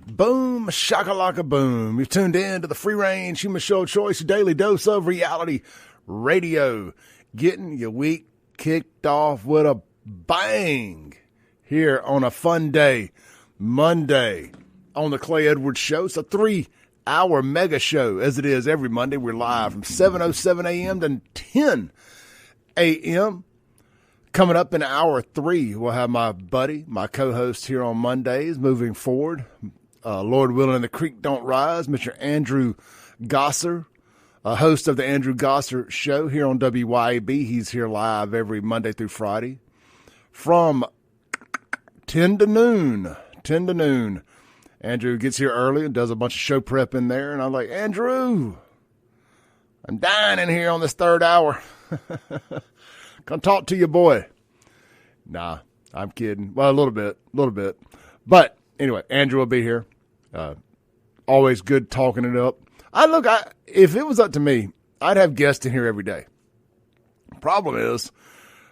Boom, shakalaka boom. You've tuned in to the Free Range Human Show Choice, your daily dose of reality radio. Getting your week kicked off with a bang here on a fun day, Monday, on the Clay Edwards Show. It's a 3-hour mega show, as it is every Monday. We're live from 7:07 a.m. to 10 a.m. Coming up in hour 3, we'll have my buddy, my co-host here on Mondays, moving forward. Lord willing, the creek don't rise. Mr. Andrew Gosser, host of the Andrew Gosser Show here on WYAB. He's here live every Monday through Friday from 10 to noon. 10 to noon. Andrew gets here early and does a bunch of show prep in there. And I'm like, Andrew, I'm dying in here on this third hour. Come talk to your boy. Nah, I'm kidding. Well, a little bit. But anyway, Andrew will be here. Always good talking it up. If it was up to me, I'd have guests in here every day. Problem is,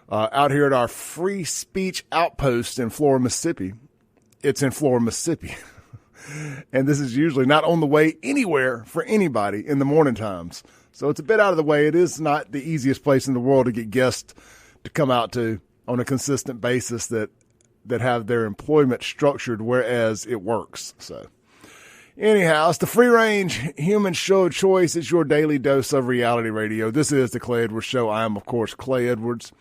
out here at our free speech outpost in Florida, Mississippi, it's in Florida, Mississippi. And this is usually not on the way anywhere for anybody in the morning times. So it's a bit out of the way. It is not the easiest place in the world to get guests to come out to on a consistent basis that have their employment structured, whereas it works. So anyhow, it's the Free Range Human Show Choice. It's your daily dose of reality radio. This is the Clay Edwards Show. I am, of course, Clay Edwards.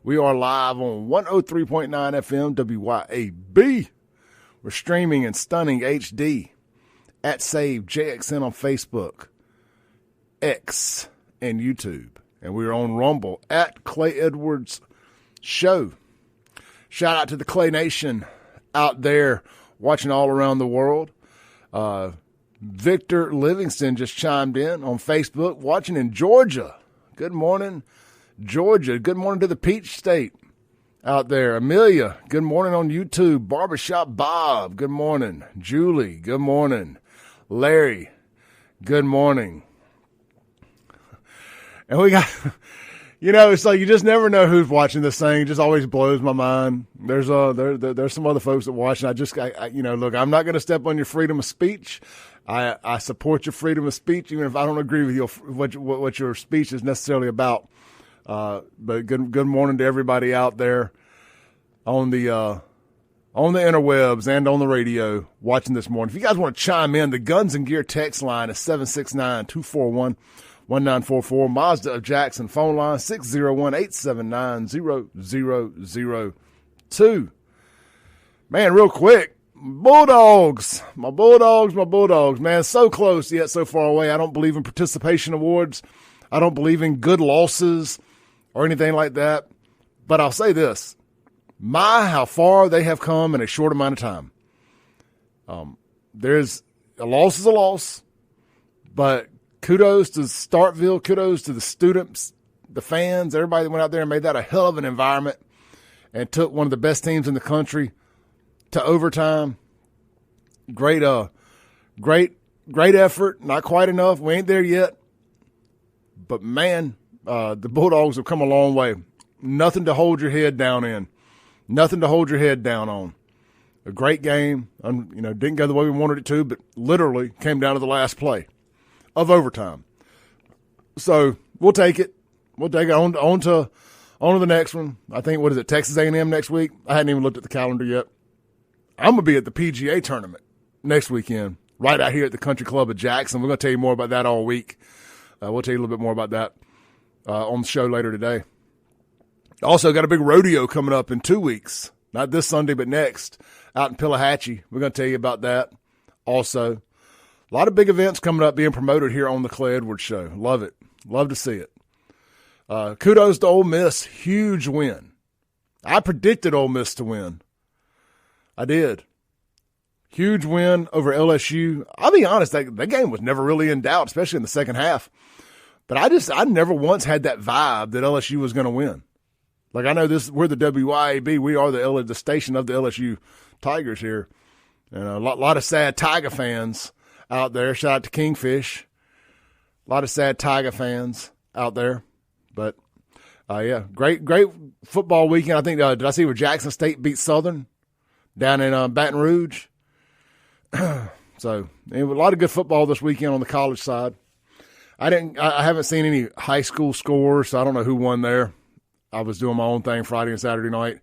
We are live on 103.9 FM WYAB. We're streaming in stunning HD at Save JXN on Facebook, X, and YouTube. And we're on Rumble at Clay Edwards Show. Shout out to the Clay Nation out there watching all around the world. Victor Livingston just chimed in on Facebook, watching in Georgia. Good morning, Georgia. Good morning to the Peach State out there. Amelia, good morning on YouTube. Barbershop Bob, good morning. Julie, good morning. Larry, good morning. And we got, it's like you just never know who's watching this thing. It just always blows my mind. There's some other folks that watch, and look, I'm not going to step on your freedom of speech. I support your freedom of speech, even if I don't agree with what your speech is necessarily about. But good morning to everybody out there on the interwebs and on the radio watching this morning. If you guys want to chime in, the Guns and Gear text line is 769-241-1944. Mazda of Jackson phone line 601-879-0002. Man, real quick, Bulldogs, my Bulldogs, man, so close yet so far away. I don't believe in participation awards. I don't believe in good losses or anything like that. But I'll say this, how far they have come in a short amount of time. There's a loss is a loss, but kudos to Starkville, kudos to the students, the fans, everybody that went out there and made that a hell of an environment and took one of the best teams in the country to overtime. Great effort. Not quite enough. We ain't there yet. But, man, the Bulldogs have come a long way. Nothing to hold your head down in. Nothing to hold your head down on. A great game. Didn't go the way we wanted it to, but literally came down to the last play of overtime. So we'll take it. We'll take it on to the next one. I think, what is it, Texas A&M next week? I hadn't even looked at the calendar yet. I'm going to be at the PGA tournament next weekend, right out here at the Country Club of Jackson. We're going to tell you more about that all week. We'll tell you a little bit more about that on the show later today. Also got a big rodeo coming up in 2 weeks. Not this Sunday, but next, out in Pillahatchee. We're going to tell you about that also. A lot of big events coming up being promoted here on the Clay Edwards Show. Love it. Love to see it. Kudos to Ole Miss. Huge win. I predicted Ole Miss to win. I did. Huge win over LSU. I'll be honest, that game was never really in doubt, especially in the second half. But I never once had that vibe that LSU was going to win. Like, I know we're the WYAB. We are the station of the LSU Tigers here. And a lot of sad Tiger fans out there. Shout out to Kingfish. A lot of sad Tiger fans out there. But, great football weekend. I think, did I see where Jackson State beat Southern down in Baton Rouge? So a lot of good football this weekend on the college side. I haven't seen any high school scores, so I don't know who won there. I was doing my own thing Friday and Saturday night,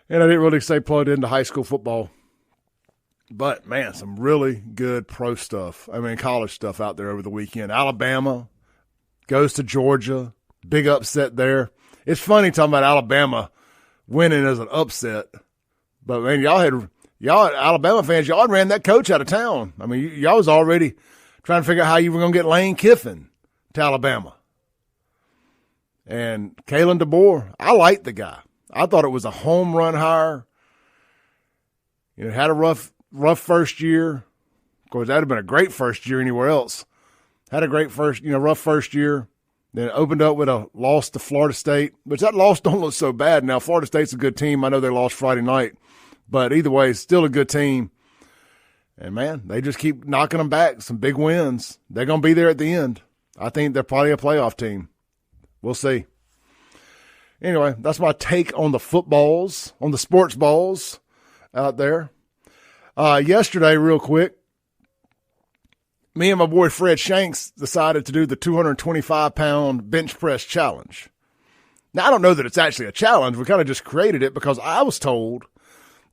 and I didn't really stay plugged into high school football. But, man, some really good pro stuff. I mean, college stuff out there over the weekend. Alabama goes to Georgia. Big upset there. It's funny talking about Alabama winning as an upset. But, man, y'all Alabama fans, y'all ran that coach out of town. I mean, y'all was already trying to figure out how you were going to get Lane Kiffin to Alabama. And Kalen DeBoer, I liked the guy. I thought it was a home run hire. You know, had a rough first year. Of course, that would have been a great first year anywhere else. Had a great rough first year. Then opened up with a loss to Florida State, which that loss don't look so bad. Now, Florida State's a good team. I know they lost Friday night. But either way, it's still a good team. And, man, they just keep knocking them back. Some big wins. They're going to be there at the end. I think they're probably a playoff team. We'll see. Anyway, that's my take on the footballs, on the sports balls out there. Yesterday, real quick, me and my boy Fred Shanks decided to do the 225-pound bench press challenge. Now, I don't know that it's actually a challenge. We kind of just created it because I was told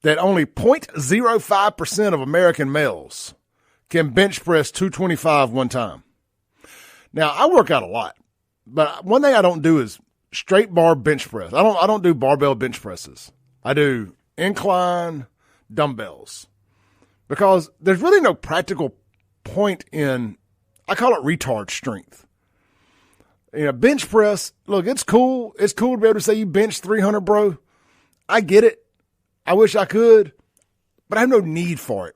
that only 0.05% of American males can bench press 225 one time. Now, I work out a lot, but one thing I don't do is straight bar bench press. I don't do barbell bench presses. I do incline dumbbells because there's really no practical point in, I call it retard strength. You know, bench press, look, it's cool. It's cool to be able to say you bench 300, bro. I get it. I wish I could, but I have no need for it.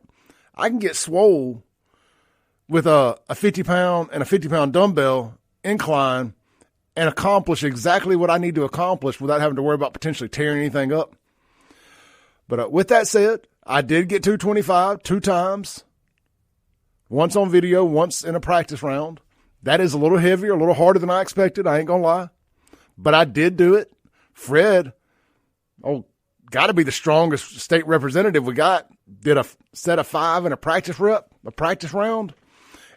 I can get swole with a 50-pound and a 50-pound dumbbell incline and accomplish exactly what I need to accomplish without having to worry about potentially tearing anything up. But with that said, I did get 225 two times, once on video, once in a practice round. That is a little heavier, a little harder than I expected. I ain't going to lie. But I did do it. Fred, got to be the strongest state representative we got, did a set of 5 in a practice round,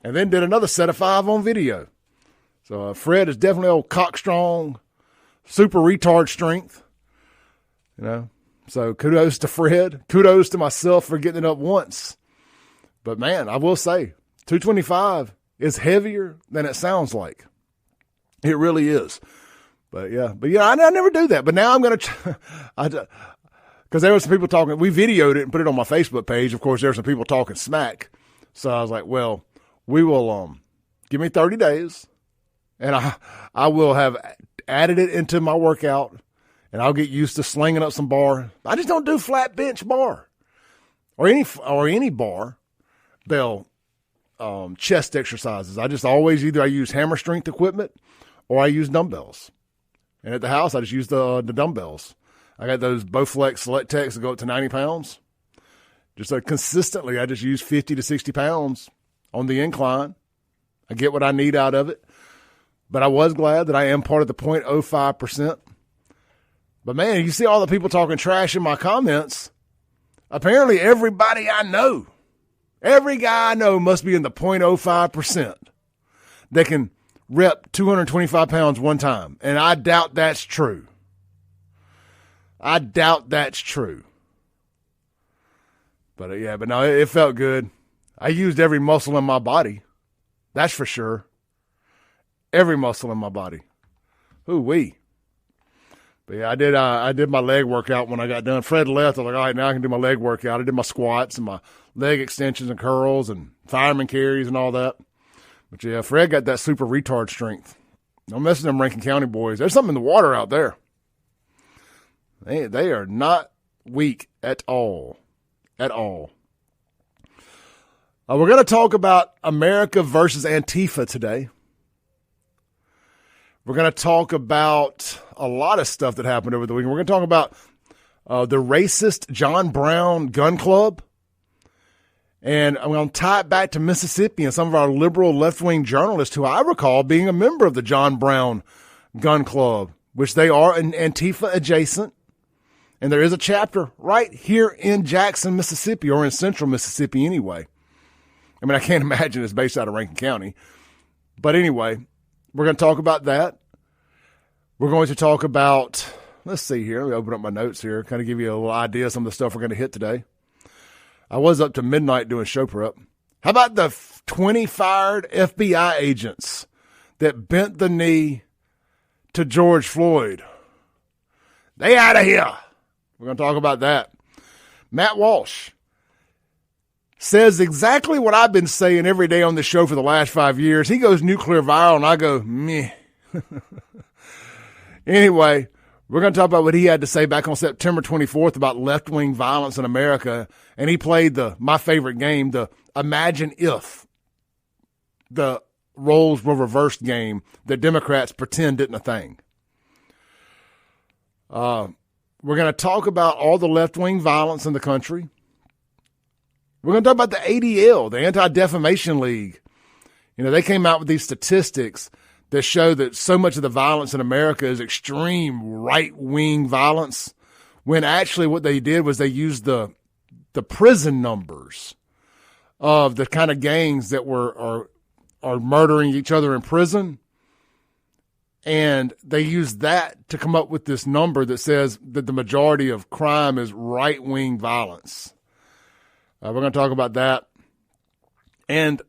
and then did another set of 5 on video. So Fred is definitely old cock-strong, super retard strength, you know. So kudos to Fred. Kudos to myself for getting it up once. But, man, I will say 225 is heavier than it sounds like. It really is. But I never do that. But now I'm going to because there were some people talking. We videoed it and put it on my Facebook page. Of course, there were some people talking smack. So I was like, well, we will give me 30 days, and I will have added it into my workout, and I'll get used to slinging up some bar. I just don't do flat bench bar or any bar bell chest exercises. I just always I use hammer strength equipment or I use dumbbells. And at the house, I just use the dumbbells. I got those Bowflex Select Techs that go up to 90 pounds. Just consistently, I just use 50 to 60 pounds on the incline. I get what I need out of it. But I was glad that I am part of the 0.05%. But, man, you see all the people talking trash in my comments. Apparently, everybody I know, every guy I know must be in the 0.05% that can rep 225 pounds one time. And I doubt that's true. But but no, it felt good. I used every muscle in my body. That's for sure. Every muscle in my body. Ooh-wee. But yeah, I did my leg workout when I got done. Fred left. I was like, all right, now I can do my leg workout. I did my squats and my leg extensions and curls and fireman carries and all that. But yeah, Fred got that super retard strength. Don't mess with them Rankin County boys. There's something in the water out there. They are not weak at all. At all. We're going to talk about America versus Antifa today. We're going to talk about a lot of stuff that happened over the weekend. We're going to talk about the racist John Brown gun club. And I'm going to tie it back to Mississippi and some of our liberal left-wing journalists who I recall being a member of the John Brown gun club, which they are an Antifa adjacent. And there is a chapter right here in Jackson, Mississippi, or in central Mississippi anyway. I mean, I can't imagine it's based out of Rankin County. But anyway, we're going to talk about that. We're going to talk about, let's see here. Let me open up my notes here, kind of give you a little idea of some of the stuff we're going to hit today. I was up to midnight doing show prep. How about the 20 fired FBI agents that bent the knee to George Floyd? They out of here. We're going to talk about that. Matt Walsh says exactly what I've been saying every day on this show for the last 5 years. He goes nuclear viral, and I go, meh. Anyway, we're going to talk about what he had to say back on September 24th about left-wing violence in America, and he played my favorite game, the Imagine If the roles were reversed game that Democrats pretend isn't a thing. We're going to talk about all the left-wing violence in the country. We're going to talk about the ADL, the Anti-Defamation League. You know, they came out with these statistics that show that so much of the violence in America is extreme right-wing violence, when actually what they did was they used the prison numbers of the kind of gangs that are murdering each other in prison. And they used that to come up with this number that says that the majority of crime is right-wing violence. We're going to talk about that. And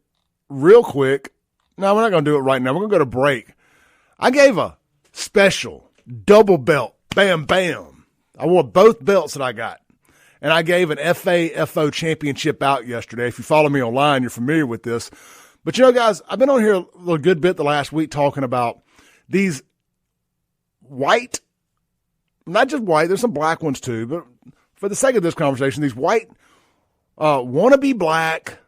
real quick, no, we're not going to do it right now. We're going to go to break. I gave a special double belt, bam, bam. I wore both belts that I got. And I gave an FAFO championship out yesterday. If you follow me online, you're familiar with this. But, you know, guys, I've been on here a good bit the last week talking about these white, not just white, there's some black ones too, but for the sake of this conversation, these white want to be black,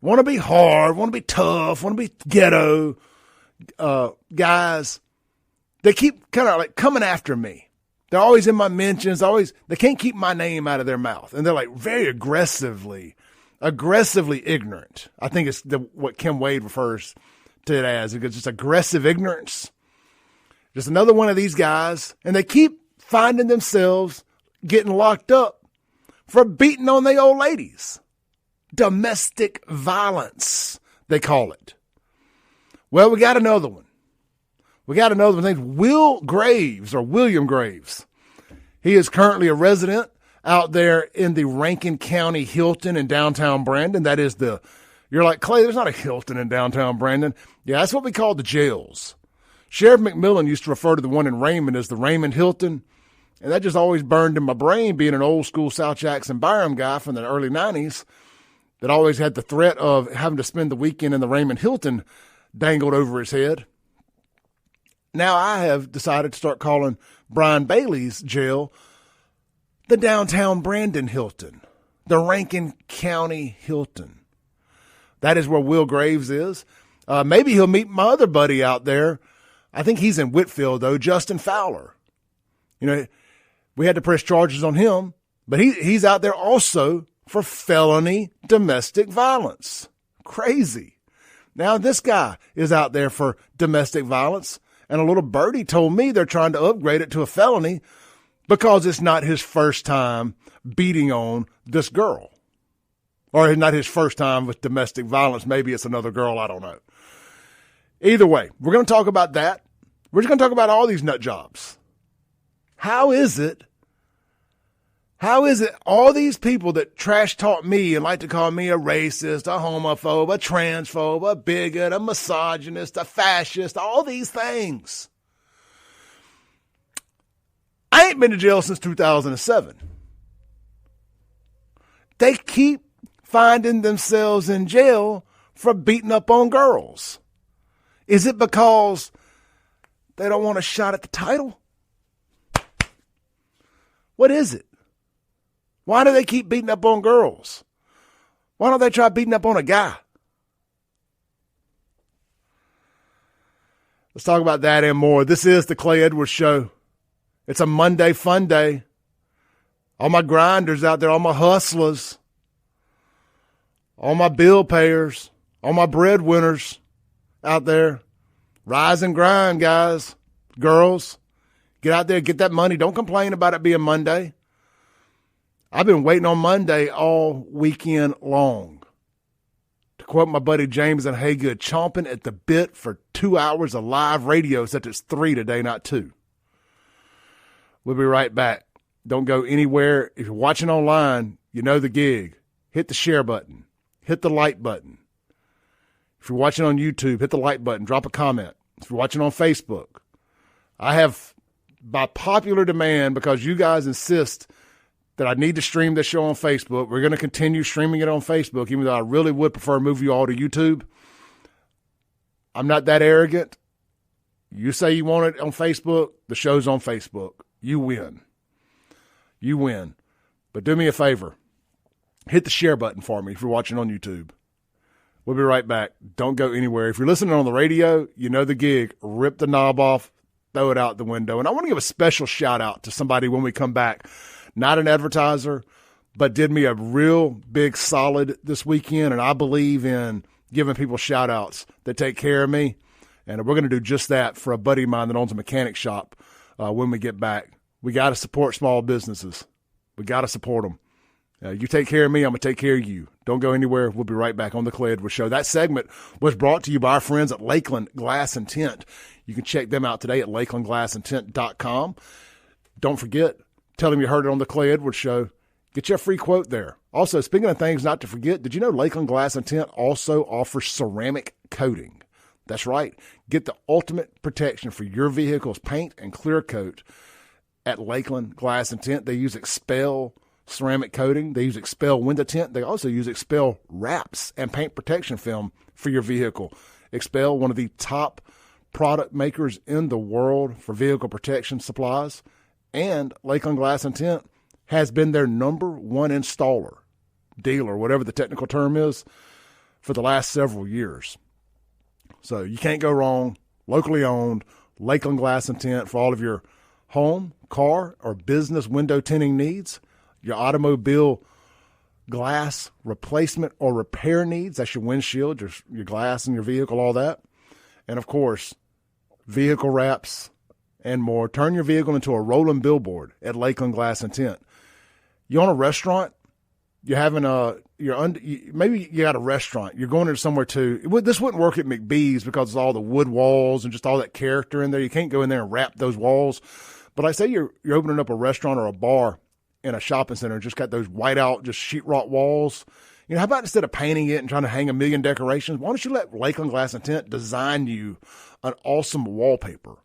want to be hard, want to be tough, want to be ghetto guys. They keep kind of like coming after me. They're always in my mentions, they can't keep my name out of their mouth. And they're like very aggressively ignorant. I think it's what Kim Wade refers to it as. It's just aggressive ignorance. Just another one of these guys. And they keep finding themselves getting locked up for beating on their old ladies. Domestic violence, they call it. Well, we got another one. Named William Graves. He is currently a resident out there in the Rankin County Hilton in downtown Brandon. That is you're like, Clay, there's not a Hilton in downtown Brandon. Yeah, that's what we call the jails. Sheriff McMillan used to refer to the one in Raymond as the Raymond Hilton. And that just always burned in my brain, being an old school South Jackson Byram guy from the early 90s that always had the threat of having to spend the weekend in the Raymond Hilton dangled over his head. Now I have decided to start calling Brian Bailey's jail the downtown Brandon Hilton, the Rankin County Hilton. That is where Will Graves is. Maybe he'll meet my other buddy out there. I think he's in Whitfield, though, Justin Fowler. You know, we had to press charges on him, but he's out there also for felony domestic violence. Crazy. Now this guy is out there for domestic violence, and a little birdie told me they're trying to upgrade it to a felony because it's not his first time beating on this girl. Or not his first time with domestic violence. Maybe it's another girl. I don't know. Either way, we're going to talk about that. We're just going to talk about all these nut jobs. How is it all these people that trash talk me and like to call me a racist, a homophobe, a transphobe, a bigot, a misogynist, a fascist, all these things? I ain't been to jail since 2007. They keep finding themselves in jail for beating up on girls. Is it because they don't want a shot at the title? What is it? Why do they keep beating up on girls? Why don't they try beating up on a guy? Let's talk about that and more. This is the Clay Edwards Show. It's a Monday fun day. All my grinders out there, all my hustlers, all my bill payers, all my breadwinners out there. Rise and grind, guys, girls. Get out there, get that money. Don't complain about it being Monday. I've been waiting on Monday all weekend long. To quote my buddy James and Haygood, chomping at the bit for 2 hours of live radio, except it's 3 today, not 2. We'll be right back. Don't go anywhere. If you're watching online, you know the gig. Hit the share button. Hit the like button. If you're watching on YouTube, hit the like button. Drop a comment. If you're watching on Facebook, I have, by popular demand, because you guys insist that I need to stream this show on Facebook, we're going to continue streaming it on Facebook, even though I really would prefer to move you all to YouTube. I'm not that arrogant. You say you want it on Facebook, the show's on Facebook. You win. You win. But do me a favor. Hit the share button for me if you're watching on YouTube. We'll be right back. Don't go anywhere. If you're listening on the radio, you know the gig. Rip the knob off, throw it out the window. And I want to give a special shout out to somebody when we come back. Not an advertiser, but did me a real big solid this weekend. And I believe in giving people shout outs that take care of me. And we're going to do just that for a buddy of mine that owns a mechanic shop when we get back. We got to support small businesses. We got to support them. You take care of me, I'm going to take care of you. Don't go anywhere. We'll be right back on the Clay Edwards Show. That segment was brought to you by our friends at Lakeland Glass and Tint. You can check them out today at lakelandglassandtint.com. Don't forget, tell them you heard it on the Clay Edwards Show. Get you a free quote there. Also, speaking of things not to forget, did you know Lakeland Glass and Tint also offers ceramic coating? That's right. Get the ultimate protection for your vehicle's paint and clear coat at Lakeland Glass and Tint. They use Expel ceramic coating. They use Expel window tint. They also use Expel wraps and paint protection film for your vehicle. Expel, one of the top product makers in the world for vehicle protection supplies. And Lakeland Glass and Tint has been their number one installer, dealer, whatever the technical term is, for the last several years. So you can't go wrong. Locally owned, Lakeland Glass and Tint for all of your home, car, or business window tinting needs. Your automobile glass replacement or repair needs. That's your windshield, your glass in your vehicle, all that. And, of course, vehicle wraps and more. Turn your vehicle into a rolling billboard at Lakeland Glass and Tint. You own a restaurant? You're having maybe you got a restaurant. You're going into somewhere too. This wouldn't work at McBee's because of all the wood walls and just all that character in there. You can't go in there and wrap those walls. But I say you're opening up a restaurant or a bar in a shopping center and just got those white out, just sheetrock walls. You know, how about instead of painting it and trying to hang a million decorations, why don't you let Lakeland Glass and Tint design you an awesome wallpaper?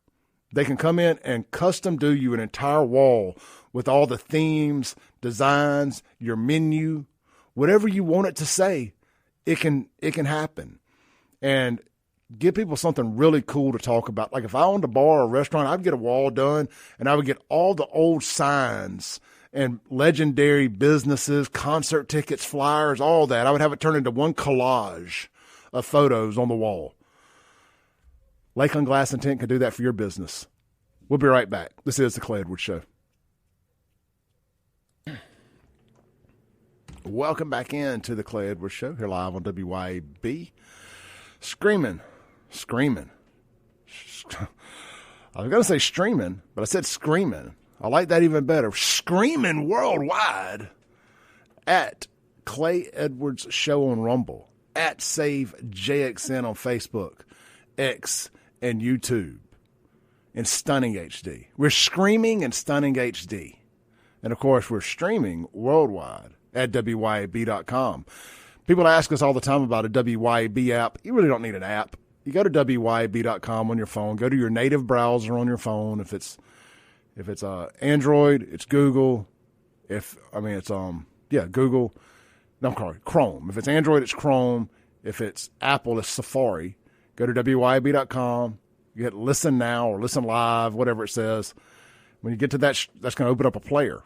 They can come in and custom do you an entire wall with all the themes, designs, your menu, whatever you want it to say, it can happen. And give people something really cool to talk about. Like if I owned a bar or a restaurant, I'd get a wall done and I would get all the old signs and legendary businesses, concert tickets, flyers, all that. I would have it turned into one collage of photos on the wall. Lakeland Glass and Tint can do that for your business. We'll be right back. This is the Clay Edwards Show. Welcome back into the Clay Edwards Show, here live on WYAB. Screaming. I was going to say streaming, but I said screaming. I like that even better. Screaming worldwide at Clay Edwards Show on Rumble, at Save JXN on Facebook, X, and YouTube, in stunning HD. We're screaming in stunning HD. And, of course, we're streaming worldwide at WYAB.com. People ask us all the time about a WYAB app. You really don't need an app. You go to WYAB.com on your phone. Go to your native browser on your phone. If it's Android, it's Google. Google. No, I'm sorry, Chrome. If it's Android, it's Chrome. If it's Apple, it's Safari. Go to WYAB.com. You hit Listen Now or Listen Live, whatever it says. When you get to that, that's going to open up a player.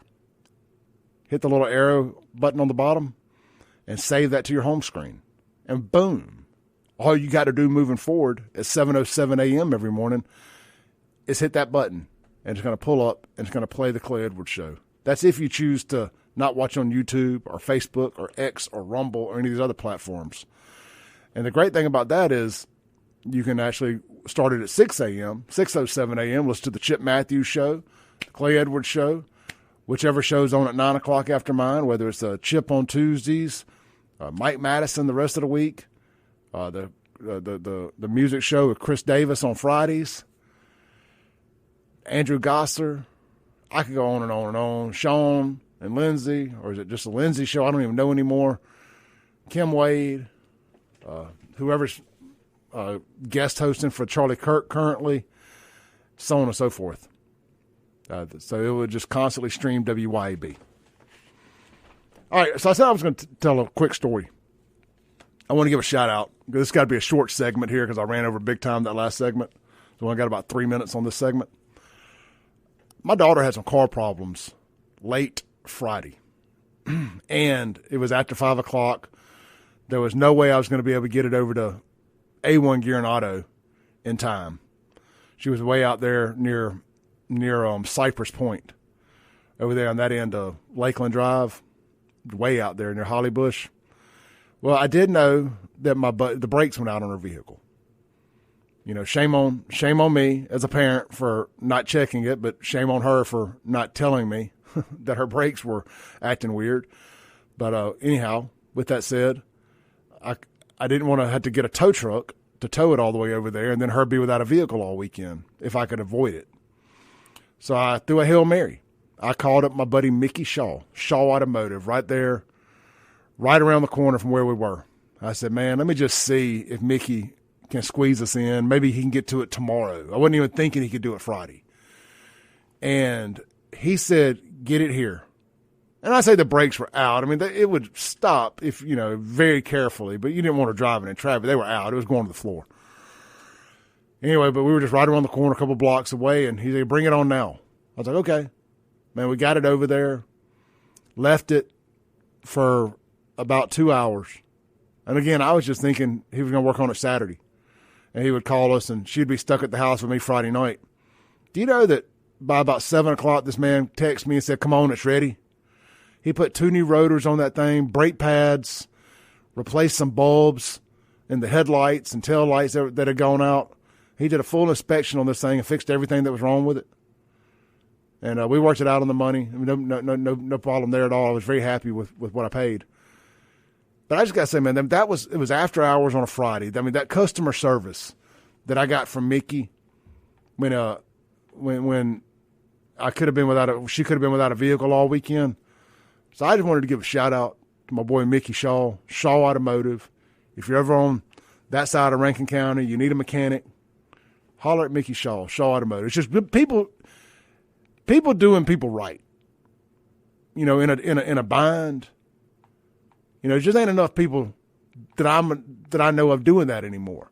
Hit the little arrow button on the bottom and save that to your home screen. And boom. All you got to do moving forward at 7:07 a.m. every morning is hit that button. And it's going to pull up and it's going to play the Clay Edwards Show. That's if you choose to not watch on YouTube or Facebook or X or Rumble or any of these other platforms. And the great thing about that is you can actually start it at 6 a.m., 6:07 a.m., listen to the Chip Matthews Show, the Clay Edwards Show, whichever show's on at 9 o'clock after mine, whether it's Chip on Tuesdays, Mike Madison the rest of the week, the music show with Chris Davis on Fridays, Andrew Gosser. I could go on and on and on. Sean and Lindsay, or is it just a Lindsay show? I don't even know anymore. Kim Wade, whoever's guest hosting for Charlie Kirk currently, so on and so forth. So it would just constantly stream WYAB. All right, so I said I was going to tell a quick story. I want to give a shout out. This has got to be a short segment here because I ran over big time that last segment. So I got about 3 minutes on this segment. My daughter had some car problems late Friday, and it was after 5 o'clock. There was no way I was going to be able to get it over to A1 Gear and Auto in time. She was way out there near Cypress Point, over there on that end of Lakeland Drive, way out there near Hollybush. Well, I did know that the brakes went out on her vehicle. You know, shame on me as a parent for not checking it, but shame on her for not telling me that her brakes were acting weird. But anyhow, with that said, I didn't want to have to get a tow truck to tow it all the way over there and then her be without a vehicle all weekend if I could avoid it. So I threw a Hail Mary. I called up my buddy Mickey Shaw Automotive, right there, right around the corner from where we were. I said, man, let me just see if Mickey can squeeze us in. Maybe he can get to it tomorrow. I wasn't even thinking he could do it Friday. And he said, get it here. And I say the brakes were out. I mean, it would stop if, very carefully, but you didn't want to drive it in traffic. They were out. It was going to the floor. Anyway, but we were just right around the corner, a couple blocks away, and he said, bring it on now. I was like, okay. Man, we got it over there, left it for about 2 hours. And again, I was just thinking he was going to work on it Saturday. And he would call us, and she'd be stuck at the house with me Friday night. Do you know that by about 7 o'clock, this man texted me and said, come on, it's ready. He put 2 new rotors on that thing, brake pads, replaced some bulbs in the headlights and tail lights that had gone out. He did a full inspection on this thing and fixed everything that was wrong with it. And we worked it out on the money. I mean, no problem there at all. I was very happy with what I paid. But I just got to say, man, it was after hours on a Friday. I mean, that customer service that I got from Mickey when I could have been she could have been without a vehicle all weekend. So I just wanted to give a shout out to my boy Mickey Shaw Automotive. If you're ever on that side of Rankin County, you need a mechanic, holler at Mickey Shaw Automotive. It's just people doing people right. In a bind. There just ain't enough people that I know of doing that anymore.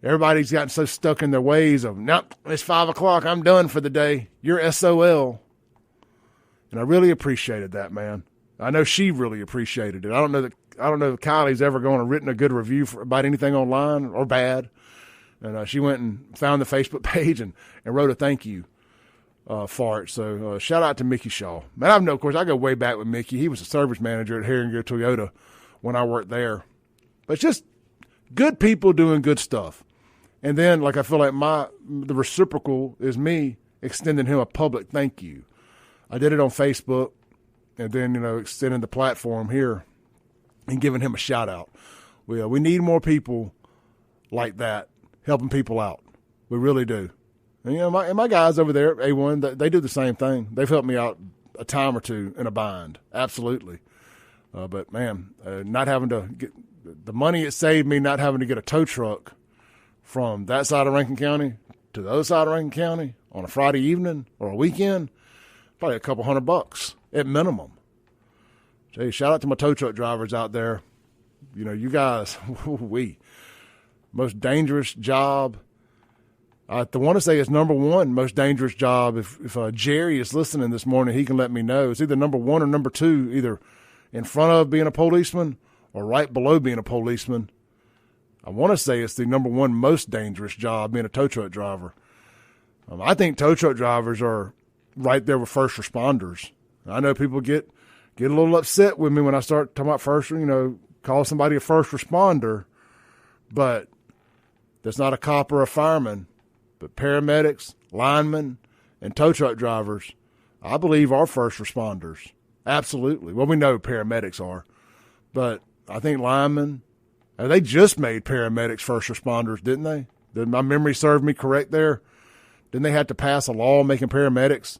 Everybody's gotten so stuck in their ways of, nope, it's 5 o'clock, I'm done for the day. You're SOL. And I really appreciated that, man. I know she really appreciated it. I don't know that Kylie's ever gone and written a good review about anything online or bad. And she went and found the Facebook page and wrote a thank you for it. So shout out to Mickey Shaw. Man, of course, I go way back with Mickey. He was a service manager at Herringer Toyota when I worked there. But it's just good people doing good stuff. And then, I feel like the reciprocal is me extending him a public thank you. I did it on Facebook and then, extending the platform here and giving him a shout out. We need more people like that helping people out. We really do. And, my guys over there at A1, they do the same thing. They've helped me out a time or two in a bind. Absolutely. But, man, not having to get the money it saved me not having to get a tow truck from that side of Rankin County to the other side of Rankin County on a Friday evening or a weekend, probably a couple $100 at minimum. Hey, shout out to my tow truck drivers out there. You guys, most dangerous job. I want to say it's number one most dangerous job. If Jerry is listening this morning, he can let me know. It's either number one or number two, either in front of being a policeman or right below being a policeman. I want to say it's the number one most dangerous job, being a tow truck driver. I think tow truck drivers are right there with first responders. I know people get a little upset with me when I start talking about first, call somebody a first responder, but that's not a cop or a fireman. But paramedics, linemen, and tow truck drivers I believe are first responders. Absolutely. Well, we know paramedics are, but I think linemen, they just made paramedics first responders, didn't they? Did my memory serve me correct there? Didn't they have to pass a law making paramedics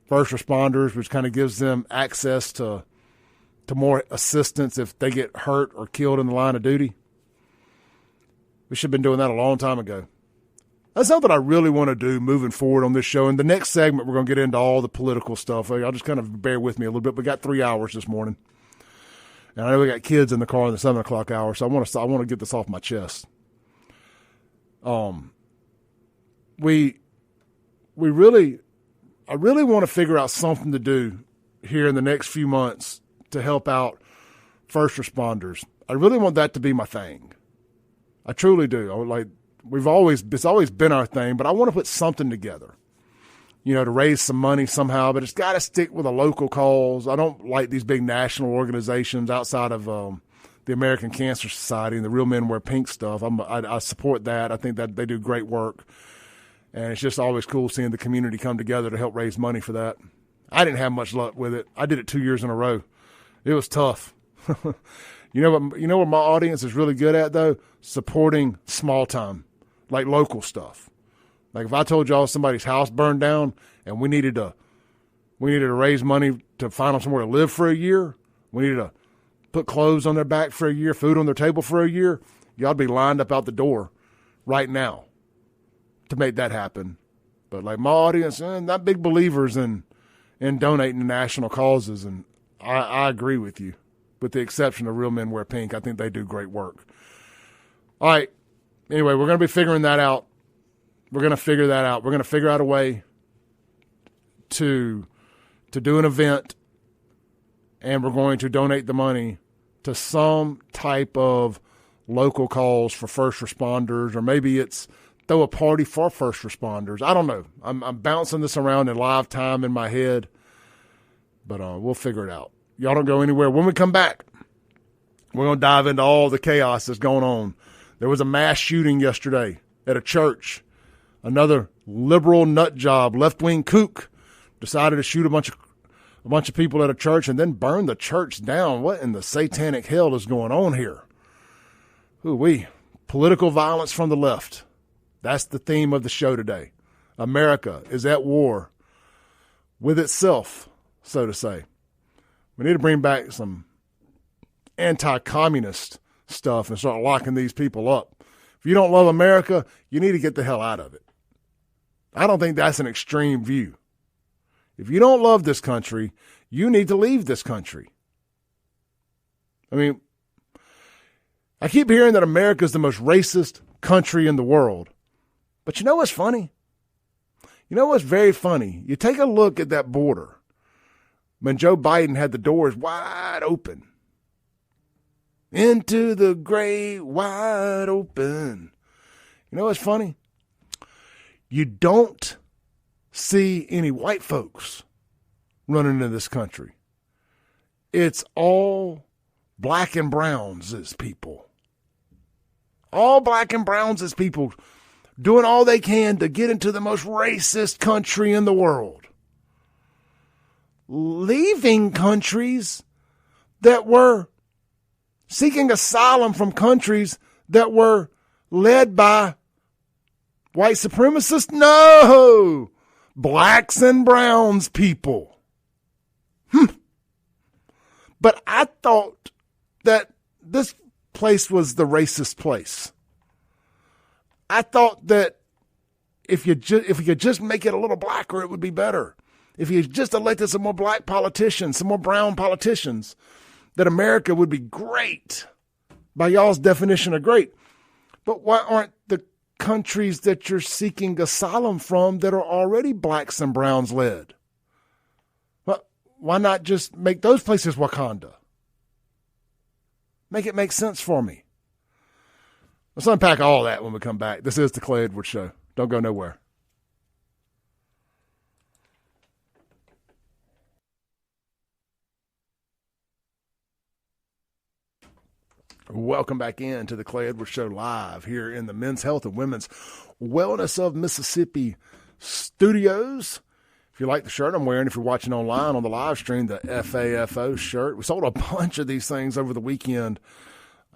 first responders, which kind of gives them access to more assistance if they get hurt or killed in the line of duty? We should have been doing that a long time ago. That's something I really want to do moving forward on this show. In the next segment, we're going to get into all the political stuff. I'll just kind of bear with me a little bit. We got 3 hours this morning. And I know we got kids in the car in the 7 o'clock hour, so I want to get this off my chest. I really want to figure out something to do here in the next few months to help out first responders. I really want that to be my thing. I truly do. It's always been our thing, but I want to put something together, to raise some money somehow, but it's got to stick with a local cause. I don't like these big national organizations outside of the American Cancer Society and the Real Men Wear Pink stuff. I support that. I think that they do great work, and it's just always cool seeing the community come together to help raise money for that. I didn't have much luck with it. I did it 2 years in a row. It was tough. You know what my audience is really good at, though? Supporting small time, like local stuff. Like if I told y'all somebody's house burned down and we needed to raise money to find them somewhere to live for a year, we needed to put clothes on their back for a year, food on their table for a year, y'all be lined up out the door right now to make that happen. But like my audience, not big believers in donating to national causes, and I agree with you. With the exception of Real Men Wear Pink, I think they do great work. All right. Anyway, we're going to be figuring that out. We're going to figure that out. We're going to figure out a way to do an event, and we're going to donate the money to some type of local cause for first responders, or maybe it's throw a party for first responders. I don't know. I'm bouncing this around in live time in my head, but we'll figure it out. Y'all don't go anywhere. When we come back, we're going to dive into all the chaos that's going on. There was a mass shooting yesterday at a church. Another liberal nut job, left-wing kook, decided to shoot a bunch of people at a church and then burn the church down. What in the satanic hell is going on here? Ooh-wee. Political violence from the left. That's the theme of the show today. America is at war with itself, so to say. We need to bring back some anti-communist stuff and start locking these people up. If you don't love America, you need to get the hell out of it. I don't think that's an extreme view. If you don't love this country, you need to leave this country. I mean, I keep hearing that America is the most racist country in the world. But you know what's funny? You know what's very funny? You take a look at that border. When Joe Biden had the doors wide open. Into the great wide open. You know what's funny? You don't see any white folks running into this country. It's all black and browns as people. All black and browns as people doing all they can to get into the most racist country in the world. Leaving countries that were seeking asylum from countries that were led by white supremacists? No! Blacks and browns people. But I thought that this place was the racist place. I thought that if you could just make it a little blacker, it would be better. If you just elected some more black politicians, some more brown politicians, that America would be great by y'all's definition of great. But why aren't the countries that you're seeking asylum from that are already blacks and browns led? Well, why not just make those places Wakanda? Make it make sense for me. Let's unpack all that when we come back. This is the Clay Edwards Show. Don't go nowhere. Welcome back in to the Clay Edwards Show live here in the Men's Health and Women's Wellness of Mississippi studios. If you like the shirt I'm wearing, if you're watching online on the live stream, the FAFO shirt, we sold a bunch of these things over the weekend.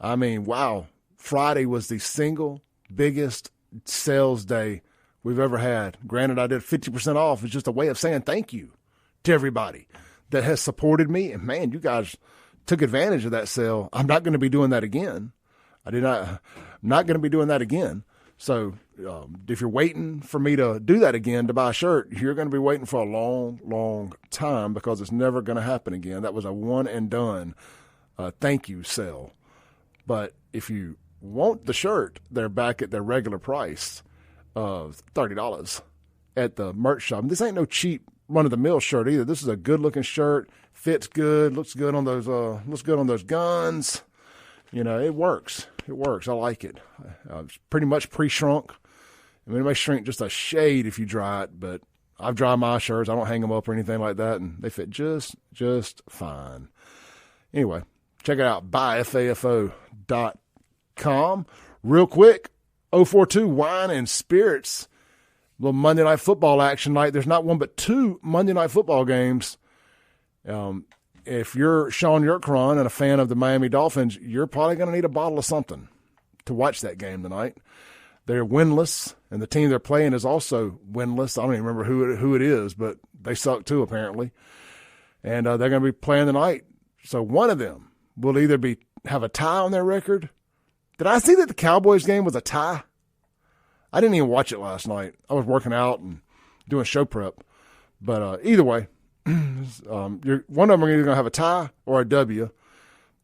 I mean, wow. Friday was the single biggest sales day we've ever had. Granted, I did 50% off. It's just a way of saying thank you to everybody that has supported me. And, man, you guys took advantage of that sale. I'm not going to be doing that again. I'm not going to be doing that again. So if you're waiting for me to do that again to buy a shirt, you're going to be waiting for a long, long time because it's never going to happen again. That was a one and done thank you sale. But if you want the shirt, they're back at their regular price of $30 at the merch shop. And this ain't no cheap run-of-the-mill shirt either. This is a good-looking shirt, fits good, looks good on those guns. You know, it works. It works. I like it. It's pretty much pre-shrunk. I mean, it may shrink just a shade if you dry it, but I've dried my shirts. I don't hang them up or anything like that, and they fit just fine. Anyway, check it out, buyfafo.com. Real quick, 042 Wine and Spirits. Little Monday Night Football action night. There's not one but two Monday Night Football games. If you're Sean Yurtkuran and a fan of the Miami Dolphins, you're probably going to need a bottle of something to watch that game tonight. They're winless, and the team they're playing is also winless. I don't even remember who it is, but they suck too, apparently. And they're going to be playing tonight. So one of them will either have a tie on their record. Did I see that the Cowboys game was a tie? I didn't even watch it last night. I was working out and doing show prep. But either way, one of them are either going to have a tie or a W.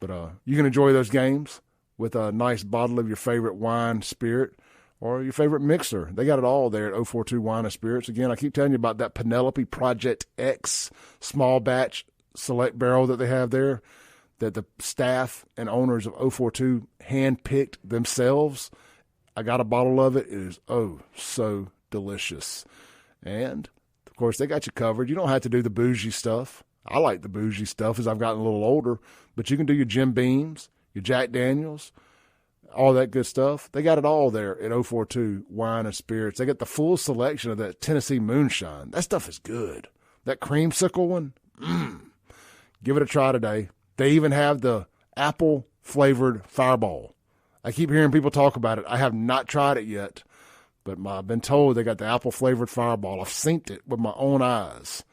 But you can enjoy those games with a nice bottle of your favorite wine, spirit, or your favorite mixer. They got it all there at 042 Wine and Spirits. Again, I keep telling you about that Penelope Project X small batch select barrel that they have there that the staff and owners of 042 hand-picked themselves. I got a bottle of it. It is, so delicious. And, of course, they got you covered. You don't have to do the bougie stuff. I like the bougie stuff as I've gotten a little older. But you can do your Jim Beams, your Jack Daniels, all that good stuff. They got it all there at 042 Wine and Spirits. They got the full selection of that Tennessee Moonshine. That stuff is good. That creamsicle one, give it a try today. They even have the apple-flavored Fireball. I keep hearing people talk about it. I have not tried it yet, but I've been told they got the apple-flavored Fireball. I've seen it with my own eyes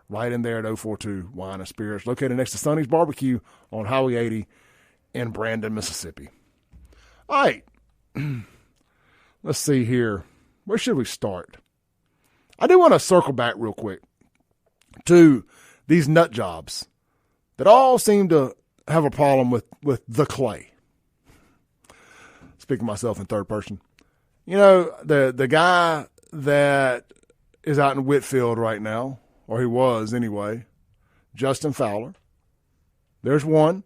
right in there at 042 Wine and Spirits, located next to Sonny's Barbecue on Highway 80 in Brandon, Mississippi. All right, let's see here. Where should we start? I do want to circle back real quick to these nut jobs that all seem to have a problem with the clay. Speaking of myself in third person. You know, the guy that is out in Whitfield right now, or he was anyway, Justin Fowler. There's one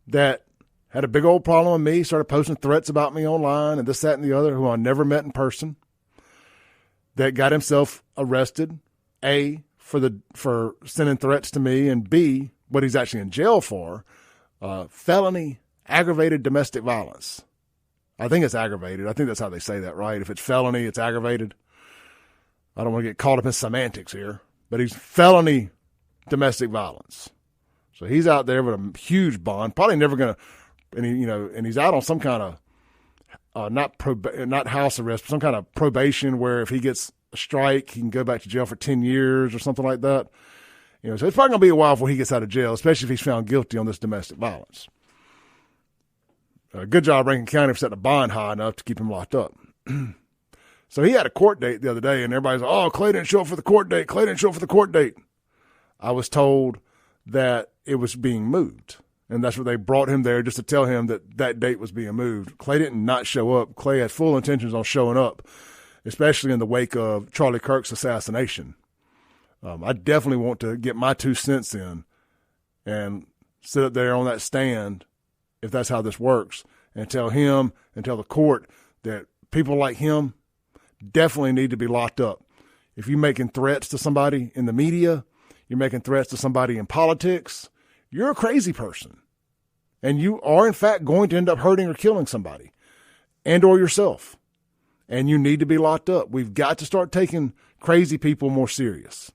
that had a big old problem with me, started posting threats about me online and this, that, and the other, who I never met in person, that got himself arrested, A, for sending threats to me, and B, what he's actually in jail for, felony aggravated domestic violence. I think it's aggravated. I think that's how they say that, right? If it's felony, it's aggravated. I don't want to get caught up in semantics here, but he's felony domestic violence. So he's out there with a huge bond, probably never going to, and he's out on some kind of not house arrest, but some kind of probation where if he gets a strike, he can go back to jail for 10 years or something like that. So it's probably going to be a while before he gets out of jail, especially if he's found guilty on this domestic violence. Good job, Rankin County, for setting a bond high enough to keep him locked up. So he had a court date the other day, and everybody's like, oh, Clay didn't show up for the court date. Clay didn't show up for the court date. I was told that it was being moved, and that's what they brought him there, just to tell him that that date was being moved. Clay didn't not show up. Clay had full intentions on showing up, especially in the wake of Charlie Kirk's assassination. I definitely want to get my 2 cents in and sit up there on that stand, if that's how this works, and tell him and tell the court that people like him definitely need to be locked up. If you're making threats to somebody in the media, you're making threats to somebody in politics, you're a crazy person. And you are, in fact, going to end up hurting or killing somebody and or yourself. And you need to be locked up. We've got to start taking crazy people more serious.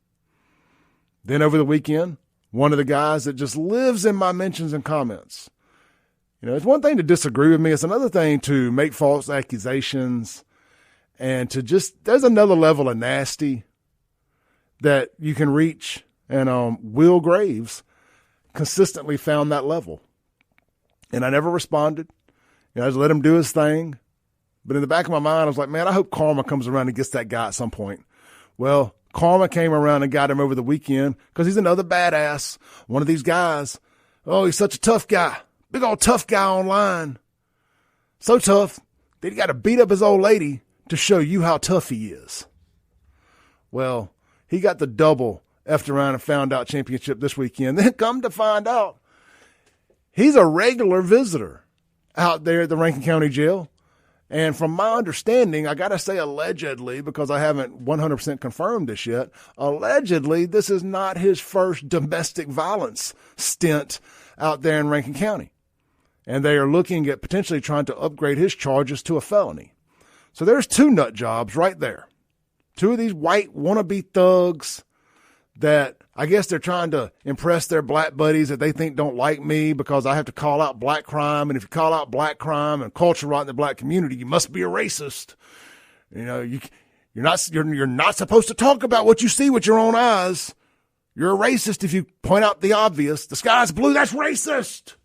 Then over the weekend, one of the guys that just lives in my mentions and comments. You know, it's one thing to disagree with me. It's another thing to make false accusations and to just, there's another level of nasty that you can reach. And Will Graves consistently found that level. And I never responded. You know, I just let him do his thing. But in the back of my mind, I was like, man, I hope karma comes around and gets that guy at some point. Well, karma came around and got him over the weekend because he's another badass. One of these guys. Oh, he's such a tough guy. Big old tough guy online. So tough that he got to beat up his old lady to show you how tough he is. Well, he got the double effed around and found out championship this weekend. Then come to find out, he's a regular visitor out there at the Rankin County Jail. And from my understanding, I got to say allegedly, because I haven't 100% confirmed this yet, allegedly this is not his first domestic violence stint out there in Rankin County. And they are looking at potentially trying to upgrade his charges to a felony. So there's two nut jobs right there. Two of these white wannabe thugs that I guess they're trying to impress their black buddies that they think don't like me because I have to call out black crime. And if you call out black crime and culture rot in the black community, you must be a racist. You know, you're not supposed to talk about what you see with your own eyes. You're a racist if you point out the obvious. The sky's blue, that's racist.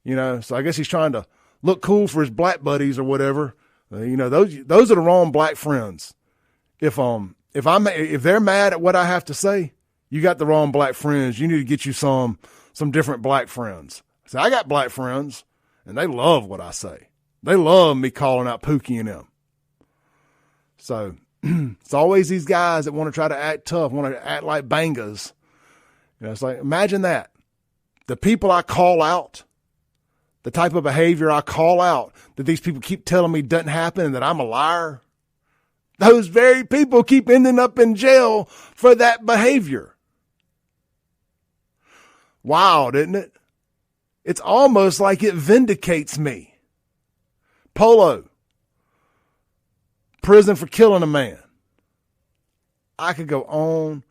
You know, so I guess he's trying to look cool for his black buddies or whatever. You know, those are the wrong black friends. If they're mad at what I have to say, you got the wrong black friends. You need to get you some different black friends. So I got black friends, and they love what I say. They love me calling out Pookie and them. So it's always these guys that want to try to act tough, want to act like bangers. You know, it's like, imagine that. The people I call out, the type of behavior I call out that these people keep telling me doesn't happen and that I'm a liar. Those very people keep ending up in jail for that behavior. Wild, isn't it? It's almost like it vindicates me. Polo. Prison for killing a man. I could go on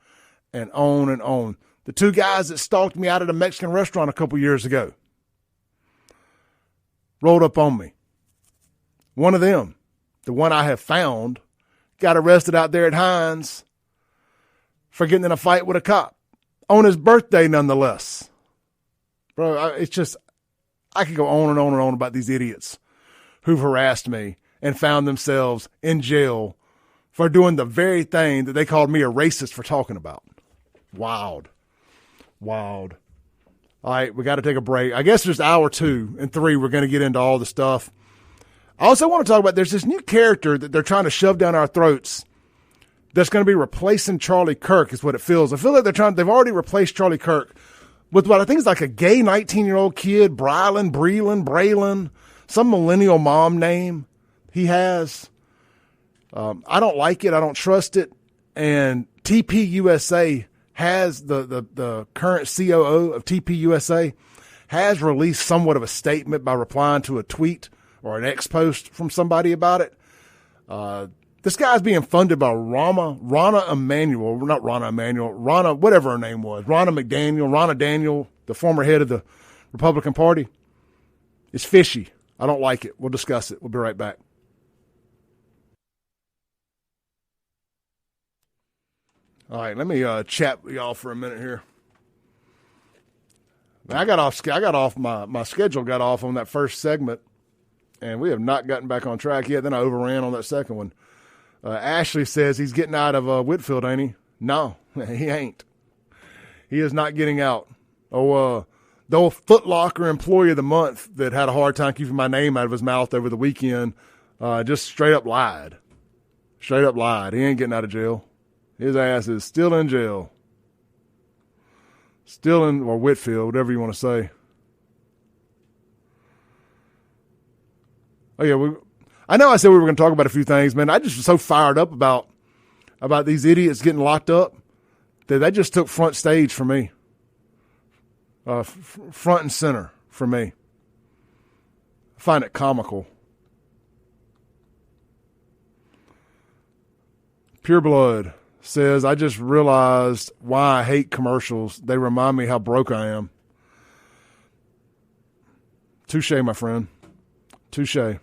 and on and on. The two guys that stalked me out at a Mexican restaurant a couple years ago rolled up on me. One of them, the one I have found, got arrested out there at Hines for getting in a fight with a cop on his birthday nonetheless. Bro, it's just, I could go on and on and on about these idiots who've harassed me and found themselves in jail for doing the very thing that they called me a racist for talking about. Wild. Wild. All right, we got to take a break. I guess just hour 2 and 3, we're going to get into all the stuff. I also want to talk about, there's this new character that they're trying to shove down our throats that's going to be replacing Charlie Kirk is what it feels. I feel like they've already replaced Charlie Kirk with what I think is like a gay 19-year-old kid, Braylon, some millennial mom name he has. I don't like it. I don't trust it. And TPUSA has the current COO of TPUSA has released somewhat of a statement by replying to a tweet or an X post from somebody about it. This guy's being funded by Ronna whatever her name was, Ronna Daniel, the former head of the Republican Party. It's fishy. I don't like it. We'll discuss it. We'll be right back. All right, let me chat with y'all for a minute here. My schedule got off on that first segment, and we have not gotten back on track yet. Then I overran on that second one. Ashley says he's getting out of Whitfield, ain't he? No, he ain't. He is not getting out. The old Foot Locker Employee of the Month that had a hard time keeping my name out of his mouth over the weekend just straight up lied. Straight up lied. He ain't getting out of jail. His ass is still in jail. Or Whitfield, whatever you want to say. Oh, yeah, I know I said we were going to talk about a few things, man. I just was so fired up about these idiots getting locked up that they just took front stage for me. Front and center for me. I find it comical. Pure Blood says, I just realized why I hate commercials. They remind me how broke I am. Touche, my friend. Touche.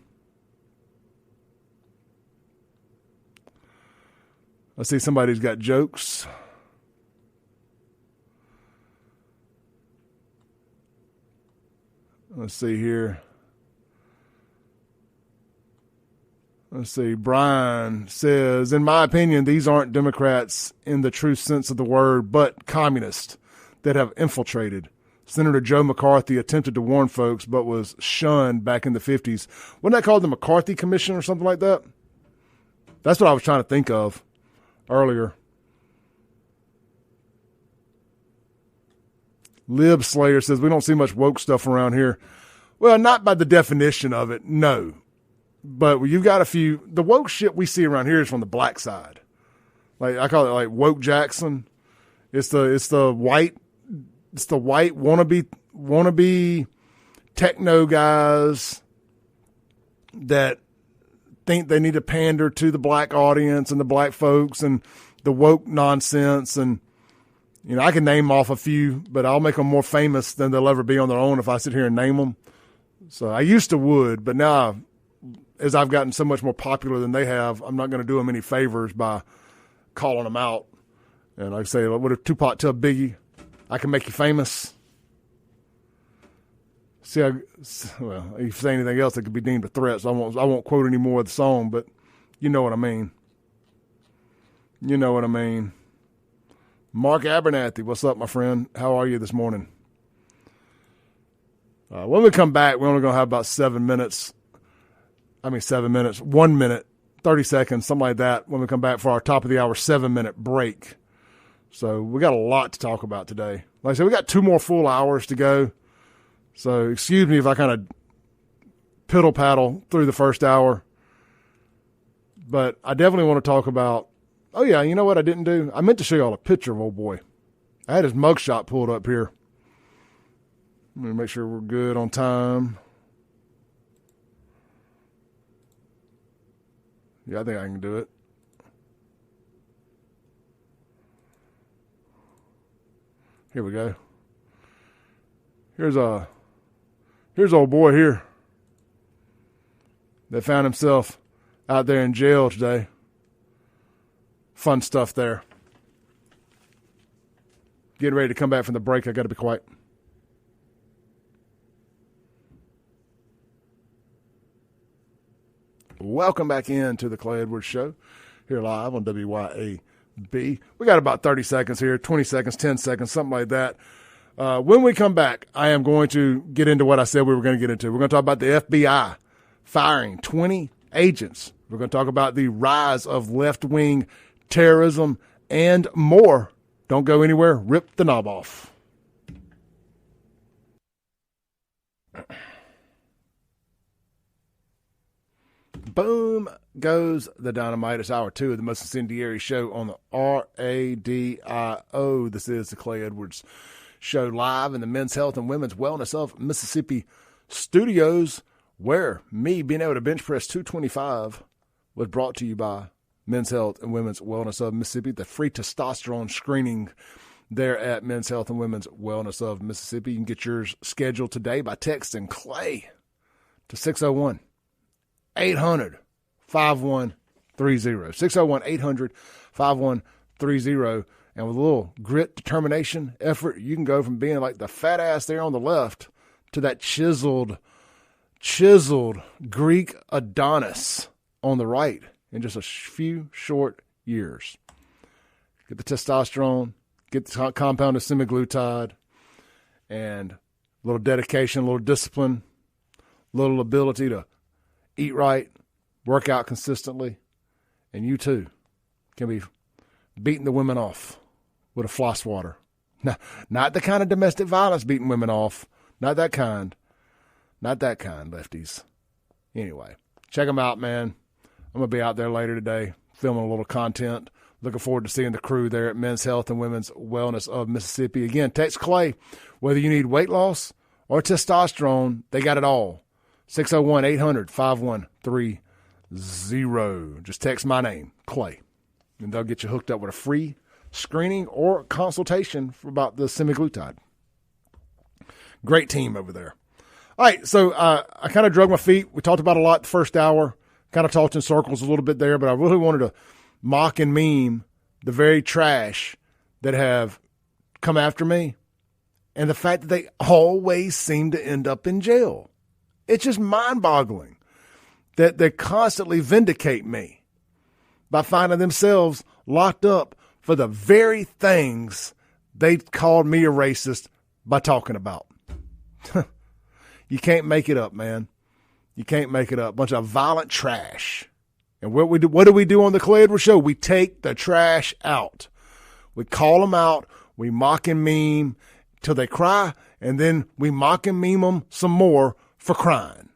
Let's see, somebody's got jokes. Let's see here. Let's see. Brian says, in my opinion, these aren't Democrats in the true sense of the word, but communists that have infiltrated. Senator Joe McCarthy attempted to warn folks, but was shunned back in the 50s. Wasn't that called the McCarthy Commission or something like that? That's what I was trying to think of earlier. Lib Slayer says, we don't see much woke stuff around here. Well, not by the definition of it, no. But you've got a few. The woke shit we see around here is from the black side. Like I call it like woke Jackson. It's the white wannabe techno guys that think they need to pander to the black audience and the black folks and the woke nonsense. And I can name off a few, but I'll make them more famous than they'll ever be on their own if I sit here and name them. So I used to would, but now, as I've gotten so much more popular than they have, I'm not going to do them any favors by calling them out. And like I say, what if Tupac tell Biggie, I can make you famous? See, if you say anything else, it could be deemed a threat. So I won't quote any more of the song, but you know what I mean. You know what I mean. Mark Abernathy, what's up, my friend? How are you this morning? When we come back, we're only going to have about 7 minutes. 1 minute, 30 seconds, something like that, when we come back for our top of the hour 7-minute break. So we got a lot to talk about today. Like I said, we got 2 more full hours to go. So excuse me if I kind of piddle paddle through the first hour. But I definitely want to talk about, oh yeah, you know what I didn't do? I meant to show y'all a picture of old boy. I had his mugshot pulled up here. Let me make sure we're good on time. Yeah, I think I can do it. Here we go. Here's old boy here that found himself out there in jail today. Fun stuff there. Getting ready to come back from the break. I got to be quiet. Welcome back into the Clay Edwards Show here live on WYAB. We got about 30 seconds here, 20 seconds, 10 seconds, something like that. When we come back, I am going to get into what I said we were going to get into. We're going to talk about the FBI firing 20 agents. We're going to talk about the rise of left-wing terrorism and more. Don't go anywhere. Rip the knob off. Boom goes the dynamite. It's hour 2 of the most incendiary show on the RADIO. This is the Clay Edwards Show live in the Men's Health and Women's Wellness of Mississippi studios, where me being able to bench press 225 was brought to you by Men's Health and Women's Wellness of Mississippi, the free testosterone screening there at Men's Health and Women's Wellness of Mississippi. You can get yours scheduled today by texting Clay to 601-800-5130. 601-800-5130. And with a little grit, determination, effort, you can go from being like the fat ass there on the left to that chiseled Greek Adonis on the right in just a few short years. Get the testosterone, get the compounded semaglutide, and a little dedication, a little discipline, a little ability to eat right, work out consistently, and you too can be beating the women off with a floss water. Not the kind of domestic violence beating women off. Not that kind. Not that kind, lefties. Anyway, check them out, man. I'm going to be out there later today filming a little content. Looking forward to seeing the crew there at Men's Health and Women's Wellness of Mississippi. Again, text Clay. Whether you need weight loss or testosterone, they got it all. 601-800-5130. Just text my name, Clay. and they'll get you hooked up with a free screening or consultation about the semaglutide. Great team over there. All right, so I kind of drug my feet. We talked about a lot the first hour, kind of talked in circles a little bit there, but I really wanted to mock and meme the very trash that have come after me and the fact that they always seem to end up in jail. It's just mind-boggling that they constantly vindicate me by finding themselves locked up for the very things they called me a racist by talking about. You can't make it up, man. You can't make it up. Bunch of violent trash. And what do we do on the Clay Edwards Show? We take the trash out. We call them out. We mock and meme till they cry, and then we mock and meme them some more for crying.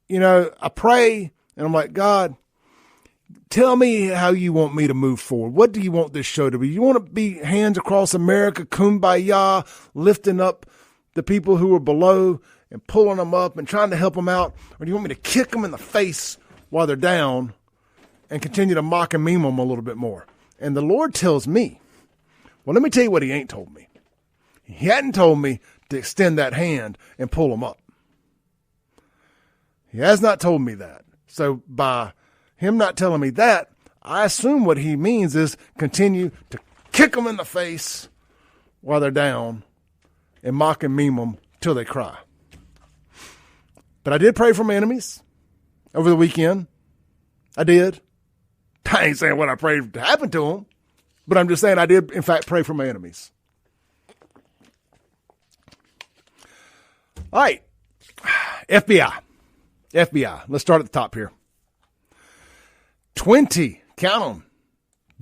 I pray, and I'm like, God, tell me how you want me to move forward. What do you want this show to be? You want to be hands across America, kumbaya, lifting up the people who are below and pulling them up and trying to help them out? Or do you want me to kick them in the face while they're down and continue to mock and meme them a little bit more? And the Lord tells me, well, let me tell you what he ain't told me. He hadn't told me to extend that hand and pull them up. He has not told me that. So by him not telling me that, I assume what he means is continue to kick them in the face while they're down and mock and meme them till they cry. But I did pray for my enemies over the weekend. I did. I ain't saying what I prayed to happen to them, but I'm just saying I did, in fact, pray for my enemies. All right. FBI. Let's start at the top here. 20, count them,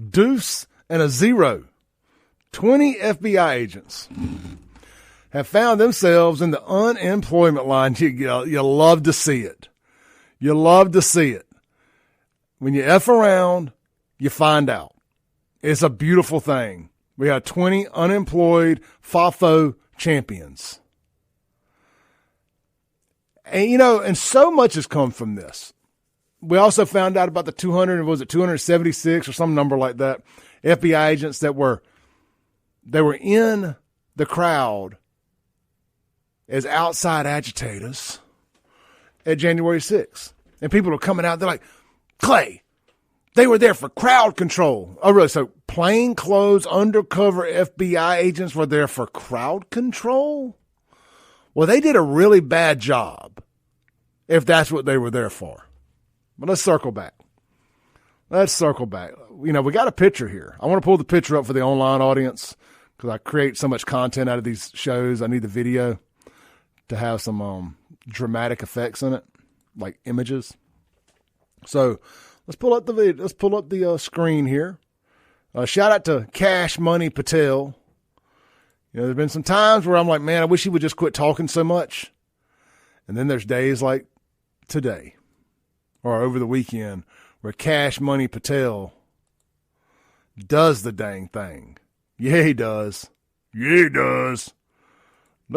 deuce and a zero. 20 FBI agents have found themselves in the unemployment line. You love to see it. You love to see it. When you F around, you find out. It's a beautiful thing. We have 20 unemployed FAFO champions. And so much has come from this. We also found out about the 276 or some number like that, FBI agents that were in the crowd as outside agitators at January 6th. And people are coming out, they're like, Clay, they were there for crowd control. Oh, really? So plainclothes undercover FBI agents were there for crowd control? Well, they did a really bad job if that's what they were there for. But let's circle back. We got a picture here. I want to pull the picture up for the online audience because I create so much content out of these shows. I need the video to have some dramatic effects in it, like images. So let's pull up the video. Let's pull up the screen here. Shout out to Cash Money Patel. There's been some times where I'm like, man, I wish he would just quit talking so much. And then there's days like today or over the weekend where Cash Money Patel does the dang thing. Yeah, he does. Look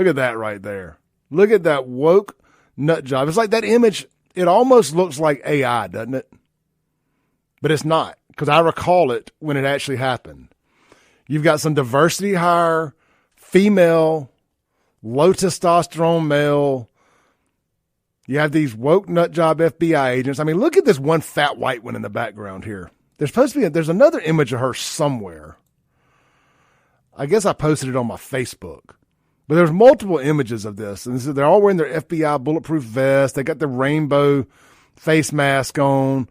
at that right there. Look at that woke nut job. It's like that image. It almost looks like AI, doesn't it? But it's not, because I recall it when it actually happened. You've got some diversity hire, female, low testosterone male. You have these woke nut job FBI agents. I mean, look at this one fat white one in the background here. There's another image of her somewhere. I guess I posted it on my Facebook. But there's multiple images of this. And they're all wearing their FBI bulletproof vest. They got their rainbow face mask on.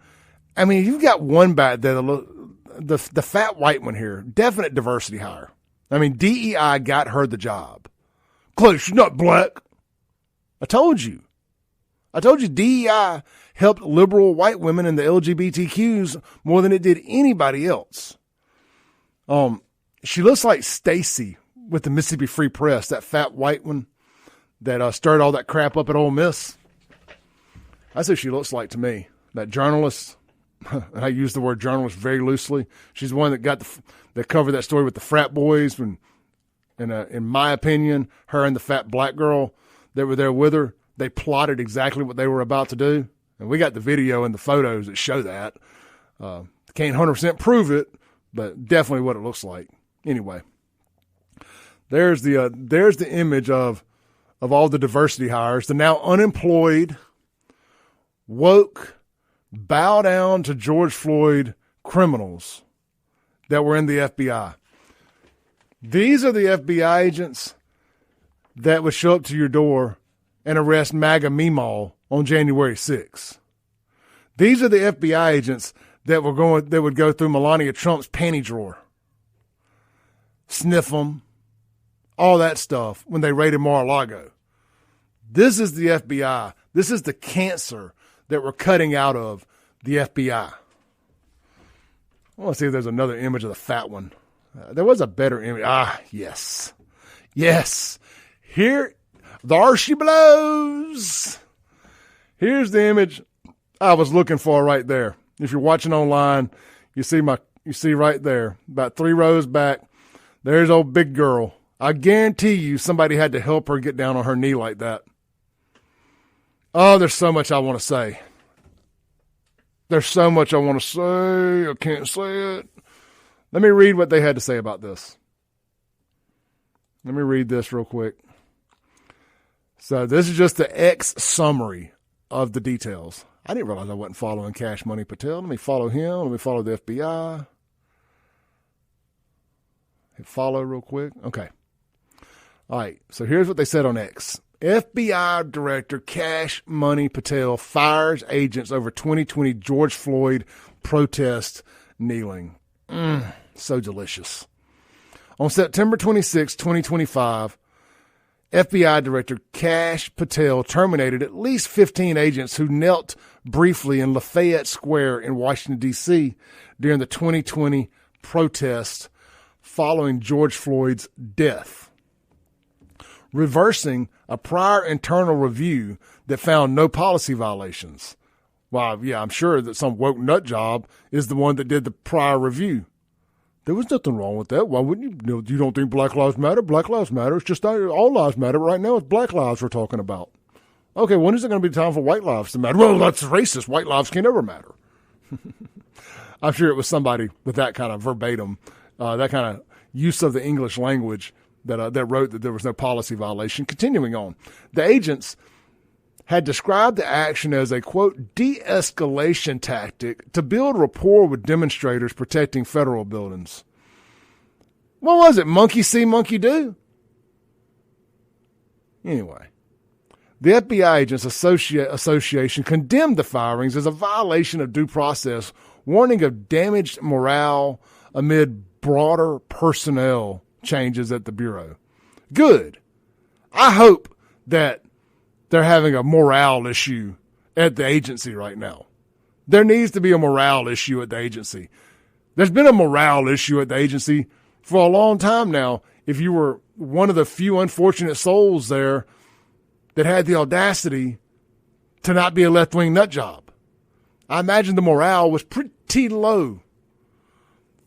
I mean, you've got one back there, the fat white one here. Definite diversity hire. I mean, DEI got her the job. Clay, she's not black. I told you DEI helped liberal white women and the LGBTQs more than it did anybody else. She looks like Stacy with the Mississippi Free Press, that fat white one that stirred all that crap up at Ole Miss. That's who she looks like to me. That journalist, and I use the word journalist very loosely. She's the one that that covered that story with the frat boys. And in my opinion, her and the fat black girl that were there with her, they plotted exactly what they were about to do. And we got the video and the photos that show that. Can't 100% prove it, but definitely what it looks like. Anyway, there's the image of all the diversity hires, the now unemployed, woke, bow down to George Floyd criminals that were in the FBI. These are the FBI agents that would show up to your door and arrest MAGA Meemaw on January 6th. These are the FBI agents that would go through Melania Trump's panty drawer, sniff them, all that stuff when they raided Mar-a-Lago. This is the FBI. This is the cancer that we're cutting out of the FBI. I want to see if there's another image of the fat one. There was a better image. Yes. Yes. There she blows. Here's the image I was looking for right there. If you're watching online, you see right there, about 3 rows back, there's old big girl. I guarantee you somebody had to help her get down on her knee like that. Oh, there's so much I want to say. There's so much I want to say. I can't say it. Let me read what they had to say about this. Let me read this real quick. So this is just the X summary of the details. I didn't realize I wasn't following Cash Money Patel. Let me follow him. Let me follow the FBI. Hit follow real quick. Okay. All right. So here's what they said on X. FBI Director Cash Money Patel fires agents over 2020 George Floyd protest kneeling. So delicious. On September 26, 2025, FBI Director Cash Patel terminated at least 15 agents who knelt briefly in Lafayette Square in Washington, D.C. during the 2020 protest following George Floyd's death, reversing a prior internal review that found no policy violations. Well, yeah, I'm sure that some woke nut job is the one that did the prior review. There was nothing wrong with that. Why wouldn't you? You don't think Black Lives Matter? Black Lives Matter. It's just all lives matter. Right now, it's Black lives we're talking about. Okay, when is it going to be time for white lives to matter? Well, that's racist. White lives can never matter. I'm sure it was somebody with that kind of verbatim, that kind of use of the English language that wrote that there was no policy violation. Continuing on, the agents had described the action as a, quote, de-escalation tactic to build rapport with demonstrators protecting federal buildings. What was it? Monkey see, monkey do? Anyway, the FBI Agents Association condemned the firings as a violation of due process, warning of damaged morale amid broader personnel changes at the Bureau. Good. I hope that they're having a morale issue at the agency right now. There needs to be a morale issue at the agency. There's been a morale issue at the agency for a long time now. If you were one of the few unfortunate souls there that had the audacity to not be a left-wing nut job, I imagine the morale was pretty low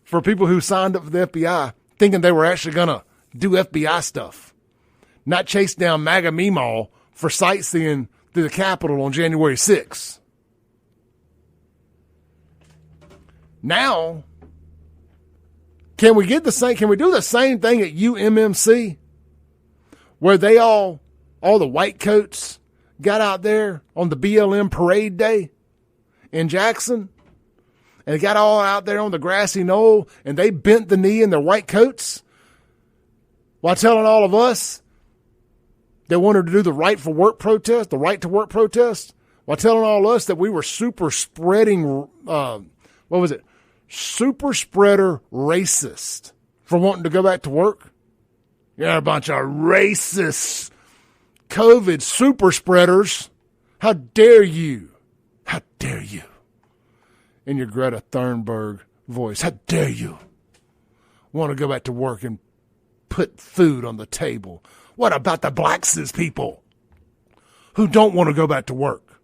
for people who signed up for the FBI thinking they were actually going to do FBI stuff, not chase down MAGA Meemaw for sightseeing through the Capitol on January 6th. Now, can we do the same thing at UMMC, where they all the white coats got out there on the BLM parade day in Jackson, and they got all out there on the grassy knoll, and they bent the knee in their white coats while telling all of us they wanted to do the right to work protest, while telling all us that we were super spreading, super spreader racist for wanting to go back to work. You're a bunch of racist COVID super spreaders. How dare you? How dare you? In your Greta Thunberg voice, how dare you want to go back to work and put food on the table? What about the black cis people who don't want to go back to work?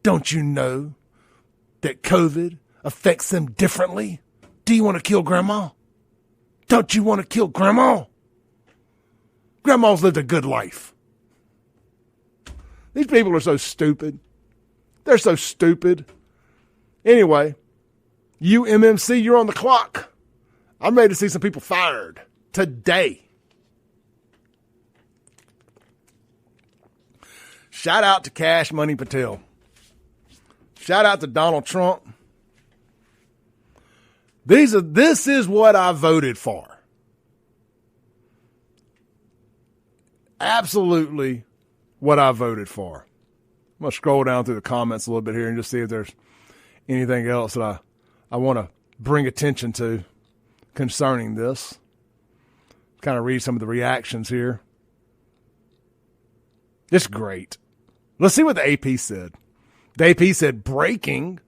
Don't you know that COVID affects them differently? Do you want to kill grandma? Don't you want to kill grandma? Grandma's lived a good life. These people are so stupid. They're so stupid. Anyway, UMMC, you're on the clock. I'm ready to see some people fired today. Shout out to Cash Money Patel. Shout out to Donald Trump. This is what I voted for. Absolutely what I voted for. I'm going to scroll down through the comments a little bit here and just see if there's anything else that I want to bring attention to concerning this. Kind of read some of the reactions here. It's great. Let's see what the AP said. The AP said, breaking,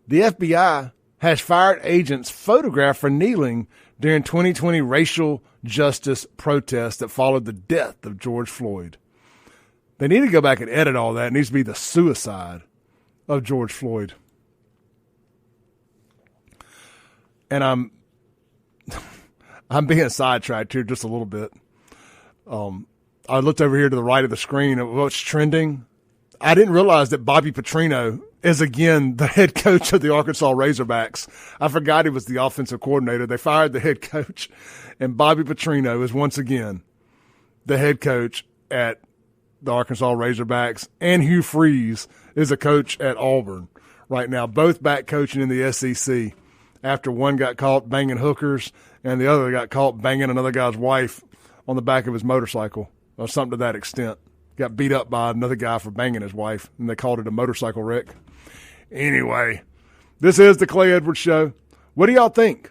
the FBI has fired agents photographed for kneeling during 2020 racial justice protests that followed the death of George Floyd. They need to go back and edit all that. It needs to be the suicide of George Floyd. And I'm being sidetracked here just a little bit. I looked over here to the right of the screen at what's trending. I didn't realize that Bobby Petrino is again the head coach of the Arkansas Razorbacks. I forgot he was the offensive coordinator. They fired the head coach, and Bobby Petrino is once again the head coach at the Arkansas Razorbacks, and Hugh Freeze is a coach at Auburn right now, both back coaching in the SEC after one got caught banging hookers and the other got caught banging another guy's wife on the back of his motorcycle or something to that extent. Got beat up by another guy for banging his wife, and they called it a motorcycle wreck. Anyway, this is the Clay Edwards Show. What do y'all think?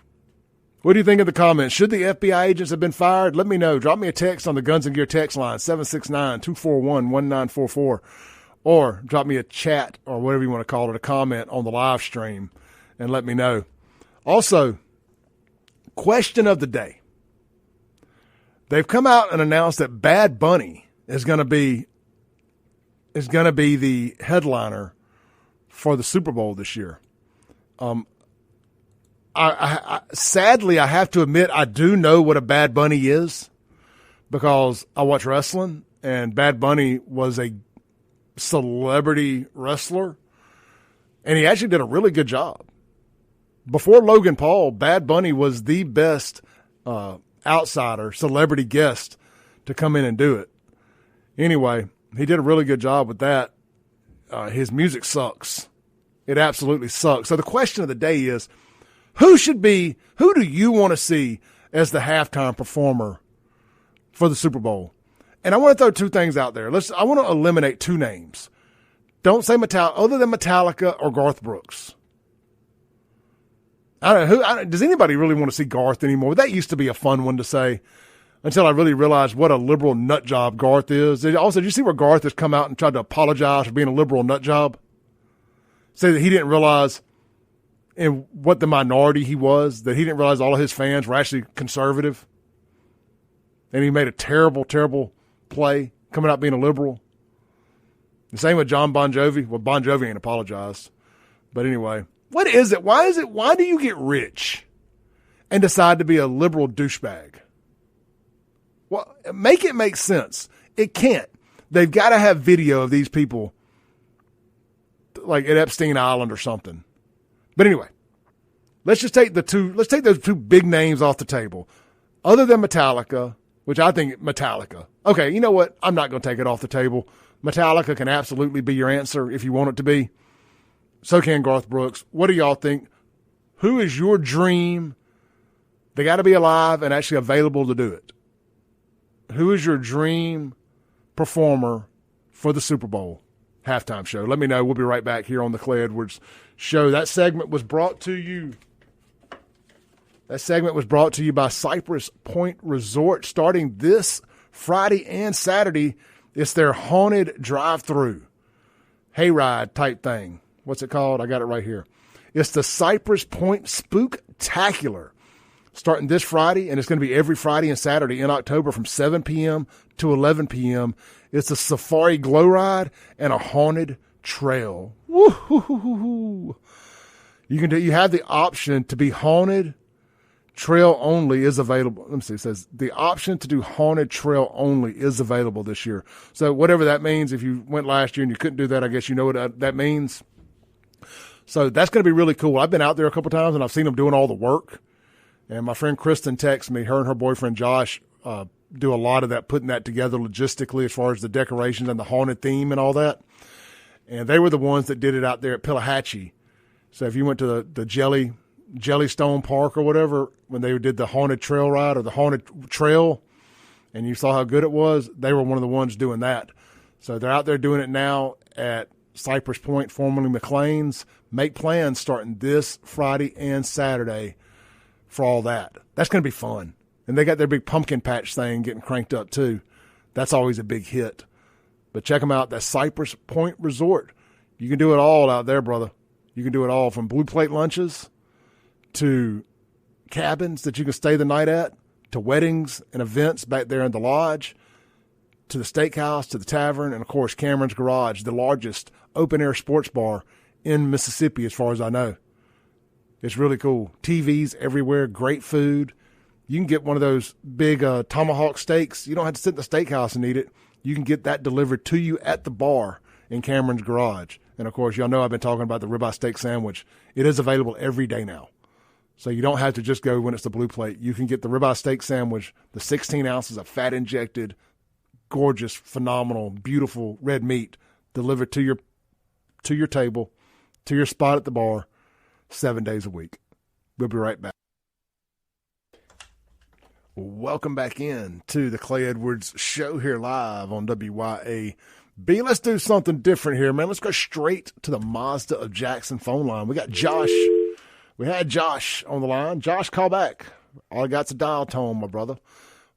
What do you think in the comments? Should the FBI agents have been fired? Let me know. Drop me a text on the Guns and Gear text line, 769-241-1944, or drop me a chat or whatever you want to call it, a comment on the live stream, and let me know. Also, question of the day. They've come out and announced that Bad Bunny is going to be the headliner for the Super Bowl this year. Sadly, I have to admit, I do know what a Bad Bunny is because I watch wrestling, and Bad Bunny was a celebrity wrestler, and he actually did a really good job. Before Logan Paul, Bad Bunny was the best outsider, celebrity guest to come in and do it. Anyway, he did a really good job with that. His music sucks. It absolutely sucks. So the question of the day is, who do you want to see as the halftime performer for the Super Bowl? And I want to throw two things out there. I want to eliminate two names. Don't say Metallica, other than Metallica or Garth Brooks. Does anybody really want to see Garth anymore? That used to be a fun one to say until I really realized what a liberal nut job Garth is. Also, did you see where Garth has come out and tried to apologize for being a liberal nut job? Say that he didn't realize in what the minority he was, that he didn't realize all of his fans were actually conservative. And he made a terrible, terrible play coming out being a liberal. The same with John Bon Jovi. Well, Bon Jovi ain't apologized. But anyway, what is it? Why do you get rich and decide to be a liberal douchebag? Well, make it make sense. It can't. They've got to have video of these people like at Epstein Island or something. But anyway, let's take those two big names off the table. Other than Metallica, which I think Metallica. Okay, you know what? I'm not going to take it off the table. Metallica can absolutely be your answer if you want it to be. So can Garth Brooks. What do y'all think? Who is your dream? They got to be alive and actually available to do it. Who is your dream performer for the Super Bowl halftime show? Let me know. We'll be right back here on the Clay Edwards Show. That segment was brought to you by Cypress Point Resort. Starting this Friday and Saturday, it's their haunted drive-through hayride type thing. What's it called? I got it right here. It's the Cypress Point Spooktacular. Starting this Friday, and it's going to be every Friday and Saturday in October from 7 p.m. to 11 p.m. It's a safari glow ride and a haunted trail. Woo-hoo-hoo-hoo-hoo. You have the option to be haunted. Trail only is available. Let me see. It says the option to do haunted trail only is available this year. So whatever that means, if you went last year and you couldn't do that, I guess you know what that means. So that's going to be really cool. I've been out there a couple times, and I've seen them doing all the work. And my friend Kristen texts me, her and her boyfriend Josh do a lot of that, putting that together logistically as far as the decorations and the haunted theme and all that. And they were the ones that did it out there at Pillahatchee. So if you went to the Jellystone Park or whatever, when they did the haunted trail ride or the haunted trail, and you saw how good it was, they were one of the ones doing that. So they're out there doing it now at Cypress Point, formerly McLean's. Make plans starting this Friday and Saturday for all that. That's going to be fun. And they got their big pumpkin patch thing getting cranked up too. That's always a big hit. But check them out. That's Cypress Point Resort. You can do it all out there, brother. You can do it all, from blue plate lunches to cabins that you can stay the night at, to weddings and events back there in the lodge, to the steakhouse, to the tavern, and, of course, Cameron's Garage, the largest open-air sports bar in Mississippi as far as I know. It's really cool. TVs everywhere, great food. You can get one of those big tomahawk steaks. You don't have to sit in the steakhouse and eat it. You can get that delivered to you at the bar in Cameron's Garage. And, of course, y'all know I've been talking about the ribeye steak sandwich. It is available every day now. So you don't have to just go when it's the blue plate. You can get the ribeye steak sandwich, the 16 ounces of fat-injected, gorgeous, phenomenal, beautiful red meat delivered to your table, to your spot at the bar, 7 days a week. We'll be right back. Welcome back in to the Clay Edwards Show here live on WYAB. Let's do something different here, man. Let's go straight to the Mazda of Jackson phone line. We got Josh. We had Josh on the line. Josh, call back. All I got's a dial tone, my brother.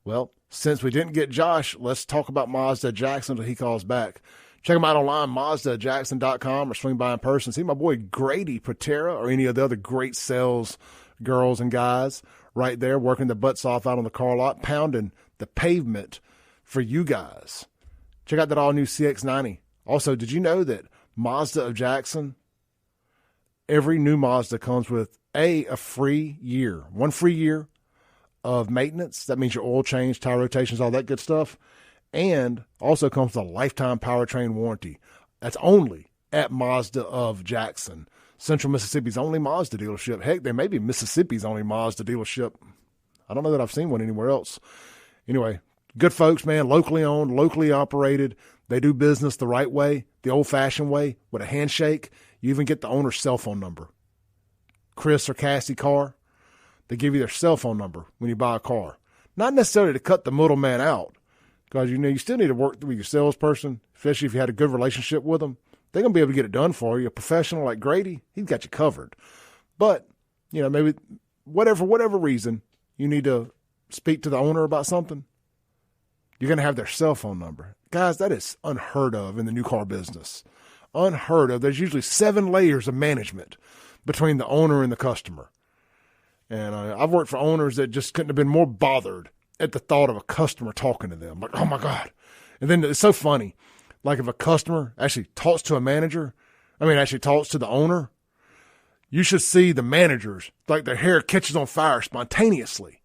Well, since we didn't get Josh, let's talk about Mazda Jackson until he calls back. Check him out online, MazdaJackson.com, or swing by in person. See my boy Grady Patera or any of the other great sales girls and guys right there working their butts off out on the car lot, pounding the pavement for you guys. Check out that all-new CX-90. Also, did you know that Mazda of Jackson, every new Mazda comes with a free year, one free year of maintenance. That means your oil change, tire rotations, all that good stuff. And also comes with a lifetime powertrain warranty. That's only at Mazda of Jackson, Central Mississippi's only Mazda dealership. Heck, they may be Mississippi's only Mazda dealership. I don't know that I've seen one anywhere else. Anyway, good folks, man, locally owned, locally operated. They do business the right way, the old-fashioned way, with a handshake. You even get the owner's cell phone number. Chris or Cassie Carr, they give you their cell phone number when you buy a car. Not necessarily to cut the middleman out, because you still need to work with your salesperson, especially if you had a good relationship with them. They're going to be able to get it done for you. A professional like Grady, he's got you covered. But, maybe whatever reason, you need to speak to the owner about something, you're going to have their cell phone number. Guys, that is unheard of in the new car business. Unheard of. There's usually 7 layers of management between the owner and the customer. And I've worked for owners that just couldn't have been more bothered at the thought of a customer talking to them. Like, oh, my God. And then it's so funny. Like if a customer actually talks to actually talks to the owner, you should see the managers, like their hair catches on fire spontaneously.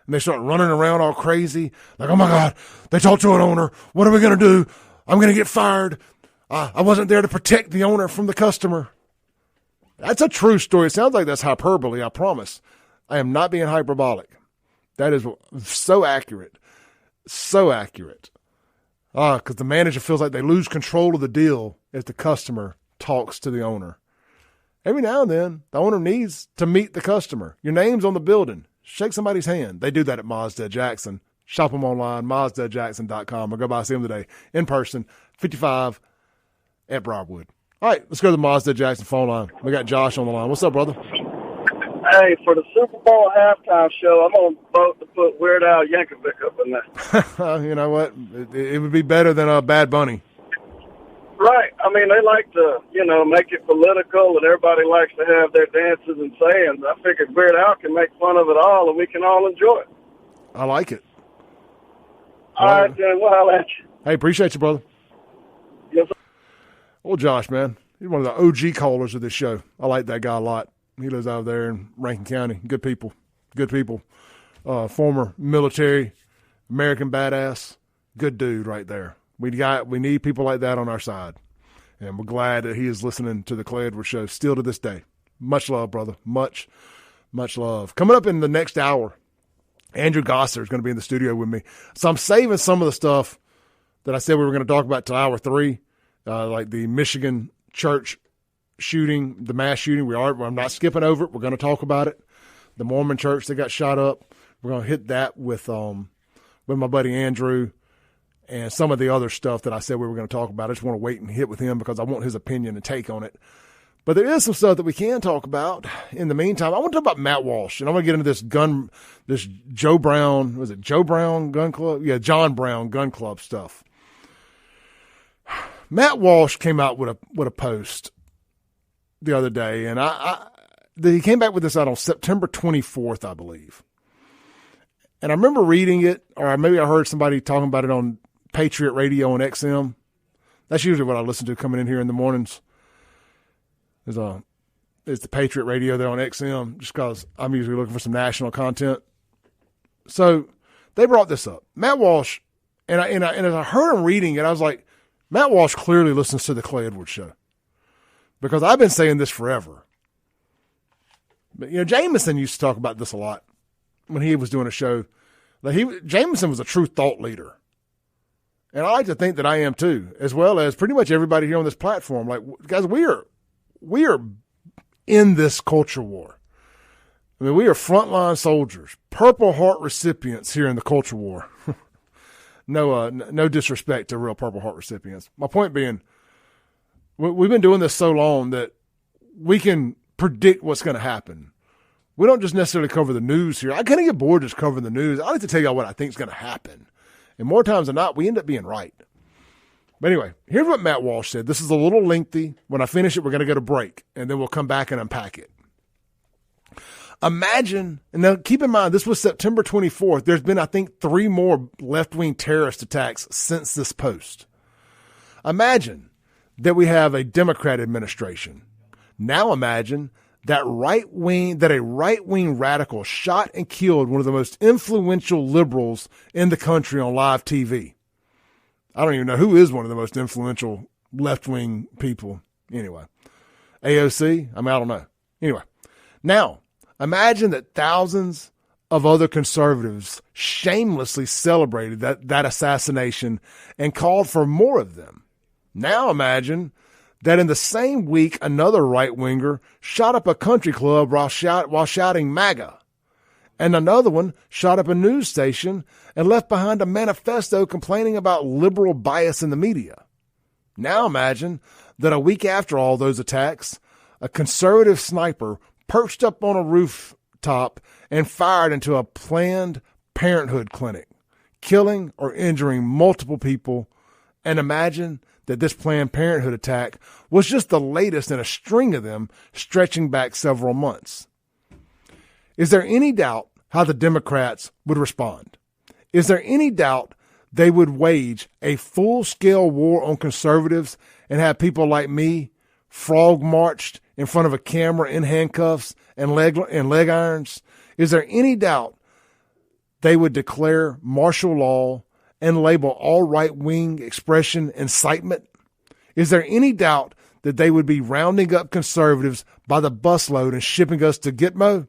And they start running around all crazy. Like, oh, my God, they talked to an owner. What are we going to do? I'm going to get fired. I wasn't there to protect the owner from the customer. That's a true story. It sounds like that's hyperbole, I promise. I am not being hyperbolic. That is so accurate. So accurate. Because the manager feels like they lose control of the deal if the customer talks to the owner. Every now and then, the owner needs to meet the customer. Your name's on the building. Shake somebody's hand. They do that at Mazda Jackson. Shop them online, MazdaJackson.com, or go by see them today in person, 55 at Briarwood. All right, let's go to the Mazda Jackson phone line. We got Josh on the line. What's up, brother? Hey, for the Super Bowl halftime show, I'm going to vote to put Weird Al Yankovic up in there. You know what? It would be better than a Bad Bunny. Right. I mean, they like to, make it political, and everybody likes to have their dances and sayings. I figured Weird Al can make fun of it all, and we can all enjoy it. I like it. All right, then. Well, I'll let you. Hey, appreciate you, brother. Yes, sir. Well, Josh, man, he's one of the OG callers of this show. I like that guy a lot. He lives out there in Rankin County. Good people. Former military, American badass. Good dude right there. We need people like that on our side. And we're glad that he is listening to the Clay Edwards Show still to this day. Much love, brother. Much, much love. Coming up in the next hour, Andrew Gosser is going to be in the studio with me. So I'm saving some of the stuff that I said we were going to talk about till hour 3, like the Michigan church shooting, the mass shooting. I'm not skipping over it. We're going to talk about it. The Mormon church that got shot up. We're going to hit that with my buddy Andrew and some of the other stuff that I said we were going to talk about. I just want to wait and hit with him because I want his opinion and take on it. But there is some stuff that we can talk about in the meantime. I want to talk about Matt Walsh, and I'm going to get into this Joe Brown, was it Joe Brown Gun Club? Yeah, John Brown Gun Club stuff. Matt Walsh came out with a post the other day, and he came back with this out on September 24th, I believe. And I remember reading it, or maybe I heard somebody talking about it on Patriot Radio on XM. That's usually what I listen to coming in here in the mornings. It's the Patriot Radio there on XM, just because I'm usually looking for some national content. So they brought this up. Matt Walsh, and as I heard him reading it, I was like, Matt Walsh clearly listens to the Clay Edwards Show. Because I've been saying this forever. But, Jameson used to talk about this a lot when he was doing a show. Like Jameson was a true thought leader. And I like to think that I am too, as well as pretty much everybody here on this platform. Like, guys, we are in this culture war. I mean, we are frontline soldiers, Purple Heart recipients here in the culture war. No disrespect to real Purple Heart recipients. My point being, we've been doing this so long that we can predict what's going to happen. We don't just necessarily cover the news here. I kind of get bored just covering the news. I like to tell y'all what I think is going to happen. And more times than not, we end up being right. But anyway, here's what Matt Walsh said. This is a little lengthy. When I finish it, we're going to get a break, and then we'll come back and unpack it. Imagine, and now keep in mind, this was September 24th. There's been, I think, 3 more left-wing terrorist attacks since this post. Imagine that we have a Democrat administration. Now imagine that a right-wing radical shot and killed one of the most influential liberals in the country on live TV. I don't even know who is one of the most influential left-wing people. Anyway, AOC? I don't know. Anyway, now imagine that thousands of other conservatives shamelessly celebrated that assassination and called for more of them. Now imagine that in the same week, another right-winger shot up a country club while shouting MAGA, and another one shot up a news station and left behind a manifesto complaining about liberal bias in the media. Now imagine that a week after all those attacks, a conservative sniper perched up on a rooftop and fired into a Planned Parenthood clinic, killing or injuring multiple people. And imagine that this Planned Parenthood attack was just the latest in a string of them stretching back several months. Is there any doubt how the Democrats would respond? Is there any doubt they would wage a full-scale war on conservatives and have people like me frog marched in front of a camera in handcuffs and leg irons? Is there any doubt they would declare martial law and label all right-wing expression incitement? Is there any doubt that they would be rounding up conservatives by the busload and shipping us to Gitmo?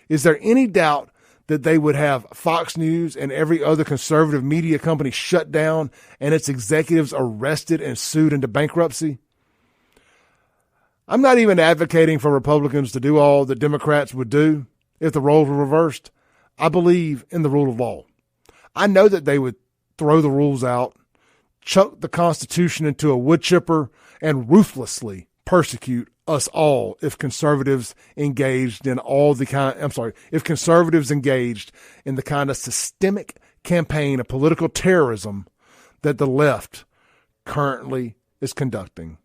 Is there any doubt that they would have Fox News and every other conservative media company shut down and its executives arrested and sued into bankruptcy? I'm not even advocating for Republicans to do all that Democrats would do if the roles were reversed. I believe in the rule of law. I know that they would throw the rules out, chuck the Constitution into a wood chipper, and ruthlessly persecute us all if conservatives engaged in if conservatives engaged in the kind of systemic campaign of political terrorism that the left currently is conducting.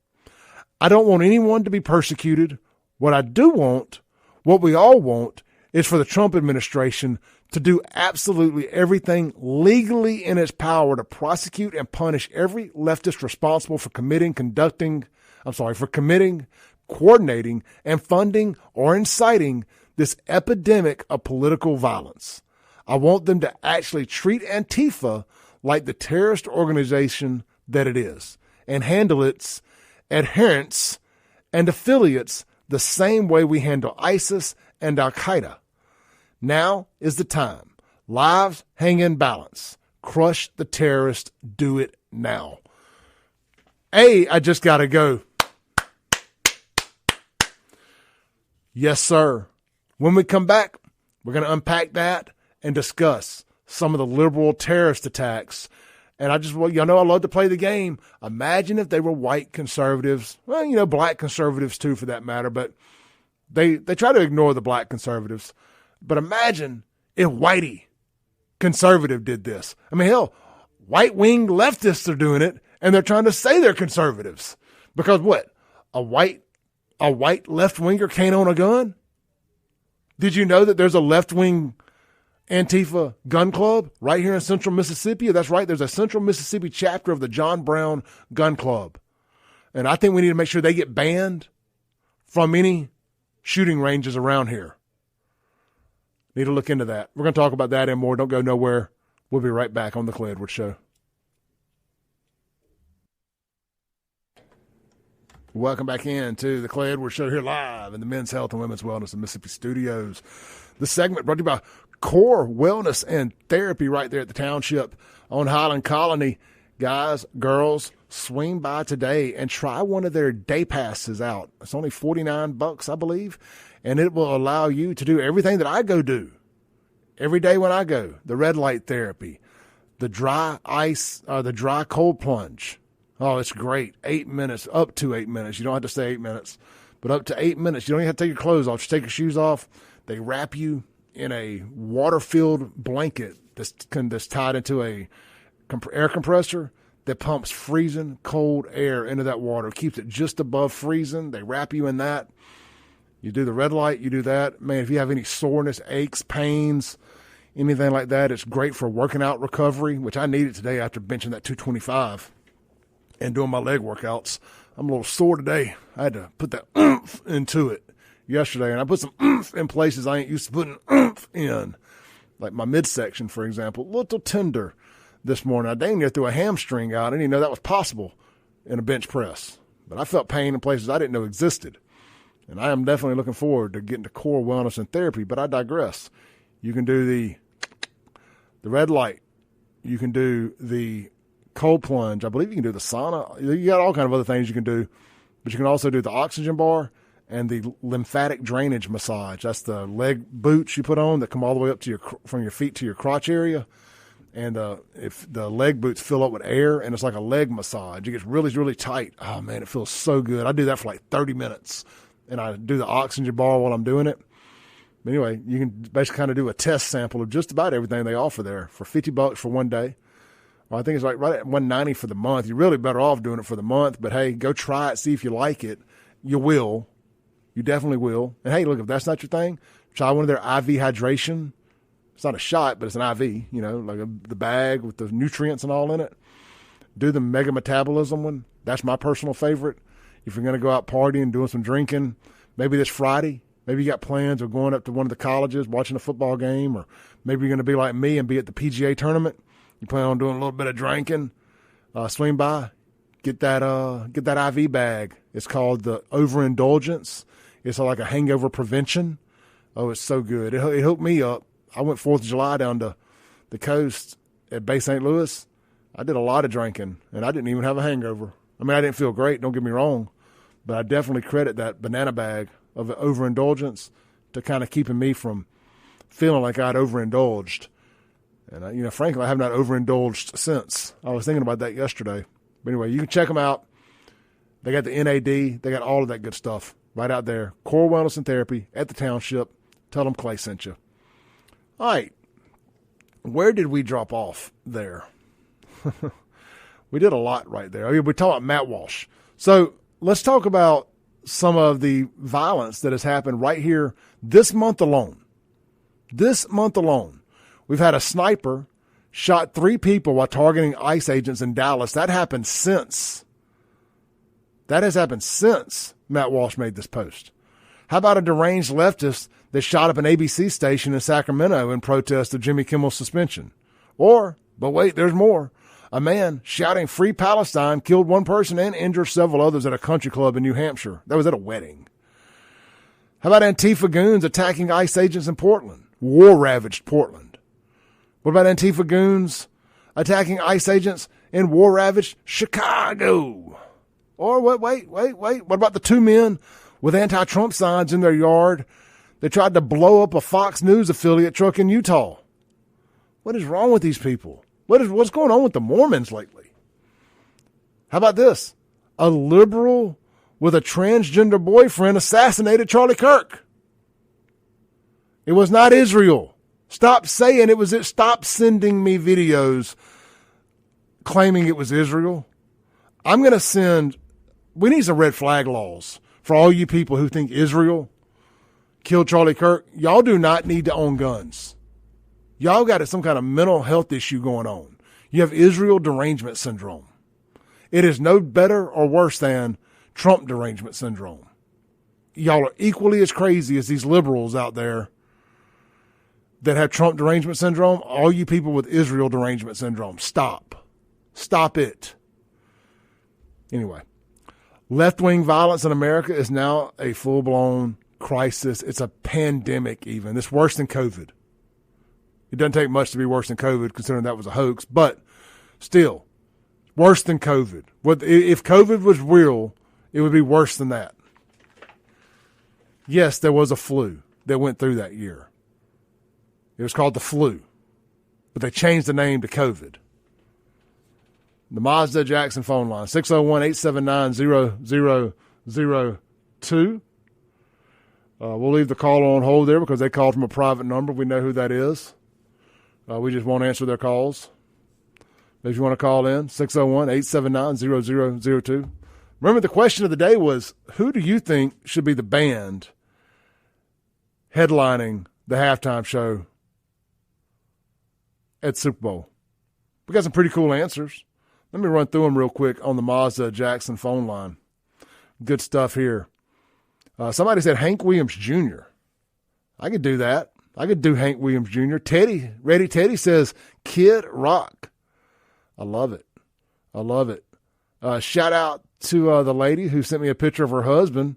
I don't want anyone to be persecuted. What I do want, what we all want, is for the Trump administration to do absolutely everything legally in its power to prosecute and punish every leftist responsible for committing, coordinating, and funding or inciting this epidemic of political violence. I want them to actually treat Antifa like the terrorist organization that it is and handle its adherents and affiliates the same way we handle ISIS and Al-Qaeda. Now is the time. Lives hang in balance. Crush the terrorists. Do it now. I just got to go. Yes, sir. When we come back, we're going to unpack that and discuss some of the liberal terrorist attacks. And y'all know I love to play the game. Imagine if they were white conservatives. Well, black conservatives too, for that matter. But they try to ignore the black conservatives. But imagine if whitey conservative did this. I mean, hell, white-wing leftists are doing it, and they're trying to say they're conservatives. Because what? A white left-winger can't own a gun? Did you know that there's a left-wing Antifa gun club right here in Central Mississippi? That's right. There's a Central Mississippi chapter of the John Brown Gun Club. And I think we need to make sure they get banned from any shooting ranges around here. Need to look into that. We're going to talk about that and more. Don't go nowhere. We'll be right back on the Clay Edwards Show. Welcome back in to the Clay Edwards Show here live in the Men's Health and Women's Wellness in Mississippi studios. The segment brought to you by Core Wellness and Therapy right there at the Township on Highland Colony. Guys, girls, swing by today and try one of their day passes out. It's only $49, I believe, and it will allow you to do everything that I go do every day when I go. The red light therapy, the dry ice, the dry cold plunge. Oh, it's great. 8 minutes, up to 8 minutes. You don't have to stay 8 minutes, but up to 8 minutes. You don't even have to take your clothes off. Just take your shoes off. They wrap you in a water-filled blanket that's tied into a air compressor that pumps freezing cold air into that water. Keeps it just above freezing. They wrap you in that. You do the red light. You do that. Man, if you have any soreness, aches, pains, anything like that, it's great for working out recovery, which I needed today after benching that 225 and doing my leg workouts. I'm a little sore today. I had to put that oomph into it yesterday, and I put some oomph in places I ain't used to putting oomph in, like my midsection, for example, a little tender this morning. I dang near threw a hamstring out. I didn't even know that was possible in a bench press, but I felt pain in places I didn't know existed, and I am definitely looking forward to getting to Core Wellness and Therapy, but I digress. You can do the red light. You can do the cold plunge. I believe you can do the sauna. You got all kind of other things you can do, but you can also do the oxygen bar and the lymphatic drainage massage. That's the leg boots you put on that come all the way up to from your feet to your crotch area. And if the leg boots fill up with air, and it's like a leg massage, it gets really, really tight. Oh man, it feels so good. I do that for like 30 minutes, and I do the oxygen bar while I'm doing it. But anyway, you can basically kind of do a test sample of just about everything they offer there for $50 for one day. Well, I think it's like right at $190 for the month. You're really better off doing it for the month, but hey, go try it, see if you like it. You will. You definitely will. And hey, look, if that's not your thing, try one of their IV hydration. It's not a shot, but it's an IV, like the bag with the nutrients and all in it. Do the Mega Metabolism one. That's my personal favorite. If you're going to go out partying, doing some drinking, maybe this Friday, maybe you got plans of going up to one of the colleges, watching a football game, or maybe you're going to be like me and be at the PGA tournament. You plan on doing a little bit of drinking, swing by, get that IV bag. It's called the Overindulgence. It's like a hangover prevention. Oh, it's so good. It hooked me up. I went 4th of July down to the coast at Bay St. Louis. I did a lot of drinking, and I didn't even have a hangover. I mean, I didn't feel great, don't get me wrong, but I definitely credit that banana bag of overindulgence to kind of keeping me from feeling like I'd overindulged. And, frankly, I have not overindulged since. I was thinking about that yesterday. But anyway, you can check them out. They got the NAD. They got all of that good stuff right out there. Core Wellness and Therapy at the Township. Tell them Clay sent you. All right. Where did we drop off there? We did a lot right there. I mean, we talked about Matt Walsh. So let's talk about some of the violence that has happened right here this month alone. This month alone. We've had a sniper shot 3 people while targeting ICE agents in Dallas. That has happened since Matt Walsh made this post. How about a deranged leftist that shot up an ABC station in Sacramento in protest of Jimmy Kimmel's suspension? But wait, there's more. A man shouting "Free Palestine" killed one person and injured several others at a country club in New Hampshire. That was at a wedding. How about Antifa goons attacking ICE agents in Portland? War-ravaged Portland. What about Antifa goons attacking ICE agents in war-ravaged Chicago? Or wait. What about the two men with anti-Trump signs in their yard that tried to blow up a Fox News affiliate truck in Utah? What is wrong with these people? What's going on with the Mormons lately? How about this? A liberal with a transgender boyfriend assassinated Charlie Kirk. It was not Israel. Stop saying it was it. Stop sending me videos claiming it was Israel. I'm going to send, we need some red flag laws for all you people who think Israel killed Charlie Kirk. Y'all do not need to own guns. Y'all got some kind of mental health issue going on. You have Israel derangement syndrome. It is no better or worse than Trump derangement syndrome. Y'all are equally as crazy as these liberals out there that have Trump derangement syndrome. All you people with Israel derangement syndrome, stop. Stop it. Anyway, left-wing violence in America is now a full-blown crisis. It's a pandemic even. It's worse than COVID. It doesn't take much to be worse than COVID, considering that was a hoax, but still, worse than COVID. If COVID was real, it would be worse than that. Yes, there was a flu that went through that year. It was called the flu, but they changed the name to COVID. The Mazda Jackson phone line, 601-879-0002. We'll leave the caller on hold there because they called from a private number. We know who that is. We just won't answer their calls. If you want to call in, 601-879-0002. Remember, the question of the day was, who do you think should be the band headlining the halftime show at Super Bowl? We got some pretty cool answers. Let me run through them real quick on the Mazda Jackson phone line. Good stuff here. Somebody said Hank Williams Jr. I could do that. I could do Hank Williams Jr. Ready Teddy says Kid Rock. I love it. I love it. Shout out to the lady who sent me a picture of her husband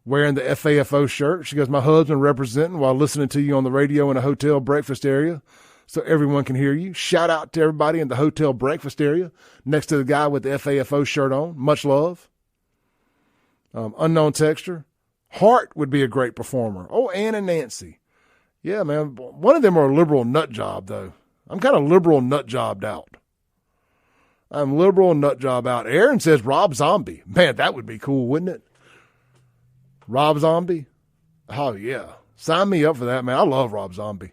wearing the FAFO shirt. She goes, my husband representing while listening to you on the radio in a hotel breakfast area so everyone can hear you. Shout out to everybody in the hotel breakfast area next to the guy with the FAFO shirt on. Much love. Unknown texture. Hart would be a great performer. Oh, Ann and Nancy. Yeah, man. One of them are a liberal nut job, though. I'm kind of liberal nut jobbed out. I'm liberal nut job out. Aaron says Rob Zombie. Man, that would be cool, wouldn't it? Rob Zombie? Oh, yeah. Sign me up for that, man. I love Rob Zombie.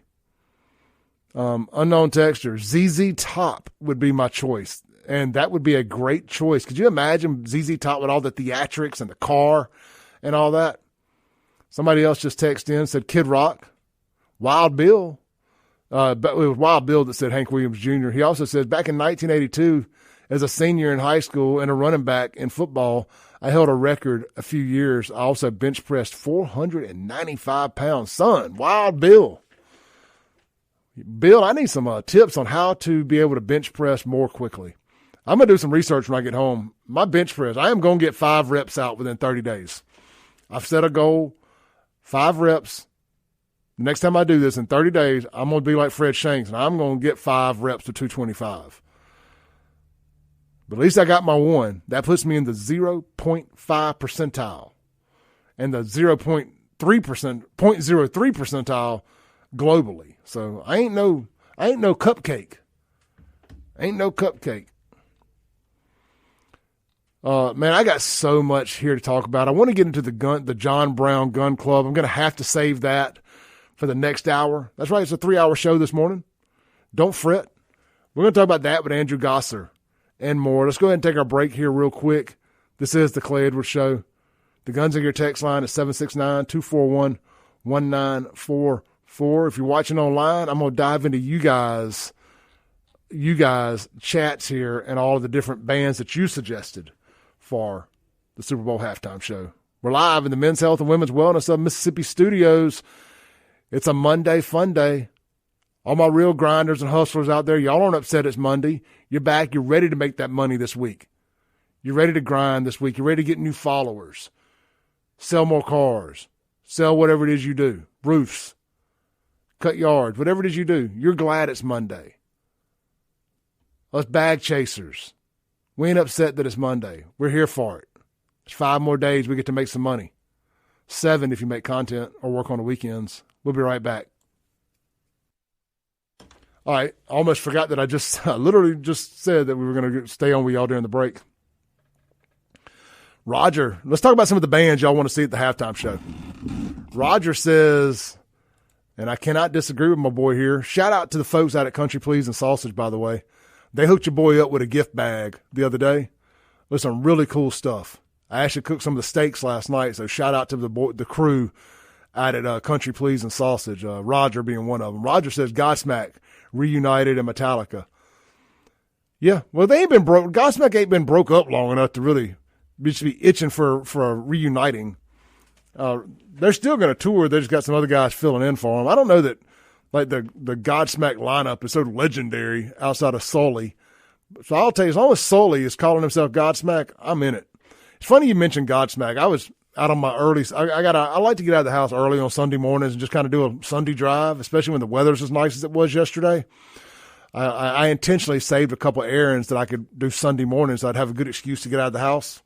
Unknown texture. ZZ Top would be my choice. And that would be a great choice. Could you imagine ZZ Top with all the theatrics and the car and all that? Somebody else just texted in, said Kid Rock. Wild Bill. But it was Wild Bill that said Hank Williams Jr. He also says, back in 1982, as a senior in high school and a running back in football, I held a record a few years. I also bench pressed 495 pounds. Son, Wild Bill. Bill, I need some tips on how to be able to bench press more quickly. I'm going to do some research when I get home. My bench press, I am going to get 5 reps out within 30 days. I've set a goal, 5 reps. The next time I do this in 30 days, I'm going to be like Fred Shanks, and I'm going to get 5 reps to 225. But at least I got my 1. That puts me in the 0.5 percentile and the 0.3%, 0.03 percentile globally. So I ain't no cupcake. Ain't no cupcake. Man, I got so much here to talk about. I want to get into the John Brown Gun Club. I'm going to have to save that for the next hour. That's right. It's a 3-hour show this morning. Don't fret. We're going to talk about that with Andrew Gosser and more. Let's go ahead and take our break here real quick. This is the Clay Edwards Show. The Guns in Your text line is 769-241-1944. If you're watching online, I'm going to dive into you guys chats here and all of the different bands that you suggested for the Super Bowl halftime show. We're live in the Men's Health and Women's Wellness of Mississippi studios. It's a Monday fun day. All my real grinders and hustlers out there, y'all aren't upset it's Monday. You're back. You're ready to make that money this week. You're ready to grind this week. You're ready to get new followers. Sell more cars. Sell whatever it is you do. Roofs. Cut yards. Whatever it is you do. You're glad it's Monday. Us bag chasers. We ain't upset that it's Monday. We're here for it. There's 5 more days we get to make some money. 7 if you make content or work on the weekends. We'll be right back. All right, I almost forgot that I literally just said that we were going to stay on with y'all during the break. Roger, let's talk about some of the bands y'all want to see at the halftime show. Roger says, and I cannot disagree with my boy here, shout out to the folks out at Country Please and Sausage, by the way. They hooked your boy up with a gift bag the other day with some really cool stuff. I actually cooked some of the steaks last night, so shout out to the crew out at Country Please and Sausage, Roger being one of them. Roger says Godsmack reunited and Metallica. Yeah, well, they ain't been broke. Godsmack ain't been broke up long enough to really be itching for a reuniting. They're still going to tour. They just got some other guys filling in for them. I don't know that like the Godsmack lineup is so legendary outside of Sully. So I'll tell you, as long as Sully is calling himself Godsmack, I'm in it. It's funny you mentioned Godsmack. I was out on my early. I like to get out of the house early on Sunday mornings and just kind of do a Sunday drive, especially when the weather's as nice as it was yesterday. I intentionally saved a couple of errands that I could do Sunday mornings, so I'd have a good excuse to get out of the house.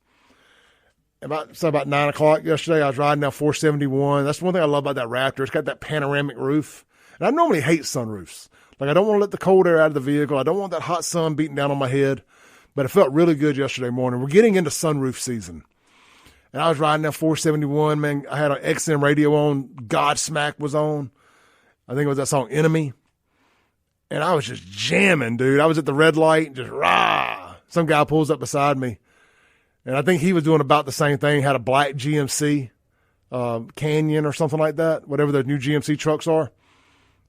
About 9 o'clock yesterday, I was riding down 471. That's one thing I love about that Raptor. It's got that panoramic roof. And I normally hate sunroofs. Like, I don't want to let the cold air out of the vehicle. I don't want that hot sun beating down on my head. But it felt really good yesterday morning. We're getting into sunroof season. And I was riding down 471, man. I had an XM radio on. Godsmack was on. I think it was that song, Enemy. And I was just jamming, dude. I was at the red light, just rah. Some guy pulls up beside me. And I think he was doing about the same thing, had a black GMC Canyon or something like that, whatever the new GMC trucks are.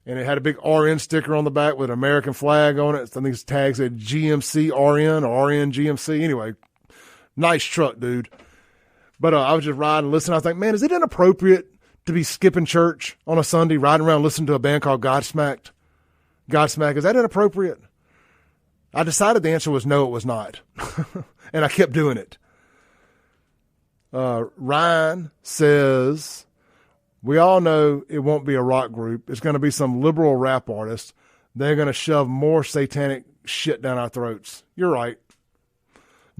And it had a big RN sticker on the back with an American flag on it. I think his tag said GMC RN or RN GMC. Anyway, nice truck, dude. But I was just riding, listening. I was like, man, is it inappropriate to be skipping church on a Sunday, riding around listening to a band called Godsmack? Godsmack, is that inappropriate? I decided the answer was no, it was not. And I kept doing it. Ryan says, we all know it won't be a rock group. It's going to be some liberal rap artist. They're going to shove more satanic shit down our throats. You're right.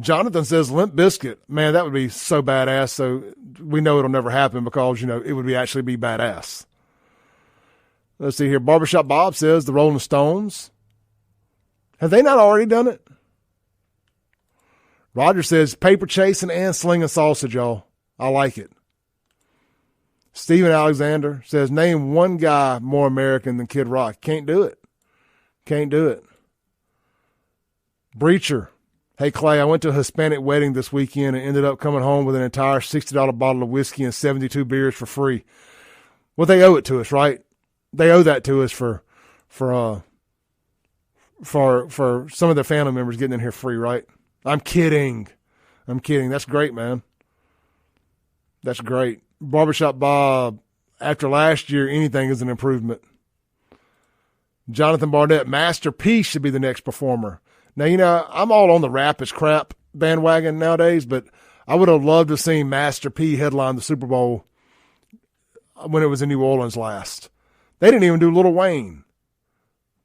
Jonathan says Limp Bizkit. Man, that would be so badass. So we know it'll never happen because, it would actually be badass. Let's see here. Barbershop Bob says the Rolling Stones. Have they not already done it? Roger says paper chasing and slinging sausage, y'all. I like it. Steven Alexander says name one guy more American than Kid Rock. Can't do it. Can't do it. Breacher. Hey, Clay, I went to a Hispanic wedding this weekend and ended up coming home with an entire $60 bottle of whiskey and 72 beers for free. Well, they owe it to us, right? They owe that to us for some of their family members getting in here free, right? I'm kidding. That's great, man. That's great. Barbershop Bob, after last year, anything is an improvement. Jonathan Barnett, Master P should be the next performer. Now, I'm all on the rap is crap bandwagon nowadays, but I would have loved to have seen Master P headline the Super Bowl when it was in New Orleans last. They didn't even do Lil Wayne.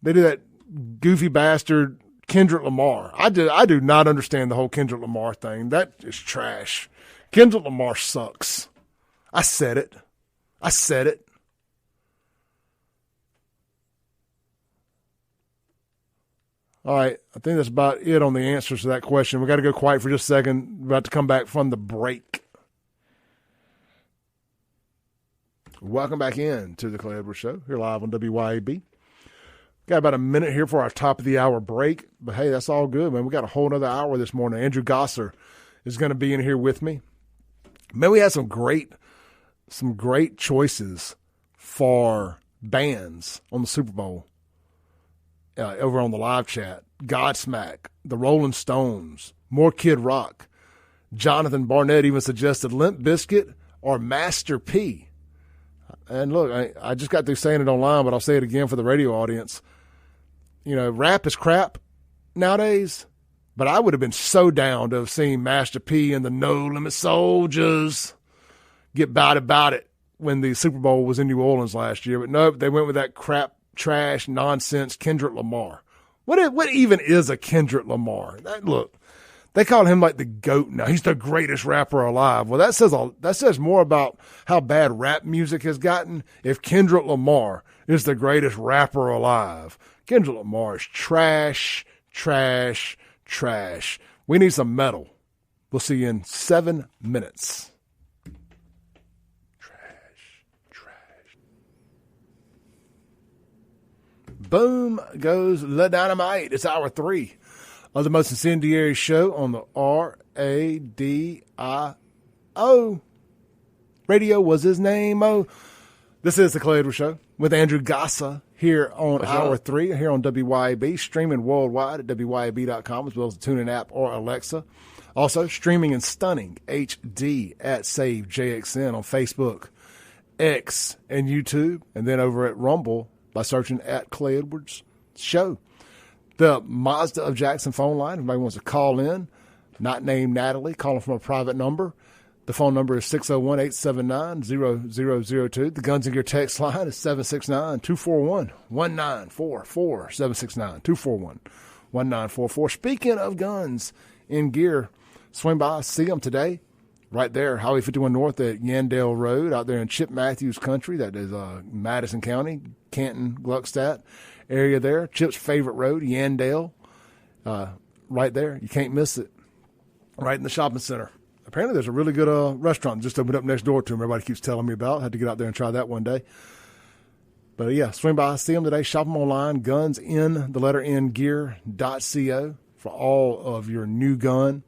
They did that goofy bastard Kendrick Lamar. I do not understand the whole Kendrick Lamar thing. That is trash. Kendrick Lamar sucks. I said it. All right, I think that's about it on the answers to that question. We got to go quiet for just a second. We're about to come back from the break. Welcome back in to the Clay Edwards Show. Here live on WYAB. Got about a minute here for our top of the hour break, but hey, that's all good, man. We got a whole other hour this morning. Andrew Gosser is going to be in here with me. Man, we had some great choices for bands on the Super Bowl. Over on the live chat, Godsmack, the Rolling Stones, more Kid Rock. Jonathan Barnett even suggested Limp Bizkit or Master P. And look, I just got through saying it online, but I'll say it again for the radio audience. You know, rap is crap nowadays, but I would have been so down to have seen Master P and the No Limit Soldiers get about it when the Super Bowl was in New Orleans last year. But nope, they went with that crap, trash, nonsense Kendrick Lamar. What even is a Kendrick Lamar? Look, they call him like the GOAT now. He's the greatest rapper alive. Well, that says more about how bad rap music has gotten if Kendrick Lamar is the greatest rapper alive. Kendrick Lamar is trash, trash, trash. We need some metal. We'll see you in 7 minutes. Trash. Boom goes the dynamite. It's hour 3 of the most incendiary show on the RADIO. Radio was his name. Oh, this is the Clay Edwards Show with Andrew Gassa here on hour 3, here on WYAB, streaming worldwide at WYAB.com as well as the TuneIn app or Alexa. Also, streaming in stunning HD at Save JXN on Facebook, X, and YouTube, and then over at Rumble by searching at Clay Edwards Show. The Mazda of Jackson phone line, if anybody wants to call in, not named Natalie, calling from a private number. The phone number is 601-879-0002. The Guns and Gear text line is 769-241-1944. 769-241-1944. Speaking of guns and gear, swing by, see them today, right there, Highway 51 North at Yandell Road, out there in Chip Matthews country. That is Madison County, Canton, Gluckstadt area there. Chip's favorite road, Yandell, right there. You can't miss it. Right in the shopping center. Apparently there's a really good restaurant just opened up next door to him. Everybody keeps telling me about. Had to get out there and try that one day. But yeah, swing by, see them today. Shop them online, gear.co for all of your new gun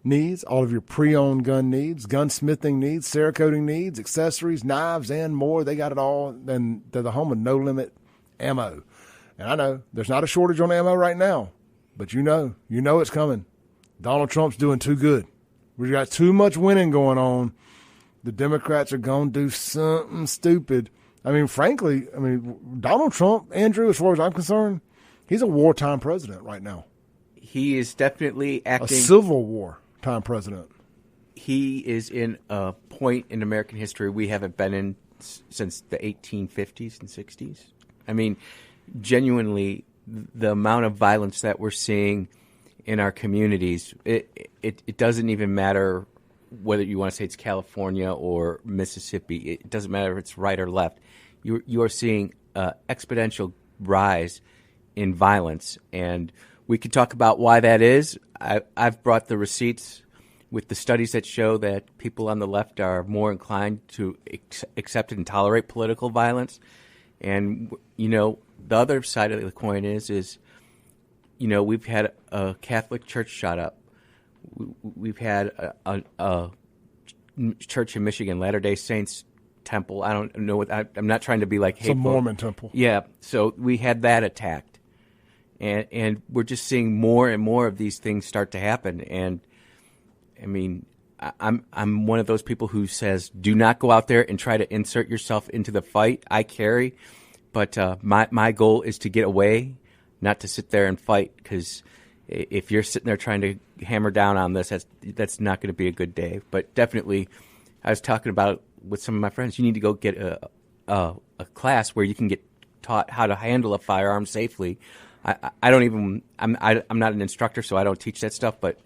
needs, all of your pre-owned gun needs, gunsmithing needs, Cerakoting needs, accessories, knives, and more. They got it all. And they're the home of No Limit Ammo. And I know there's not a shortage on ammo right now, but you know it's coming. Donald Trump's doing too good. We got too much winning going on. The Democrats are going to do something stupid. I mean, frankly, Donald Trump, Andrew, as far as I'm concerned, he's a wartime president right now. He is definitely acting. A Civil War time president. He is in a point in American history we haven't been in since the 1850s and 60s. I mean, genuinely, the amount of violence that we're seeing in our communities, it doesn't even matter whether you want to say it's California or Mississippi. It doesn't matter if it's right or left. You are seeing exponential rise in violence, and we could talk about why that is. I've brought the receipts with the studies that show that people on the left are more inclined to accept and tolerate political violence. And, the other side of the coin is we've had a Catholic church shot up. We've had a church in Michigan, Latter-day Saints temple. I don't know I'm not trying to be like hateful. It's a Mormon temple. Yeah, so we had that attacked. And we're just seeing more and more of these things start to happen. And, I mean, I'm one of those people who says, do not go out there and try to insert yourself into the fight. I carry. But my goal is to get away, not to sit there and fight, because if you're sitting there trying to hammer down on this, that's not going to be a good day. But definitely, I was talking about it with some of my friends. You need to go get a class where you can get taught how to handle a firearm safely. I'm not an instructor, so I don't teach that stuff. But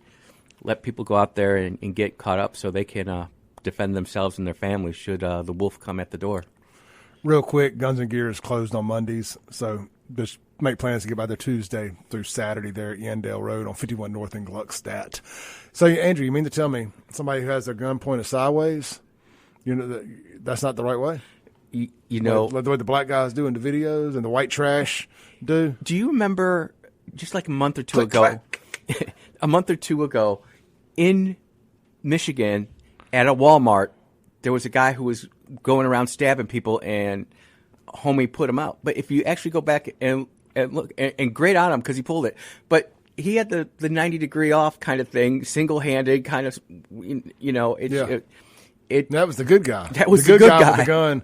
let people go out there and get caught up so they can defend themselves and their families should the wolf come at the door. Real quick, Guns and Gear is closed on Mondays, so just make plans to get by there Tuesday through Saturday there at Yandell Road on 51 North in Gluckstadt. So, Andrew, you mean to tell me somebody who has their gun pointed sideways, that's not the right way? The way the black guys do in the videos and the white trash do? Do you remember just like a month or two ago in Michigan at a Walmart, there was a guy who was going around stabbing people, and homie put him out. But if you actually go back and look, and great on him because he pulled it, but he had the 90-degree off kind of thing, single-handed kind of, That was the good guy. That was the the good guy guy with the gun,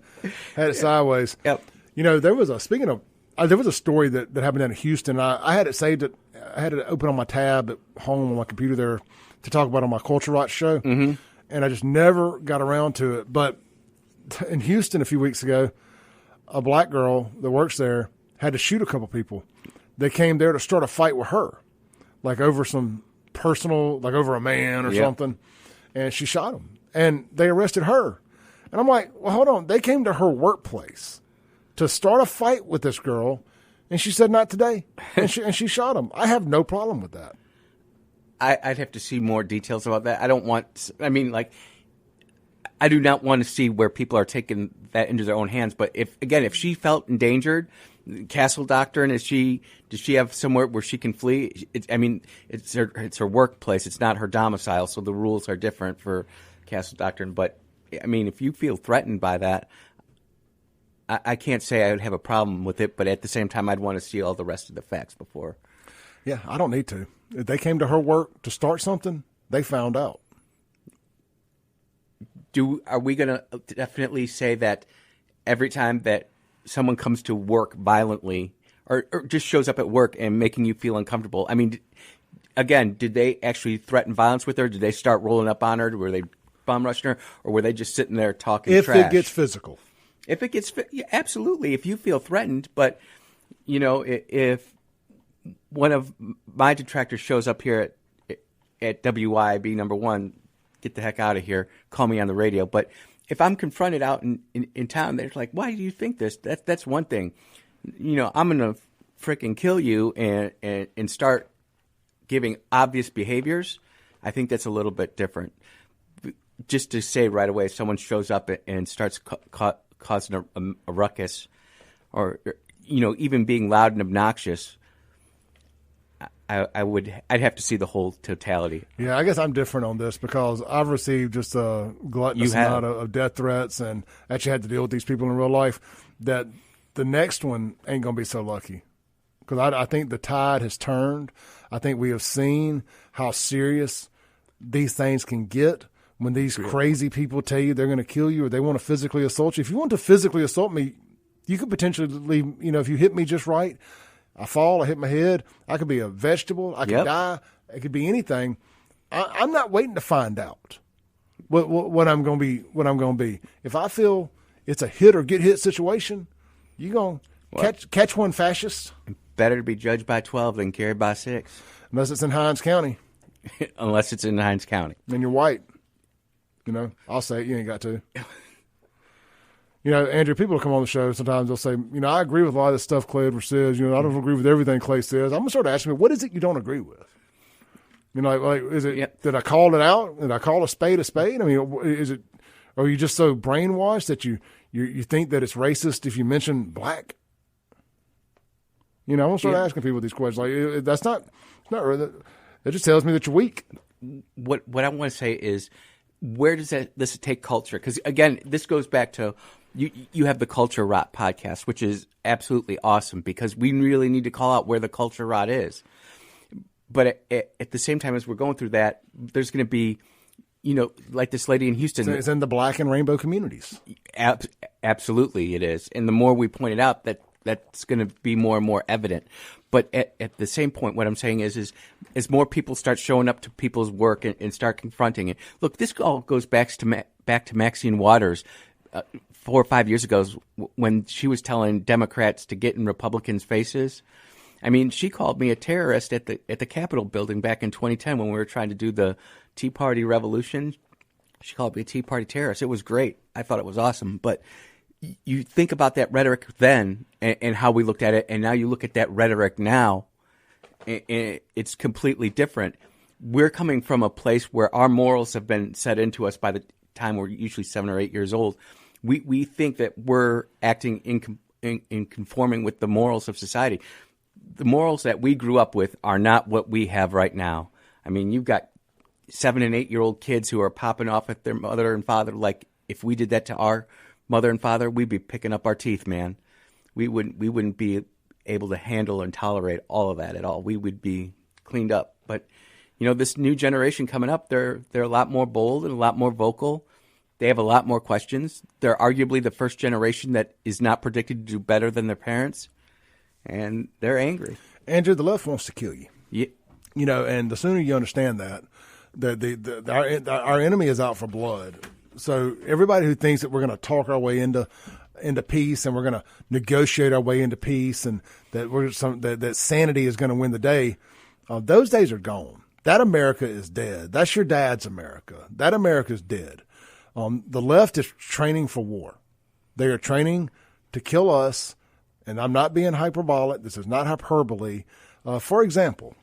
had it sideways. Yep. You know, there was a story that happened down in Houston. I had it saved. I had it open on my tab at home on my computer there to talk about on my Culture Rot show, and I just never got around to it. But in Houston a few weeks ago, a black girl that works there had to shoot a couple people. They came there to start a fight with her, like over some personal, like over a man or something, and she shot him. And they arrested her. And I'm like, well, hold on. They came to her workplace to start a fight with this girl, and she said, not today. And she shot him. I have no problem with that. I'd have to see more details about that. I do not want to see where people are taking that into their own hands. But if she felt endangered, Castle Doctrine, does she have somewhere where she can flee? It's her workplace. It's not her domicile, so the rules are different for Castle Doctrine. But if you feel threatened by that, I can't say I would have a problem with it. But at the same time, I'd want to see all the rest of the facts before. Yeah, I don't need to. If they came to her work to start something, they found out. Are we going to definitely say that every time that someone comes to work violently or just shows up at work and making you feel uncomfortable? Again, did they actually threaten violence with her? Did they start rolling up on her? Were they bum rushing her? Or were they just sitting there talking trash? If it gets physical. Absolutely. If you feel threatened, but, if one of my detractors shows up here at WYB number 1, get the heck out of here, call me on the radio. But if I'm confronted out in town, they're like, why do you think this? That's one thing. I'm going to freaking kill you and start giving obvious behaviors. I think that's a little bit different. Just to say right away, if someone shows up and starts causing a ruckus or, even being loud and obnoxious, I'd have to see the whole totality. Yeah, I guess I'm different on this because I've received just a gluttonous amount of death threats and actually had to deal with these people in real life that the next one ain't going to be so lucky. Because I think the tide has turned. I think we have seen how serious these things can get when these crazy people tell you they're going to kill you or they want to physically assault you. If you want to physically assault me, you could potentially leave, if you hit me just right, I fall, I hit my head. I could be a vegetable. I could die. It could be anything. I'm not waiting to find out what I'm going to be. What I'm going to be. If I feel it's a hit or get hit situation, you going to catch one fascist. Better to be judged by 12 than carried by 6. Unless it's in Hinds County. Unless it's in Hinds County. And you're white. I'll say it. You ain't got to. Andrew, people will come on the show. Sometimes they'll say, I agree with a lot of this stuff Clay Edwards says. I don't agree with everything Clay says. I'm going to start asking me, what is it you don't agree with? Is it, did I call it out? Did I call a spade a spade? Is it, are you just so brainwashed that you think that it's racist if you mention black? I'm going to start asking people these questions. That's not really, it just tells me that you're weak. What I want to say is, where does this take culture? Because, again, this goes back to you have the Culture Rot podcast, which is absolutely awesome because we really need to call out where the culture rot is. But at the same time as we're going through that, there's going to be, like this lady in Houston. It's in the black and rainbow communities. Absolutely it is. And the more we point it out, that's going to be more and more evident. But at the same point, what I'm saying is as more people start showing up to people's work and start confronting it. Look, this all goes back to Maxine Waters 4 or 5 years ago when she was telling Democrats to get in Republicans' faces. She called me a terrorist at the Capitol building back in 2010 when we were trying to do the Tea Party revolution. She called me a Tea Party terrorist. It was great. I thought it was awesome. But you think about that rhetoric then and how we looked at it, and now you look at that rhetoric now, and it's completely different. We're coming from a place where our morals have been set into us by the time we're usually 7 or 8 years old. We think that we're acting in conforming with the morals of society. The morals that we grew up with are not what we have right now. You've got 7 and 8 year old kids who are popping off at their mother and father. Like if we did that to our mother and father, we'd be picking up our teeth, man. We wouldn't be able to handle and tolerate all of that at all. We would be cleaned up. But this new generation coming up, they're a lot more bold and a lot more vocal. They have a lot more questions. They're arguably the first generation that is not predicted to do better than their parents, and they're angry. Andrew, the left wants to kill you. Yeah. And the sooner you understand that our enemy is out for blood. So everybody who thinks that we're going to talk our way into peace and we're going to negotiate our way into peace and that that sanity is going to win the day, those days are gone. That America is dead. That's your dad's America. That America is dead. The left is training for war. They are training to kill us, and I'm not being hyperbolic. This is not hyperbole. For example,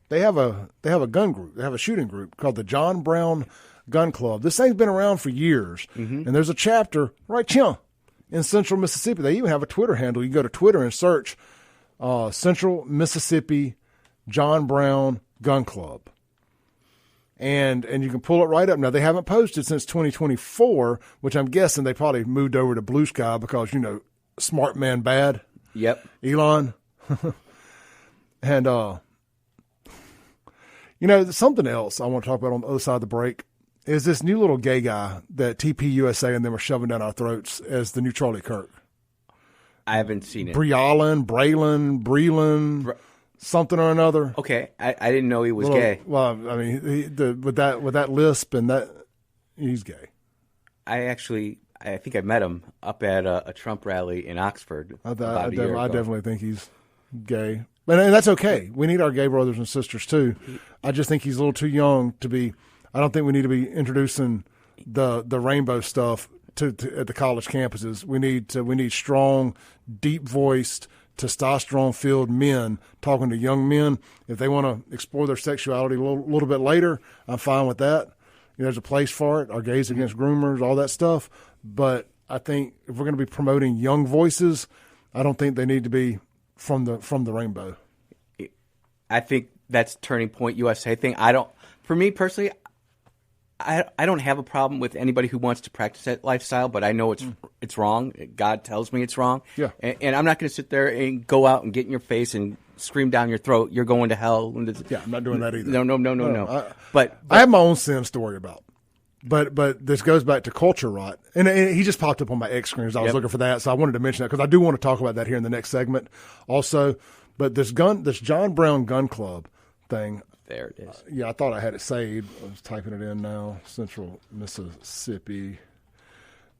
they have a gun group. They have a shooting group called the John Brown Gun Club. This thing's been around for years, and there's a chapter right here in Central Mississippi. They even have a Twitter handle. You go to Twitter and search Central Mississippi John Brown Gun Club. And you can pull it right up. Now, they haven't posted since 2024, which I'm guessing they probably moved over to Blue Sky because, smart man bad. Yep. Elon. And, something else I want to talk about on the other side of the break is this new little gay guy that TPUSA and them are shoving down our throats as the new Charlie Kirk. I haven't seen it. Breland, something or another. Okay, I didn't know he was gay. Well, I mean, with that lisp and that, he's gay. I think I met him up at a Trump rally in Oxford. I definitely think he's gay, and that's okay. We need our gay brothers and sisters too. I just think he's a little too young to be. I don't think we need to be introducing the rainbow stuff to at the college campuses. We need strong, deep voiced, testosterone-filled men talking to young men. If they want to explore their sexuality a little bit later, I'm fine with that. There's a place for it. Our Gays Against Groomers, all that stuff. But I think if we're going to be promoting young voices, I don't think they need to be from the rainbow. I think that's Turning Point USA thing. For me personally, I don't have a problem with anybody who wants to practice that lifestyle, but I know it's wrong. God tells me it's wrong. Yeah. And I'm not going to sit there and go out and get in your face and scream down your throat, you're going to hell. Yeah, I'm not doing that either. No. But I have my own sins to worry about. But this goes back to culture rot. And he just popped up on my X screen as I was looking for that, so I wanted to mention that because I do want to talk about that here in the next segment also. But this John Brown Gun Club thing. There it is. Yeah, I thought I had it saved. I was typing it in now. Central Mississippi,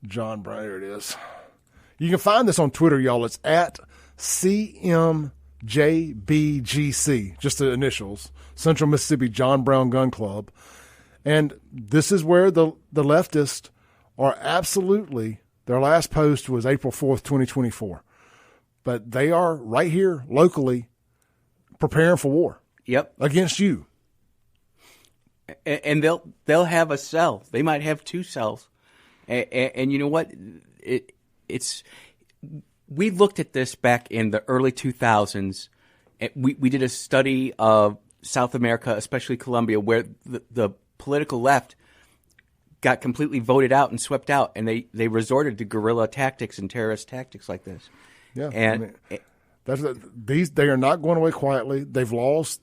John Brown. There it is. You can find this on Twitter, y'all. It's at CMJBGC, just the initials. Central Mississippi John Brown Gun Club. And this is where the leftists are absolutely, their last post was April 4th, 2024. But they are right here locally preparing for war. Yep. Against you. And they'll have a cell. They might have two cells. And you know what? We looked at this back in the early 2000s. We did a study of South America, especially Colombia, where the political left got completely voted out and swept out, and they resorted to guerrilla tactics and terrorist tactics like this. Yeah, and they are not going away quietly. They've lost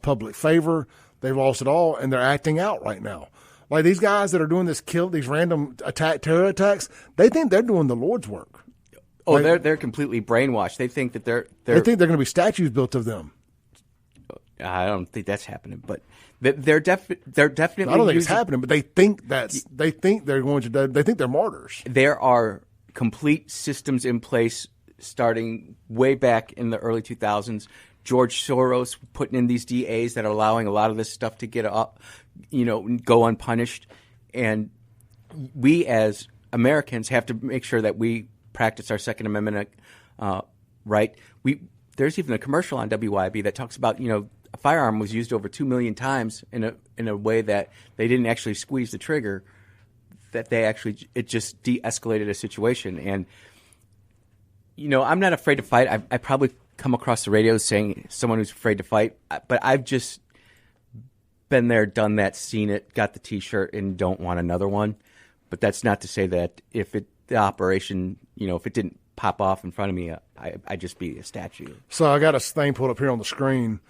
public favor. They've lost it all, and they're acting out right now. Like these guys that are doing these random terror attacks, they think they're doing the Lord's work. Oh, they're completely brainwashed. They think that they think they're going to be statues built of them. I don't think that's happening, but they're definitely. I don't think it's happening, but they think they're going to. They think they're martyrs. There are complete systems in place starting way back in the early 2000s. George Soros putting in these DAs that are allowing a lot of this stuff to get up, go unpunished. And we as Americans have to make sure that we practice our Second Amendment right. There's even a commercial on WYB that talks about, a firearm was used over 2 million times in a way that they didn't actually squeeze the trigger, that it just de-escalated a situation. And, I'm not afraid to fight. I probably come across the radio saying someone who's afraid to fight, but I've just been there, done that, seen it, got the T-shirt, and don't want another one. But that's not to say that if the operation, if it didn't pop off in front of me, I'd just be a statue. So I got a thing pulled up here on the screen.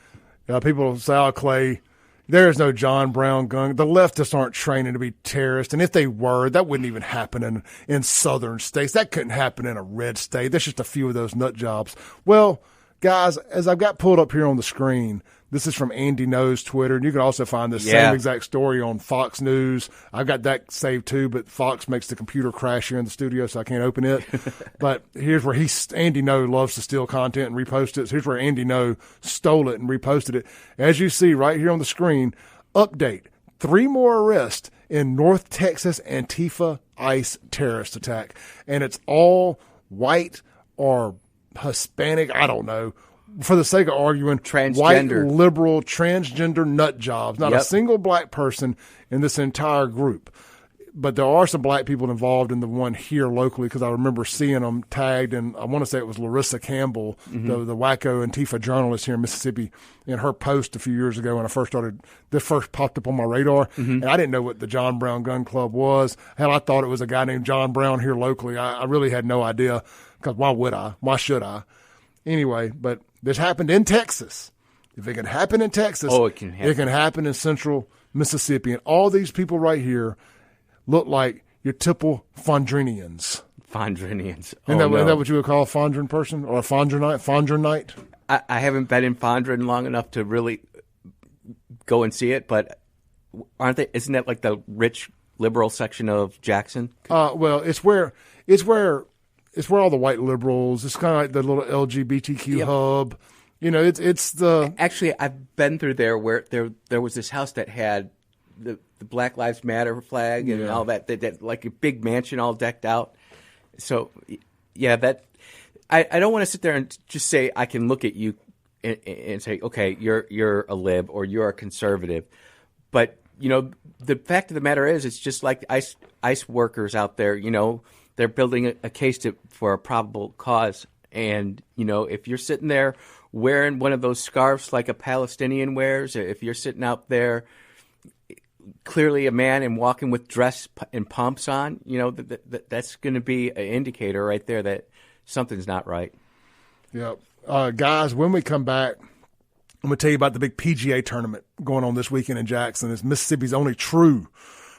People say, "Oh, Clay, There is no John Brown gun. The leftists aren't training to be terrorists. And if they were, that wouldn't even happen in southern states. That couldn't happen in a red state. There's just a few of those nut jobs. Well, guys, as I've got pulled up here on the screen, this is from Andy No's Twitter. And you can also find the same exact story on Fox News. I've got that saved too, but Fox makes the computer crash here in the studio, so I can't open it. But here's where Andy No loves to steal content and repost it. So here's where Andy No stole it and reposted it. As you see right here on the screen, update, 3 more arrests in North Texas Antifa ICE terrorist attack. And it's all white or Hispanic, I don't know, for the sake of arguing, transgender, white, liberal, transgender nut jobs. Not a single black person in this entire group. But there are some black people involved in the one here locally because I remember seeing them tagged, and I want to say it was Larissa Campbell, the wacko Antifa journalist here in Mississippi, in her post a few years ago when this first popped up on my radar, and I didn't know what the John Brown Gun Club was. Hell, I thought it was a guy named John Brown here locally. I really had no idea because why would I? Why should I? Anyway, but this happened in Texas. If it can happen in Texas, it can happen in central Mississippi. And all these people right here look like your typical Fondrinians. Fondrinians. Isn't that what you would call a Fondren person or a Fondrenite? I haven't been in Fondren long enough to really go and see it, but isn't that like the rich liberal section of Jackson? Well, it's where all the white liberals. It's kind of like the little LGBTQ hub. You know, it's the. Actually, I've been through there where there was this house that had the Black Lives Matter flag and all that like a big mansion all decked out. So, yeah, that I don't want to sit there and just say I can look at you and say, okay, you're a lib or you're a conservative, but you know the fact of the matter is, it's just like ICE workers out there. You know, they're building a case for a probable cause, and you know if you're sitting there wearing one of those scarves like a Palestinian wears, if you're sitting out there clearly a man and walking with dress and pumps on, you know, that's going to be an indicator right there that something's not right. Yeah. Guys, when we come back, I'm going to tell you about the big PGA tournament going on this weekend in Jackson. It's Mississippi's only true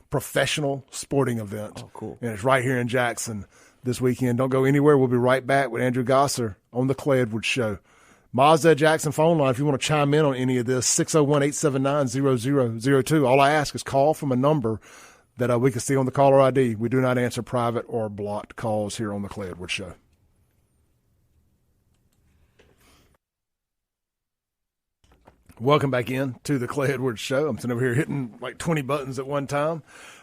professional sporting event. Oh, cool. And it's right here in Jackson this weekend. Don't go anywhere. We'll be right back with Andrew Gosser on the Clay Edwards Show. Mazda Jackson phone line if you want to chime in on any of this, 601-879-0002. All I ask is call from a number that we can see on the caller ID. We do not answer private or blocked calls here on the Clay Edwards Show. Welcome back in to the Clay Edwards Show. I'm sitting over here hitting like 20 buttons at one time,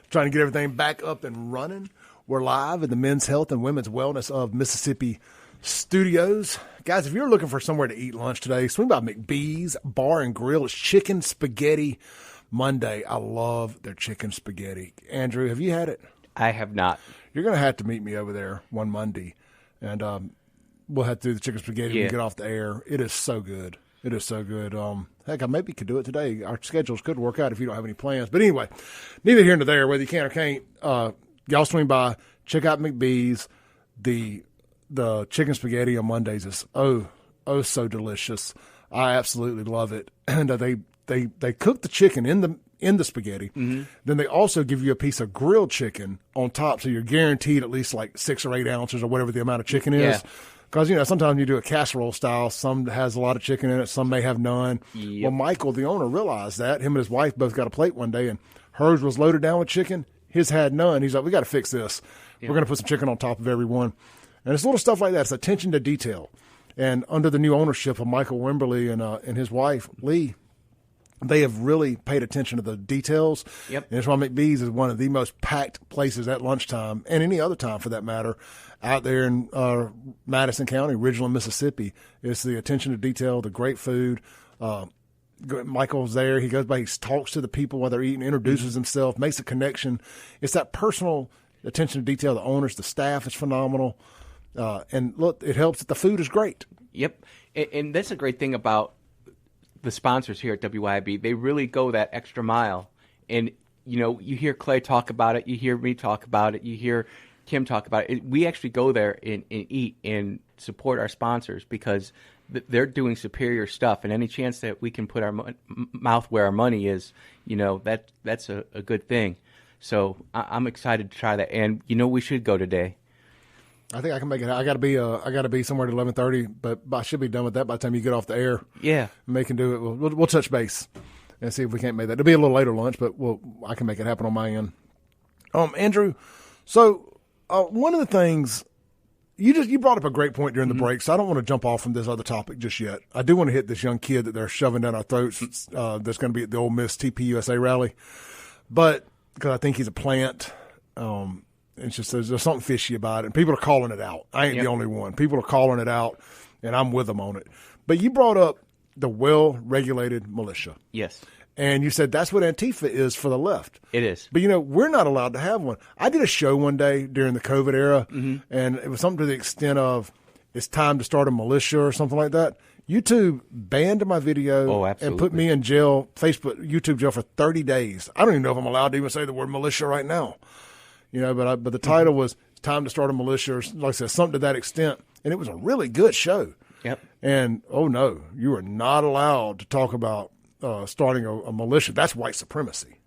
trying to get everything back up and running. We're live in the Men's Health and Women's Wellness of Mississippi Studios. Guys, if you're looking for somewhere to eat lunch today, swing by McBee's Bar and Grill. It's Chicken Spaghetti Monday. I love their chicken spaghetti. Andrew, have you had it? I have not. You're going to have to meet me over there one Monday, and we'll have to do the chicken spaghetti when we get off the air. It is so good. It is so good. Heck, I maybe could do it today. Our schedules could work out if you don't have any plans. But anyway, neither here nor there, whether you can or can't, y'all swing by, check out McBee's. The chicken spaghetti on Mondays is so delicious. I absolutely love it. And they cook the chicken in the spaghetti. Mm-hmm. Then they also give you a piece of grilled chicken on top, so you're guaranteed at least like 6 or 8 ounces or whatever the amount of chicken is. Because, you know, sometimes you do a casserole style. Some has a lot of chicken in it. Some may have none. Yep. Well, Michael, the owner, realized that. Him and his wife both got a plate one day, and hers was loaded down with chicken. His had none. He's like, we got to fix this. We're going to put some chicken on top of every one. And it's little stuff like that. It's attention to detail. And under the new ownership of Michael Wimberly and his wife, Lee, they have really paid attention to the details. Yep. And that's why McBee's is one of the most packed places at lunchtime, and any other time for that matter, out there in Madison County, Ridgeland, Mississippi. It's the attention to detail, the great food. Michael's there. He goes by, he talks to the people while they're eating, introduces himself, makes a connection. It's that personal attention to detail. The owners, the staff is phenomenal. And look, it helps that the food is great. Yep. And that's a great thing about the sponsors here at WYB. They really go that extra mile. And, you know, you hear Clay talk about it. You hear me talk about it. You hear Kim talk about it. We actually go there and eat and support our sponsors because they're doing superior stuff, and any chance that we can put our mouth where our money is, that's a good thing. So I'm excited to try that, and we should go today. I think I can make it. I got to be somewhere at 11:30, but I should be done with that by the time you get off the air. Yeah, and they can do it. We'll touch base and see if we can't make that. It'll be a little later lunch, but I can make it happen on my end. Andrew, so one of the things you brought up a great point during the break, so I don't want to jump off from this other topic just yet. I do want to hit this young kid that they're shoving down our throats. That's going to be at the Ole Miss TPUSA rally, but because I think he's a plant. It's just there's something fishy about it, and people are calling it out. I ain't the only one. People are calling it out, and I'm with them on it. But you brought up the well-regulated militia. Yes. And you said that's what Antifa is for the left. It is. But, we're not allowed to have one. I did a show one day during the COVID era, and it was something to the extent of it's time to start a militia or something like that. YouTube banned my video and put me in jail, YouTube jail for 30 days. I don't even know if I'm allowed to even say the word militia right now. But the title was "Time to Start a Militia," or like I said, something to that extent, and it was a really good show. Yep. And no, you are not allowed to talk about starting a militia. That's white supremacy.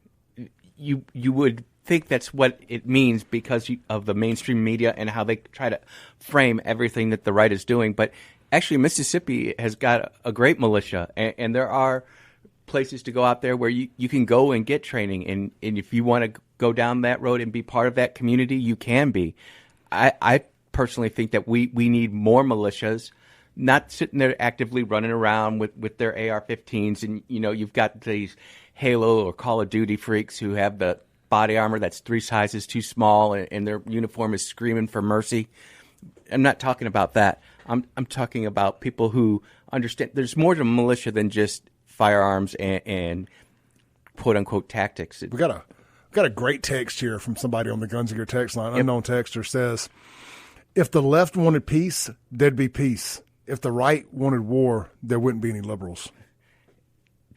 You would think that's what it means because of the mainstream media and how they try to frame everything that the right is doing. But actually, Mississippi has got a great militia, and there are places to go out there where you can go and get training, and if you want to go down that road and be part of that community, you can be. I personally think that we need more militias, not sitting there actively running around with their AR-15s, and you've got these Halo or Call of Duty freaks who have the body armor that's 3 sizes too small, and their uniform is screaming for mercy. I'm not talking about that. I'm talking about people who understand there's more to militia than just firearms and quote unquote tactics. We got a great text here from somebody on the Guns of Gear text line. Yep. Unknown texter says, "If the left wanted peace, there'd be peace. If the right wanted war, there wouldn't be any liberals."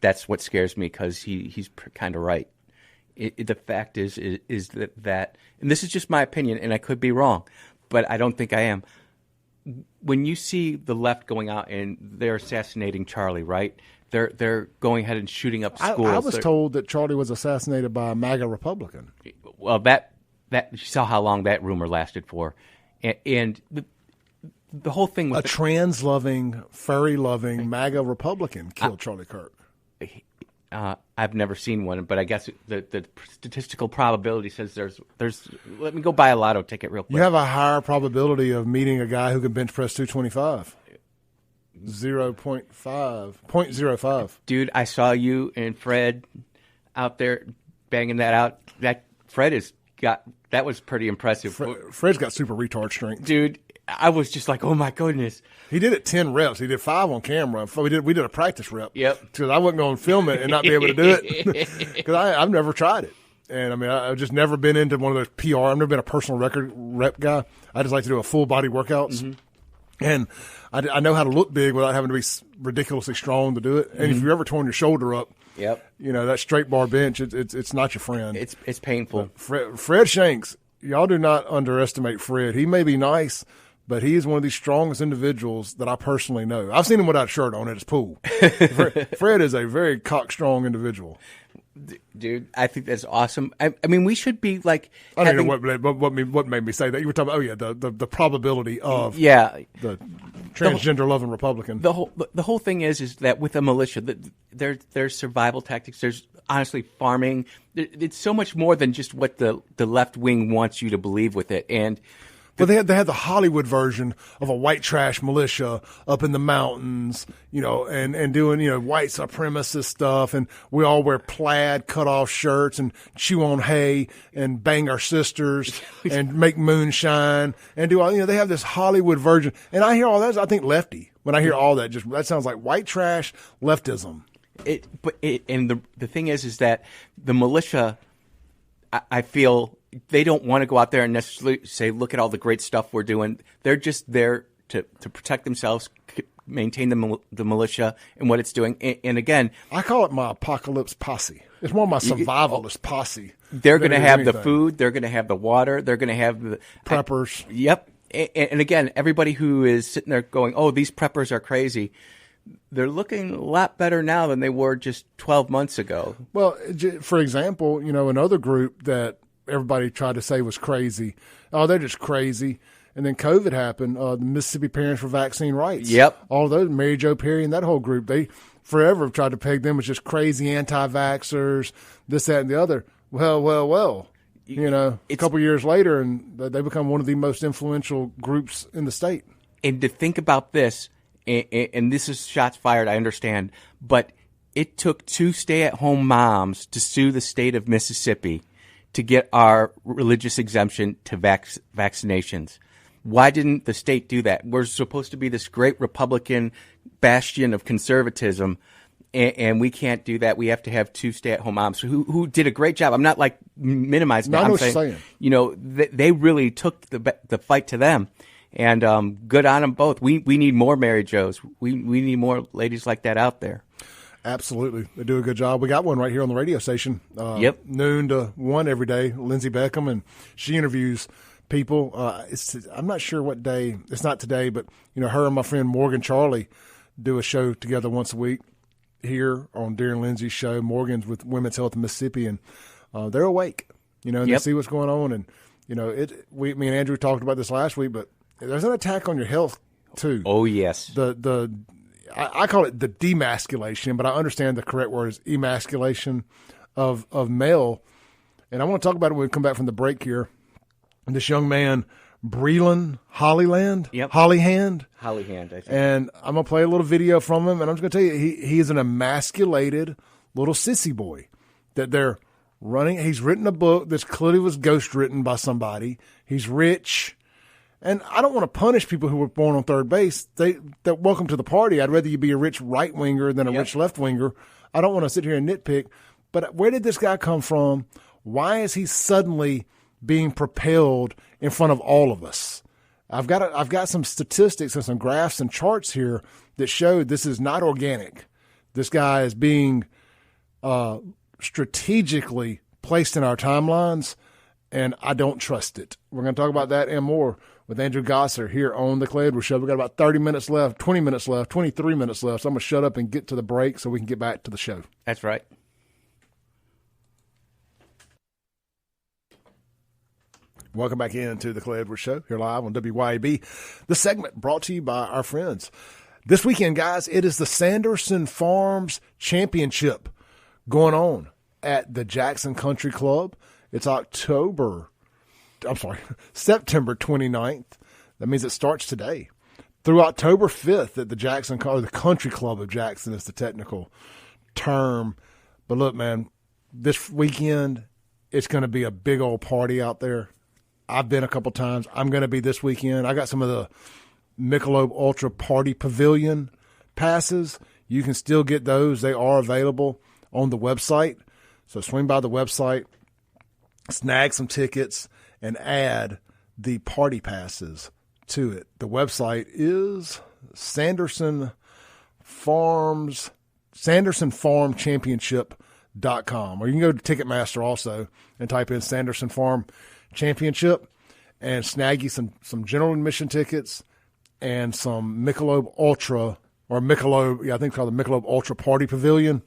That's what scares me because he's kind of right. The fact is that, and this is just my opinion, and I could be wrong, but I don't think I am. When you see the left going out and they're assassinating Charlie, right? They're going ahead and shooting up schools. I was told that Charlie was assassinated by a MAGA Republican. Well, that you saw how long that rumor lasted for, and the whole thing with a trans-loving, furry-loving MAGA Republican killed Charlie Kirk. I've never seen one, but I guess the statistical probability says there's. Let me go buy a lotto ticket real quick. You have a higher probability of meeting a guy who can bench press 225. 0.05. Dude, I saw you and Fred out there banging that out. That was pretty impressive. Fred's got super retard strength. Dude, I was just like, oh my goodness. He did it 10 reps. He did 5 on camera. We did a practice rep. Yep. Because I wasn't going to film it and not be able to do it. Because I've never tried it. And I mean, I've just never been into one of those PR. I've never been a personal record rep guy. I just like to do a full body workouts. Mm-hmm. And I know how to look big without having to be ridiculously strong to do it. And if you've ever torn your shoulder up, yep, that straight bar bench, it's not your friend. It's painful. Fred Shanks, y'all do not underestimate Fred. He may be nice, but he is one of the strongest individuals that I personally know. I've seen him without a shirt on at his pool. Fred is a very cock-strong individual. Dude, I think that's awesome. I mean, we should be like. I don't know what made me say that. You were talking about the probability of the transgender loving Republican. The whole thing is that with a militia, there's survival tactics. There's honestly farming. It's so much more than just what the left wing wants you to believe with it. And But they had the Hollywood version of a white trash militia up in the mountains, and doing, white supremacist stuff. And we all wear plaid cut off shirts and chew on hay and bang our sisters and make moonshine and do all, they have this Hollywood version. And I hear all that. I think lefty when I hear all that, that sounds like white trash leftism. And the thing is that the militia, I feel, they don't want to go out there and necessarily say, look at all the great stuff we're doing. They're just there to protect themselves, maintain the militia and what it's doing. And again, I call it my apocalypse posse. It's more my survivalist posse. They're going to have the food. They're going to have the water. They're going to have the preppers. Yep. And again, everybody who is sitting there going, "Oh, these preppers are crazy," they're looking a lot better now than they were just 12 months ago. Well, for example, another group that everybody tried to say was crazy. Oh, they're just crazy. And then COVID happened. The Mississippi Parents for Vaccine Rights. Yep. All those, Mary Jo Perry and that whole group, they forever have tried to peg them as just crazy anti-vaxxers, this, that, and the other. Well. A couple years later, and they become one of the most influential groups in the state. And to think about this, and this is shots fired, I understand, but it took 2 stay-at-home moms to sue the state of Mississippi to get our religious exemption to vaccinations. Why didn't the state do that? We're supposed to be this great Republican bastion of conservatism, and we can't do that. We have to have 2 stay-at-home moms who did a great job. I'm not like minimizing that. I'm saying, they really took the fight to them, and good on them both. We need more Mary Jo's. We need more ladies like that out there. Absolutely. They do a good job. We got one right here on the radio station. Noon to 1 every day, Lindsay Beckham, and she interviews people. I'm not sure what day. It's not today, but, her and my friend Morgan Charlie do a show together once a week here on Darren Lindsay's show. Morgan's with Women's Health in Mississippi, and they're awake, and they see what's going on. And, me and Andrew talked about this last week, but there's an attack on your health, too. Oh, yes. I call it the demasculation, but I understand the correct word is emasculation of male. And I want to talk about it when we come back from the break here. This young man, Breland Hollyland, Hollyhand, I think. And I'm going to play a little video from him, and I'm just going to tell you, he is an emasculated little sissy boy that they're running. He's written a book that clearly was ghostwritten by somebody. He's rich. And I don't want to punish people who were born on third base. They're welcome to the party. I'd rather you be a rich right-winger than a rich left-winger. I don't want to sit here and nitpick. But where did this guy come from? Why is he suddenly being propelled in front of all of us? I've got some statistics and some graphs and charts here that show this is not organic. This guy is being strategically placed in our timelines, and I don't trust it. We're going to talk about that and more with Andrew Gosser here on the Clay Edwards Show. We've got about 30 minutes left, 20 minutes left, 23 minutes left. So I'm going to shut up and get to the break so we can get back to the show. That's right. Welcome back into the Clay Edwards Show here live on WYAB. The segment brought to you by our friends. This weekend, guys, it is the Sanderson Farms Championship going on at the Jackson Country Club. It's September 29th. That means it starts today through October 5th at the Country Club of Jackson is the technical term. But look, man, this weekend, it's going to be a big old party out there. I've been a couple times. I'm going to be this weekend. I got some of the Michelob Ultra Party Pavilion passes. You can still get those. They are available on the website. So swing by the website, snag some tickets, and add the party passes to it. The website is SandersonFarmChampionship.com. Or you can go to Ticketmaster also and type in Sanderson Farm Championship and snag you some general admission tickets and some Michelob Ultra, or Michelob, I think it's called the Michelob Ultra Party Pavilion.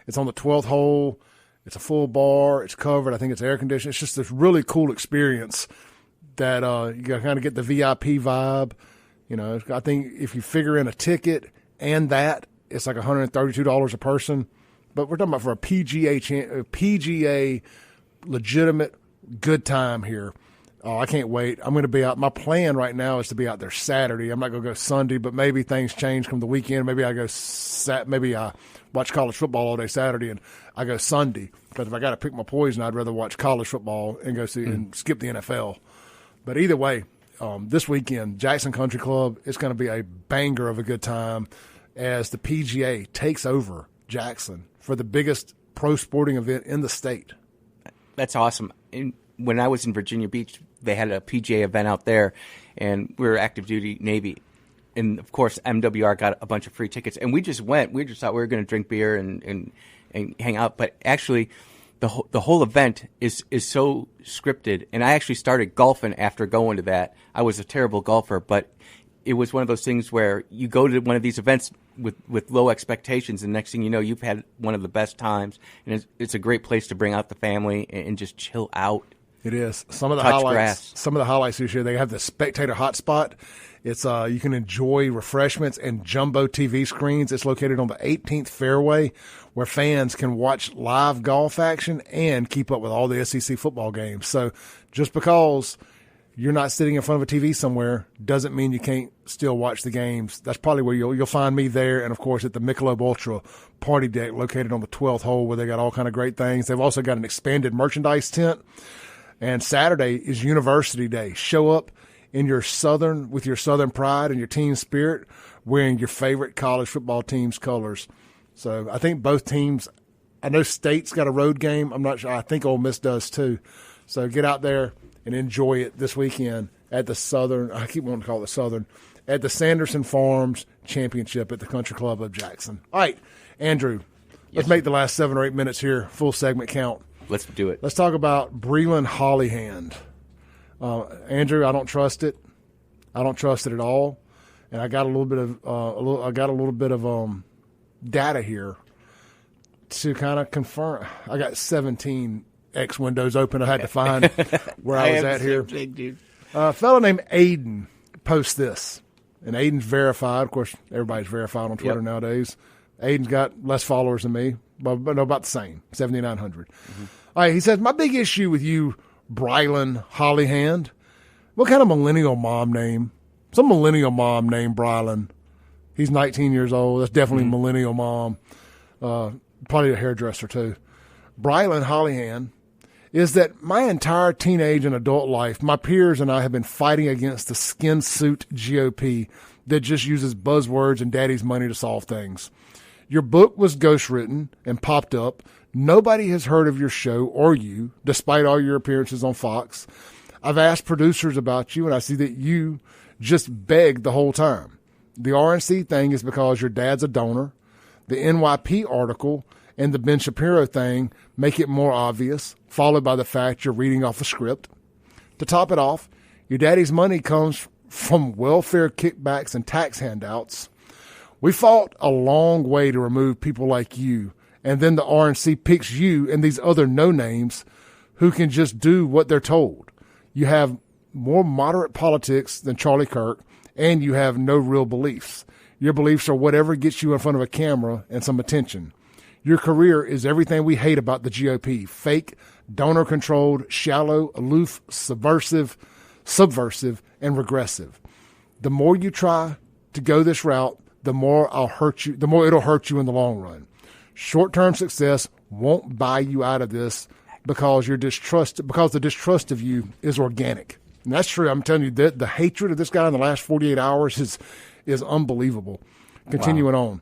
It's on the 12th hole. It's a full bar. It's covered. I think it's air conditioned. It's just this really cool experience that you kind of get the VIP vibe. I think if you figure in a ticket and that, it's like $132 a person. But we're talking about for a PGA legitimate good time here. Oh, I can't wait. I'm going to be out. My plan right now is to be out there Saturday. I'm not going to go Sunday, but maybe things change from the weekend. Maybe I watch college football all day Saturday and I go Sunday. Because if I got to pick my poison, I'd rather watch college football and go see and skip the NFL. But either way, this weekend, Jackson Country Club, it's going to be a banger of a good time as the PGA takes over Jackson for the biggest pro sporting event in the state. That's awesome. When I was in Virginia Beach, they had a PGA event out there, and we were active duty Navy. And, of course, MWR got a bunch of free tickets. And we just went. We just thought we were going to drink beer and hang out. But actually, the whole event is so scripted. And I actually started golfing after going to that. I was a terrible golfer, but it was one of those things where you go to one of these events with low expectations, and next thing you know, you've had one of the best times, and it's a great place to bring out the family and just chill out. It is. Some of the Touch highlights. grass. Some of the highlights this year. They have the spectator hotspot. It's you can enjoy refreshments and jumbo TV screens. It's located on the 18th fairway, where fans can watch live golf action and keep up with all the SEC football games. So just because you're not sitting in front of a TV somewhere doesn't mean you can't still watch the games. That's probably where you'll find me there, and of course at the Michelob Ultra party deck located on the 12th hole, where they got all kind of great things. They've also got an expanded merchandise tent. And Saturday is University Day. Show up in with your Southern pride and your team spirit, wearing your favorite college football team's colors. So I think both teams, I know State's got a road game. I'm not sure. I think Ole Miss does too. So get out there and enjoy it this weekend at the Southern. I keep wanting to call it the Southern, at the Sanderson Farms Championship at the Country Club of Jackson. All right, Andrew, let's make the last 7 or 8 minutes here full segment count. Let's do it. Let's talk about Breland Hollyhand. Andrew, I don't trust it. I don't trust it at all. And I got a little bit of data here to kind of confirm. I got 17 X windows open. I had to find where I was at here. Big dude. A fellow named Aiden posts this, and Aiden's verified. Of course, everybody's verified on Twitter nowadays. Aiden's got less followers than me, but no, about the same, 7,900. All right, he says, my big issue with you, Breland Hollyhand, what kind of millennial mom name? Some millennial mom named Breland. He's 19 years old. That's definitely millennial mom. Probably a hairdresser, too. Breland Hollyhand is that my entire teenage and adult life, my peers and I have been fighting against the skin suit GOP that just uses buzzwords and daddy's money to solve things. Your book was ghostwritten and popped up. Nobody has heard of your show or you, despite all your appearances on Fox. I've asked producers about you, and I see that you just begged the whole time. The RNC thing is because your dad's a donor. The NYP article and the Ben Shapiro thing make it more obvious, followed by the fact you're reading off a script. To top it off, your daddy's money comes from welfare kickbacks and tax handouts. We fought a long way to remove people like you, and then the RNC picks you and these other no-names who can just do what they're told. You have more moderate politics than Charlie Kirk, and you have no real beliefs. Your beliefs are whatever gets you in front of a camera and some attention. Your career is everything we hate about the GOP: fake, donor-controlled, shallow, aloof, subversive, and regressive. The more you try to go this route, the more it'll hurt you in the long run. Short-term success won't buy you out of this because the distrust of you is organic. And that's true. I'm telling you that the hatred of this guy in the last 48 hours is unbelievable. Continuing on.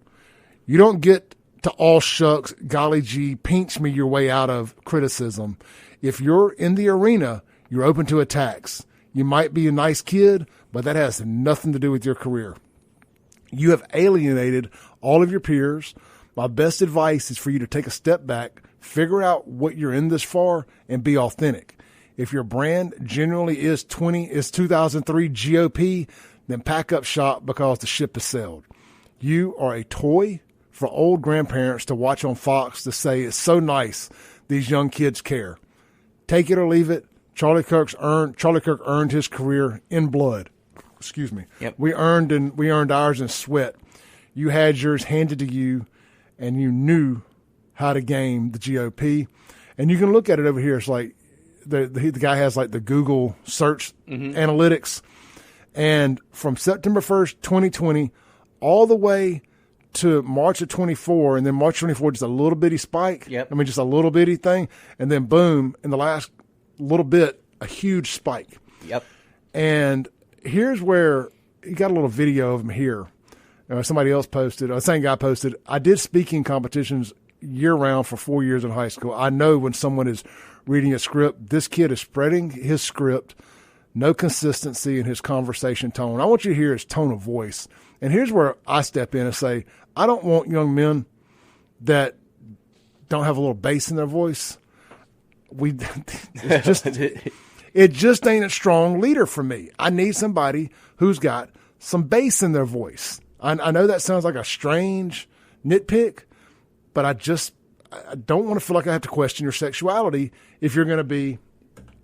You don't get to all shucks, golly gee, pinch me your way out of criticism. If you're in the arena, you're open to attacks. You might be a nice kid, but that has nothing to do with your career. You have alienated all of your peers. My best advice is for you to take a step back, figure out what you're in this for, and be authentic. If your brand genuinely is 2003 GOP, then pack up shop because the ship has sailed. You are a toy for old grandparents to watch on Fox to say it's so nice these young kids care. Take it or leave it. Charlie Kirk earned his career in blood. Excuse me. Yep. We earned ours in sweat. You had yours handed to you, and you knew how to game the GOP. And you can look at it over here. It's like the guy has like the Google search analytics. And from September 1st, 2020, all the way to March of 24, and then March 24, just a little bitty spike. Yep. I mean, just a little bitty thing. And then boom, in the last little bit, a huge spike. Yep. And here's where you got a little video of him here. Somebody else posted, the same guy posted, I did speaking competitions year-round for 4 years in high school. I know when someone is reading a script, this kid is spreading his script, no consistency in his conversation tone. I want you to hear his tone of voice. And here's where I step in and say, I don't want young men that don't have a little bass in their voice. it just ain't a strong leader for me. I need somebody who's got some bass in their voice. I know that sounds like a strange nitpick, but I don't want to feel like I have to question your sexuality if you're going to be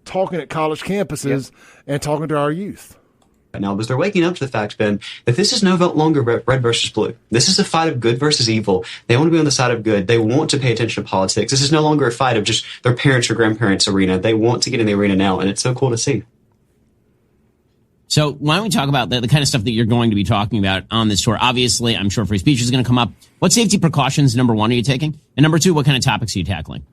talking at college campuses and talking to our youth. Now, because they're waking up to the fact, Ben, that this is no longer red versus blue. This is a fight of good versus evil. They want to be on the side of good. They want to pay attention to politics. This is no longer a fight of just their parents or grandparents' arena. They want to get in the arena now, and it's so cool to see. So why don't we talk about the kind of stuff that you're going to be talking about on this tour? Obviously, I'm sure free speech is going to come up. What safety precautions, number one, are you taking? And number two, what kind of topics are you tackling?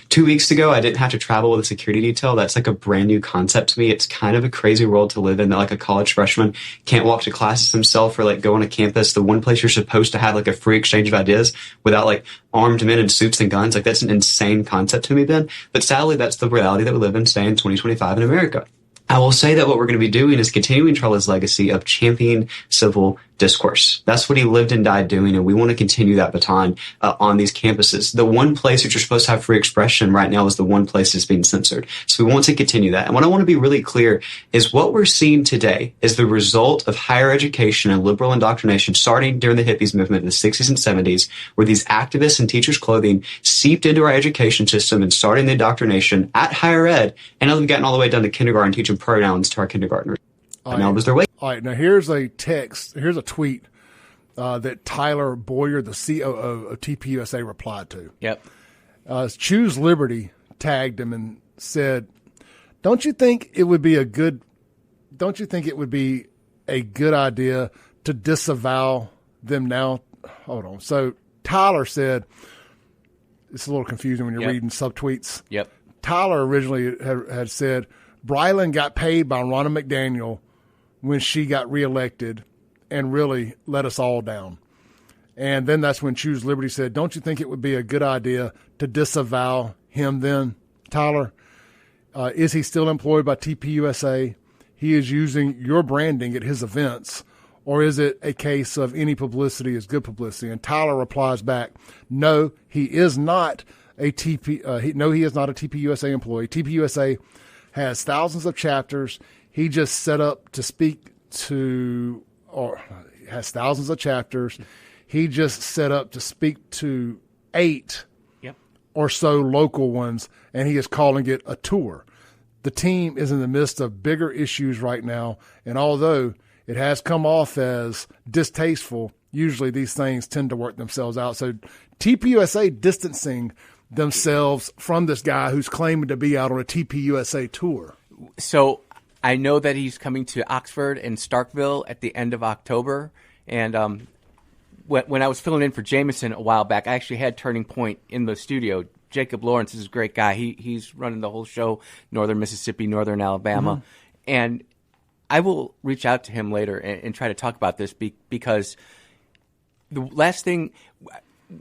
2 weeks ago, I didn't have to travel with a security detail. That's like a brand new concept to me. It's kind of a crazy world to live in, that like a college freshman can't walk to classes himself or like go on a campus, the one place you're supposed to have like a free exchange of ideas without like armed men in suits and guns. Like that's an insane concept to me, Ben. But sadly, that's the reality that we live in today in 2025 in America. I will say that what we're going to be doing is continuing Charlie's legacy of championing civil discourse. That's what he lived and died doing, and we want to continue that baton on these campuses. The one place that you're supposed to have free expression right now is the one place that's being censored. So we want to continue that. And what I want to be really clear is what we're seeing today is the result of higher education and liberal indoctrination starting during the hippies movement in the 60s and 70s, where these activists in teachers' clothing seeped into our education system and starting the indoctrination at higher ed, and now they've gotten all the way down to kindergarten, teaching pronouns to our kindergartners. Now was their way. All right, now here's a tweet that Tyler Boyer, the COO of TPUSA, replied to. Yep. Choose Liberty tagged him and said, "Don't you think it would be a good idea to disavow them now?" Hold on. So Tyler said, it's a little confusing when you're reading subtweets. Yep. Tyler originally had said, Brylan got paid by Ronna McDaniel when she got reelected and really let us all down. And then that's when Choose Liberty said, don't you think it would be a good idea to disavow him then, Tyler? Is he still employed by TPUSA? He is using your branding at his events, or is it a case of any publicity is good publicity? And Tyler replies back, no, he is not a TPUSA employee. TPUSA has thousands of chapters. He just set up to speak to, or has thousands of chapters. He just set up to speak to 8 or so local ones, and he is calling it a tour. The team is in the midst of bigger issues right now, and although it has come off as distasteful, usually these things tend to work themselves out. So TPUSA distancing themselves from this guy who's claiming to be out on a TPUSA tour. So I know that he's coming to Oxford and Starkville at the end of October. And when I was filling in for Jameson a while back, I actually had Turning Point in the studio. Jacob Lawrence is a great guy. He's running the whole show, Northern Mississippi, Northern Alabama. Mm-hmm. And I will reach out to him later and try to talk about this because the last thing,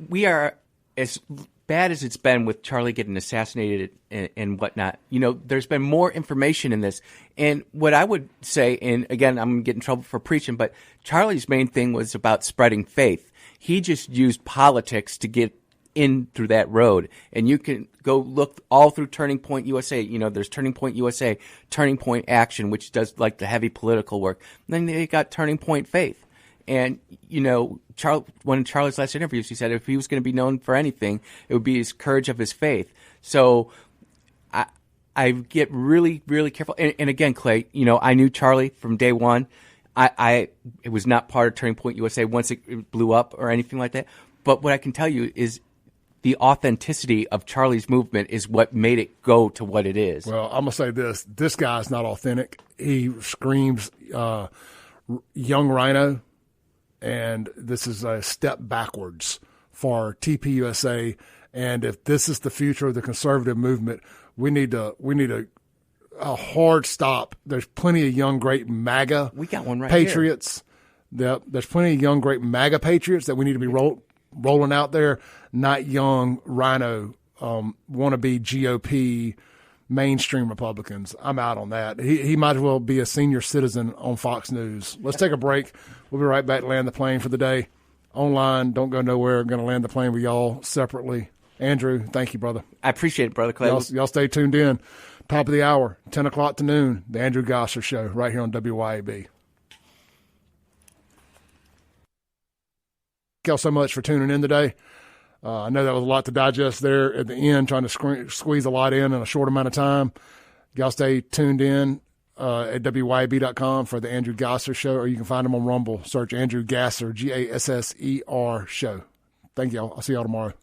we are as bad as it's been with Charlie getting assassinated and whatnot, there's been more information in this. And what I would say, and again, I'm going to get in trouble for preaching, but Charlie's main thing was about spreading faith. He just used politics to get in through that road. And you can go look all through Turning Point USA. There's Turning Point USA, Turning Point Action, which does like the heavy political work. And then they got Turning Point Faith. And, one of Charlie's last interviews, he said if he was going to be known for anything, it would be his courage of his faith. So I get really, really careful. And again, Clay, I knew Charlie from day one. It was not part of Turning Point USA once it blew up or anything like that. But what I can tell you is the authenticity of Charlie's movement is what made it go to what it is. Well, I'm going to say this. This guy's not authentic. He screams young rhino. And this is a step backwards for TPUSA. And if this is the future of the conservative movement, we need a hard stop. There's plenty of young, great MAGA we got one right patriots. There's plenty of young, great MAGA patriots that we need to be rolling out there, not young rhino wannabe GOP mainstream Republicans. I'm out on that. He might as well be a senior citizen on Fox News. Let's take a break. We'll be right back to Land the Plane for the day. Online, don't go nowhere. I'm going to land the plane with y'all separately Andrew, thank you, brother. I appreciate it, Brother Clay. Y'all stay tuned in. Top of the hour, 10 o'clock to noon, the Andrew Gosser Show, right here on WYAB. Thank y'all so much for tuning in today. I know that was a lot to digest there at the end, trying to squeeze a lot in a short amount of time. Y'all stay tuned in at WYAB.com for the Andrew Gasser Show, or you can find him on Rumble. Search Andrew Gasser, Gasser Show. Thank y'all. I'll see y'all tomorrow.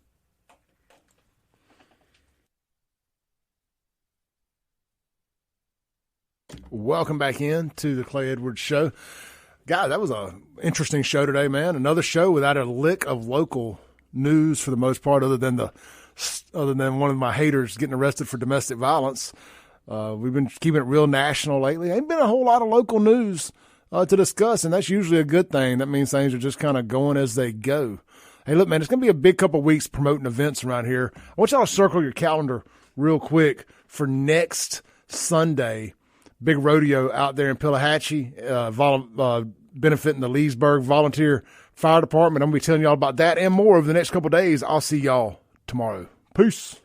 Welcome back in to the Clay Edwards Show. God, that was an interesting show today, man. Another show without a lick of local news for the most part, other than one of my haters getting arrested for domestic violence. We've been keeping it real national lately. Ain't been a whole lot of local news to discuss, and that's usually a good thing. That means things are just kind of going as they go. Hey, look, man, it's going to be a big couple of weeks promoting events around here. I want y'all to circle your calendar real quick for next Sunday. Big rodeo out there in Pillahatchee, benefiting the Leesburg Volunteer Fire Department. I'm going to be telling y'all about that and more over the next couple of days. I'll see y'all tomorrow. Peace.